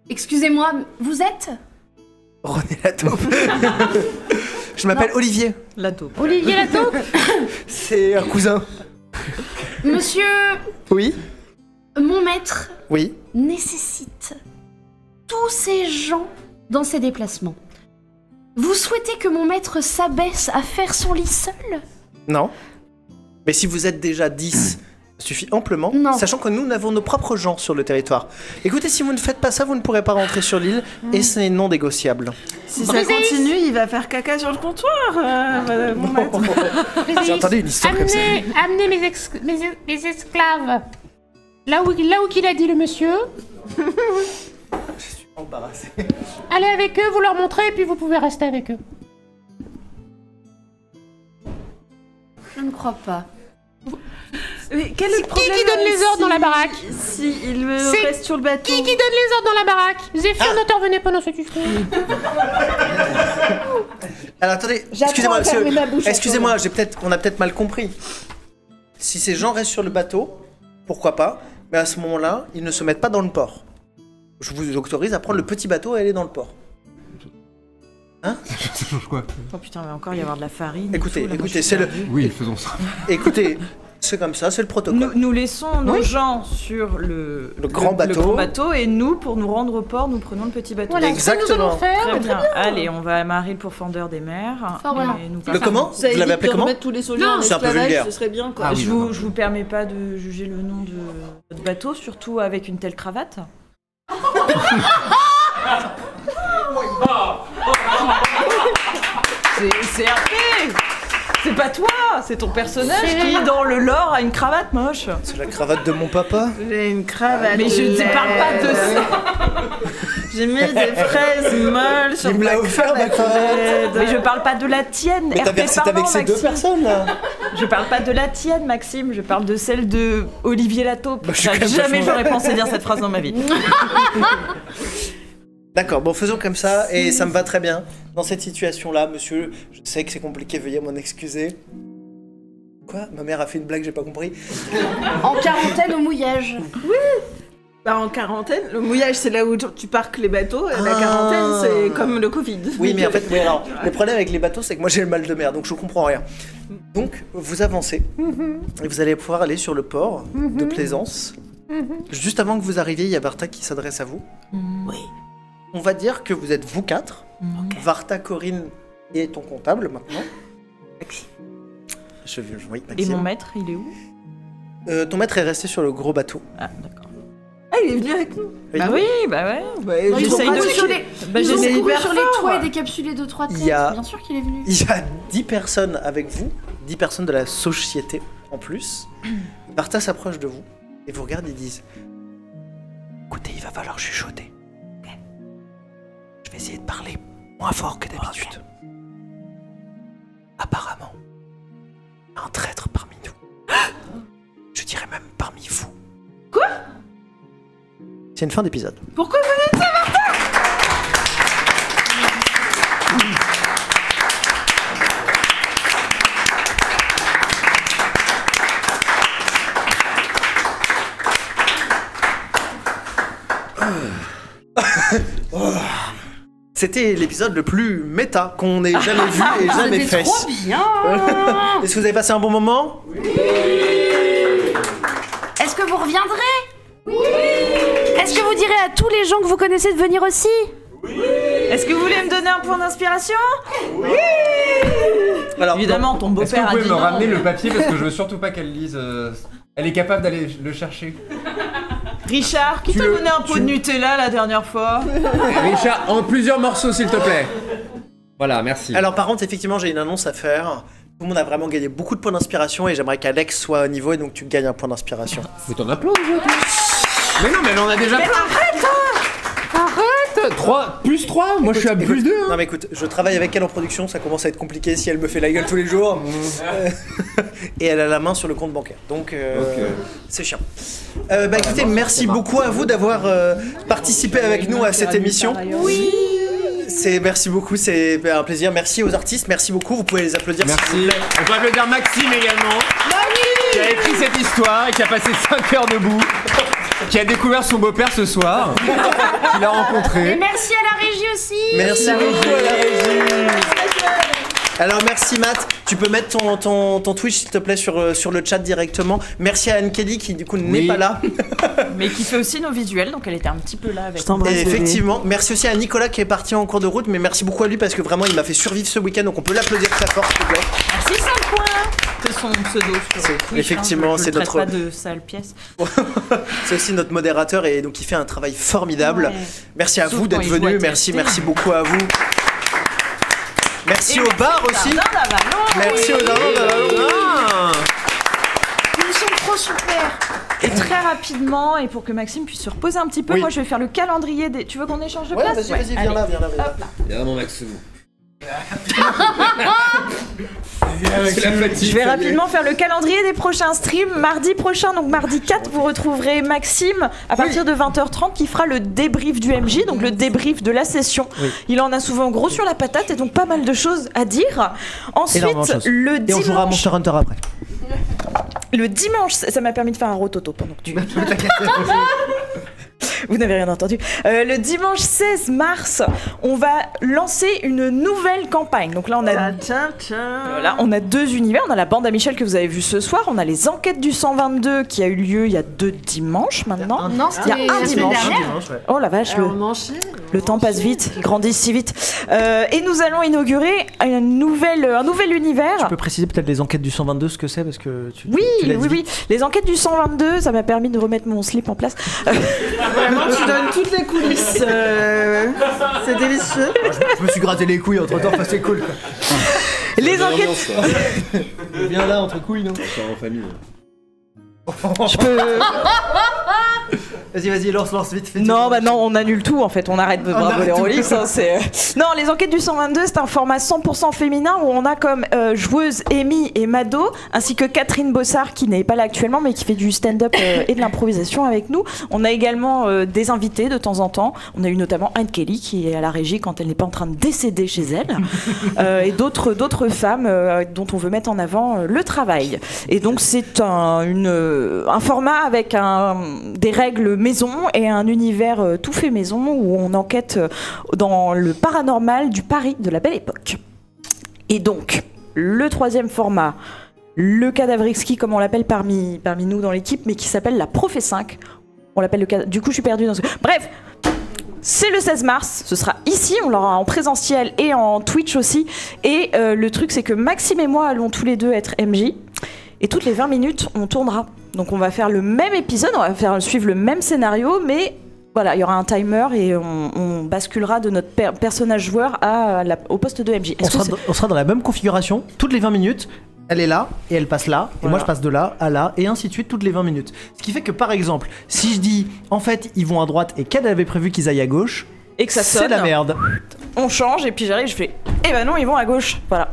Excusez-moi, vous êtes... René la taupe. Je m'appelle Olivier. La taupe. Olivier la taupe. C'est un cousin. Monsieur... Oui. Mon maître Oui. nécessite tous ces gens dans ses déplacements. Vous souhaitez que mon maître s'abaisse à faire son lit seul? Non. Mais si vous êtes déjà 10, ça suffit amplement, Non. sachant que nous n'avons nos propres gens sur le territoire. Écoutez, si vous ne faites pas ça, vous ne pourrez pas rentrer sur l'île, et c'est non négociable. Si ça continue, il va faire caca sur le comptoir, mon maître. J'ai entendu une histoire comme ça. Amenez mes esclaves. Là où qu'il a dit le monsieur. Je suis embarrassé. Allez avec eux, vous leur montrez et puis vous pouvez rester avec eux. Je ne crois pas. Mais quel est le problème Qui donne les ordres dans la baraque? Si il C'est reste sur le bateau. Qui donne les ordres dans la baraque? Zéphyr, n'intervenez pas dans cette histoire. Alors attendez, J'apprends excusez-moi, à fermer monsieur. ma bouche Excusez-moi, on a peut-être mal compris. Si ces gens restent sur le bateau, pourquoi pas, mais à ce moment-là, ils ne se mettent pas dans le port. Je vous autorise à prendre le petit bateau et aller dans le port. Hein? Ça change quoi? Oh putain, il va encore y avoir de la farine. et Écoutez, tout, là, moi, écoutez, je suis c'est le. perdue. Oui, faisons ça. Écoutez, c'est comme ça, c'est le protocole. Nous laissons nos gens sur le grand bateau. le grand bateau et nous, pour nous rendre au port, nous prenons le petit bateau. Voilà, Exactement. ce que nous allons faire. Très bien. Allez, on va amarrer le pourfendeur des mers. Fort bien. et nous Le comment? Ça Vous l'avez évite appelé de comment? remettre tous les soldats Non, en c'est un peu esclavage, vulgaire. ce serait bien, quoi. Ah oui, je vous permets pas de juger le nom de votre bateau, surtout avec une telle cravate. C'est RP. C'est pas toi, c'est ton personnage qui, dans le lore, a une cravate moche. C'est la cravate de mon papa. J'ai une cravate. Mais je ne parle pas de ça. J'ai mis des fraises molles sur Il me l'a ma offert, ma cravate. Mais je parle pas de la tienne. Mais t'as RP, versé pardon, avec ces deux Maxime. personnes là. Je parle pas de la tienne, Maxime. Je parle de celle de Olivier Lataupe. Bah, je suis quand même Jamais vachement- j'aurais pensé dire cette phrase dans ma vie. D'accord, bon, faisons comme ça, et ça me va très bien. Dans cette situation-là, monsieur, je sais que c'est compliqué, veuillez m'en excuser. Quoi? Ma mère a fait une blague, j'ai pas compris. En quarantaine au mouillage. Bah, en quarantaine, le mouillage c'est là où tu parques les bateaux, et la Ah. quarantaine c'est comme le Covid. Oui, mais en fait, oui, alors, le problème avec les bateaux, c'est que moi j'ai le mal de mer, donc je comprends rien. Donc, vous avancez, et vous allez pouvoir aller sur le port de Plaisance. Juste avant que vous arriviez, il y a Varta qui s'adresse à vous. Oui. On va dire que vous êtes vous quatre. Varta, Corinne et ton comptable maintenant. Oui, Et Maxime. mon maître, il est où? Ton maître est resté sur le gros bateau. Ah, d'accord. Ah, il est venu avec nous. Bah oui, bah ouais. Ouais, Ils J'essaye ont de- couru sur les, Bah, ils ont j'essaye couru hyper sur les fort. toits et décapsulé 2-3 têtes. Il y a- Bien sûr qu'il est venu. Il y a 10 personnes avec vous, 10 personnes de la société en plus. Varta s'approche de vous et vous regarde et disent: écoutez, il va falloir chuchoter. Ok. Je vais essayer de parler moins fort que d'habitude. Apparemment, il y a un traître parmi nous. Je dirais même parmi vous. Quoi? C'est une fin d'épisode. Pourquoi vous dites ça? C'était l'épisode le plus méta qu'on ait jamais vu et jamais fait. Trop bien. Est-ce que vous avez passé un bon moment? Est-ce que vous reviendrez? Oui. Est-ce que vous direz à tous les gens que vous connaissez de venir aussi? Est-ce que vous voulez me donner un point d'inspiration? Alors, Évidemment, ton Est-ce que vous beau-père a pouvez dit me non. ramener le papier parce que je veux surtout pas qu'elle lise. Elle est capable d'aller le chercher. Richard, qui Tu t'a le- donné un pot de Nutella la dernière fois? Richard, en plusieurs morceaux s'il te plaît. Voilà, merci. Alors par contre, effectivement, j'ai une annonce à faire. Tout le monde a vraiment gagné beaucoup de points d'inspiration et j'aimerais qu'Alex soit au niveau et donc tu gagnes un point d'inspiration. Mais t'en as plein déjà, toi. Mais non, mais elle en a déjà plein. Arrête 3 plus 3, moi je suis à plus 2. Non mais écoute, je travaille avec elle en production, ça commence à être compliqué si elle me fait la gueule tous les jours. Et elle a la main sur le compte bancaire, donc c'est chiant. Bah écoutez, merci beaucoup à vous d'avoir participé avec nous à cette émission. Oui. Merci beaucoup, c'est un plaisir. Merci aux artistes, merci beaucoup. Vous pouvez les applaudir. s'il vous Merci. plaît. On peut applaudir Maxime également. Qui a écrit cette histoire et qui a passé 5 heures debout. Qui a découvert son beau-père ce soir. Qu'il a Et rencontré. merci à la régie aussi. Merci beaucoup à la régie. Alors merci Matt, tu peux mettre ton Twitch s'il te plaît sur le chat directement. Merci à Anne-Kelly qui du coup n'est pas là. Mais qui fait aussi nos visuels, donc elle était un petit peu là avec t'embrasse, Et bébé. effectivement, merci aussi à Nicolas qui est parti en cours de route, mais merci beaucoup à lui parce que vraiment il m'a fait survivre ce week-end, donc on peut l'applaudir très fort s'il vous plaît. Merci 5 points. C'est son pseudo sur C'est- Twitch, effectivement, je c'est le traite notre- pas de sale pièce. C'est aussi notre modérateur et donc il fait un travail formidable. Ouais. Merci à Sauf vous quand d'être il joue à venus, merci beaucoup à vous. Merci au bar aussi. Merci au Jardin d'Avalon. Ils sont trop super. Et très rapidement, et pour que Maxime puisse se reposer un petit peu, Oui. moi je vais faire le calendrier des. Tu veux qu'on échange de Ouais, place vas-y, viens Allez. là, viens là. Hop là. Vraiment Max, c'est bon. Je vais rapidement faire le calendrier des prochains streams. Mardi prochain, donc mardi 4, vous retrouverez Maxime à partir de 20h30 qui fera le débrief du MJ, donc le débrief de la session. Oui. Il en a souvent gros sur la patate et donc pas mal de choses à dire. Ensuite, Énormément de choses. le Et on jouera à dimanche, Monster Hunter après. le dimanche, ça m'a permis de faire un rototo pendant que tu... Vous n'avez rien entendu. Le dimanche 16 mars, on va lancer une nouvelle campagne. Donc là, on a voilà, on a 2 univers. On a la bande à Michel que vous avez vu ce soir. On a les enquêtes du 122 qui a eu lieu il y a 2 dimanches maintenant. Non, Il y a c'était un la semaine dimanche. dernière. Oh la vache, le temps passe vite, ils grandissent si vite. Et nous allons inaugurer un nouvel univers. Tu peux préciser peut-être les enquêtes du 122 ce que c'est parce que tu Oui, tu l'as dit oui, oui. vite. Les enquêtes du 122, ça m'a permis de remettre mon slip en place. Vraiment, tu donnes toutes les coulisses. C'est délicieux. Je me suis gratté les couilles entre temps, c'est cool. Quoi. Les enquêtes. Viens là entre couilles, non? En famille. Je peux. Vas-y, lance vite. fais Non, tout. bah non, on annule tout en fait, on arrête de bravo les rôlistes. Hein, non, les enquêtes du 122, c'est un format 100% féminin où on a comme joueuses Amy et Mado, ainsi que Catherine Bossard qui n'est pas là actuellement mais qui fait du stand-up et de l'improvisation avec nous. On a également des invités de temps en temps. On a eu notamment Anne-Kelly qui est à la régie quand elle n'est pas en train de décéder chez elle, et d'autres femmes dont on veut mettre en avant le travail. Et donc c'est un format avec des règles maison et un univers tout fait maison où on enquête dans le paranormal du Paris de la Belle Époque. Et donc, le 3e format, le cadavre exquis comme on l'appelle parmi nous dans l'équipe, mais qui s'appelle la Profé 5. On l'appelle le cadavre... Du coup, je suis perdue dans ce... Bref, c'est le 16 mars, ce sera ici, on l'aura en présentiel et en Twitch aussi. Et le truc, c'est que Maxime et moi allons tous les deux être MJ. Et toutes les 20 minutes, on tournera. Donc on va faire le même épisode, on va suivre le même scénario, mais voilà, il y aura un timer et on basculera de notre personnage joueur au poste de MJ. On sera dans la même configuration, toutes les 20 minutes. Elle est là, et elle passe là, et moi je passe de là à là, et ainsi de suite toutes les 20 minutes. Ce qui fait que par exemple, si je dis, en fait, ils vont à droite et qu'elle avait prévu qu'ils aillent à gauche, et que ça sonne, c'est la merde. On change, et puis j'arrive, je fais, eh ben non, ils vont à gauche. Voilà.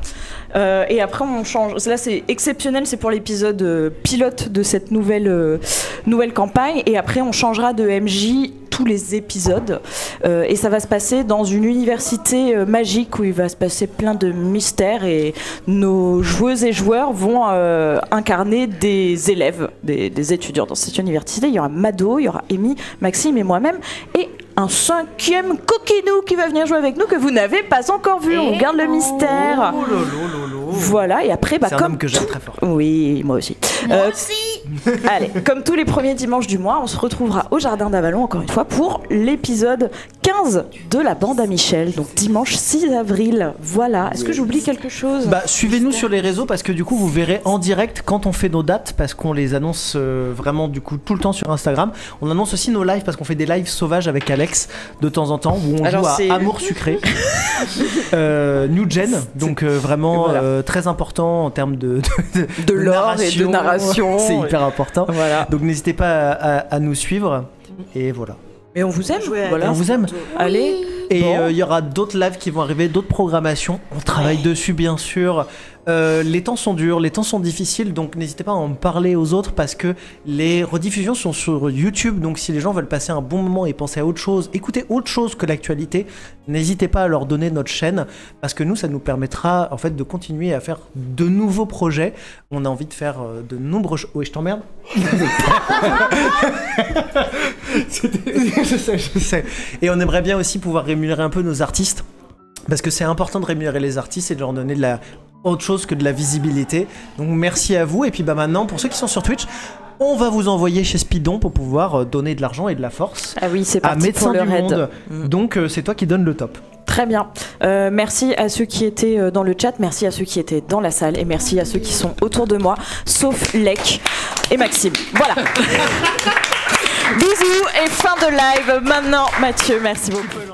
Et après, on change. Là, c'est exceptionnel, c'est pour l'épisode pilote de cette nouvelle campagne. Et après, on changera de MJ tous les épisodes. Et ça va se passer dans une université magique où il va se passer plein de mystères. Et nos joueuses et joueurs vont incarner des élèves, des étudiants dans cette université. Il y aura Mado, il y aura Amy, Maxime et moi-même. Et un 5e coquinou qui va venir jouer avec nous que vous n'avez pas encore vu. On garde le mystère. Voilà, et après, c'est un homme que j'aime très fort. Oui, moi aussi. Moi aussi. Allez, comme tous les premiers dimanches du mois, on se retrouvera au Jardin d'Avalon, encore une fois, pour l'épisode 15 de la bande à Michel. Donc dimanche 6 avril. Voilà. Est-ce que j'oublie quelque chose? Bah, suivez-nous sur les réseaux parce que du coup, vous verrez en direct quand on fait nos dates parce qu'on les annonce vraiment du coup tout le temps sur Instagram. On annonce aussi nos lives parce qu'on fait des lives sauvages avec Alex de temps en temps où on joue à Amour sucré. New Gen, donc vraiment voilà. très important en termes de lore et de narration. C'est hyper important. Voilà. Donc n'hésitez pas à nous suivre. Et voilà. Mais on vous aime. Voilà. On vous aime. Allez. Et il y aura d'autres lives qui vont arriver, d'autres programmations. On travaille dessus, bien sûr. Les temps sont durs, les temps sont difficiles, donc n'hésitez pas à en parler aux autres parce que les rediffusions sont sur YouTube. Donc si les gens veulent passer un bon moment et penser à autre chose, écouter autre chose que l'actualité, n'hésitez pas à leur donner notre chaîne parce que nous, ça nous permettra en fait de continuer à faire de nouveaux projets. On a envie de faire de nombreux... Oui, je t'emmerde. Je sais. Et on aimerait bien aussi pouvoir rémunérer un peu nos artistes. parce que c'est important de rémunérer les artistes et de leur donner autre chose que de la visibilité. Donc merci à vous. Et puis maintenant, pour ceux qui sont sur Twitch, on va vous envoyer chez Speedon pour pouvoir donner de l'argent et de la force Ah oui, c'est à parti Médecins pour le du raid. Monde. Donc c'est toi qui donne le top. Très bien. Merci à ceux qui étaient dans le chat, merci à ceux qui étaient dans la salle et merci à ceux qui sont autour de moi, sauf Lec et Maxime. Voilà. Bisous et fin de live. Maintenant, Mathieu, merci beaucoup.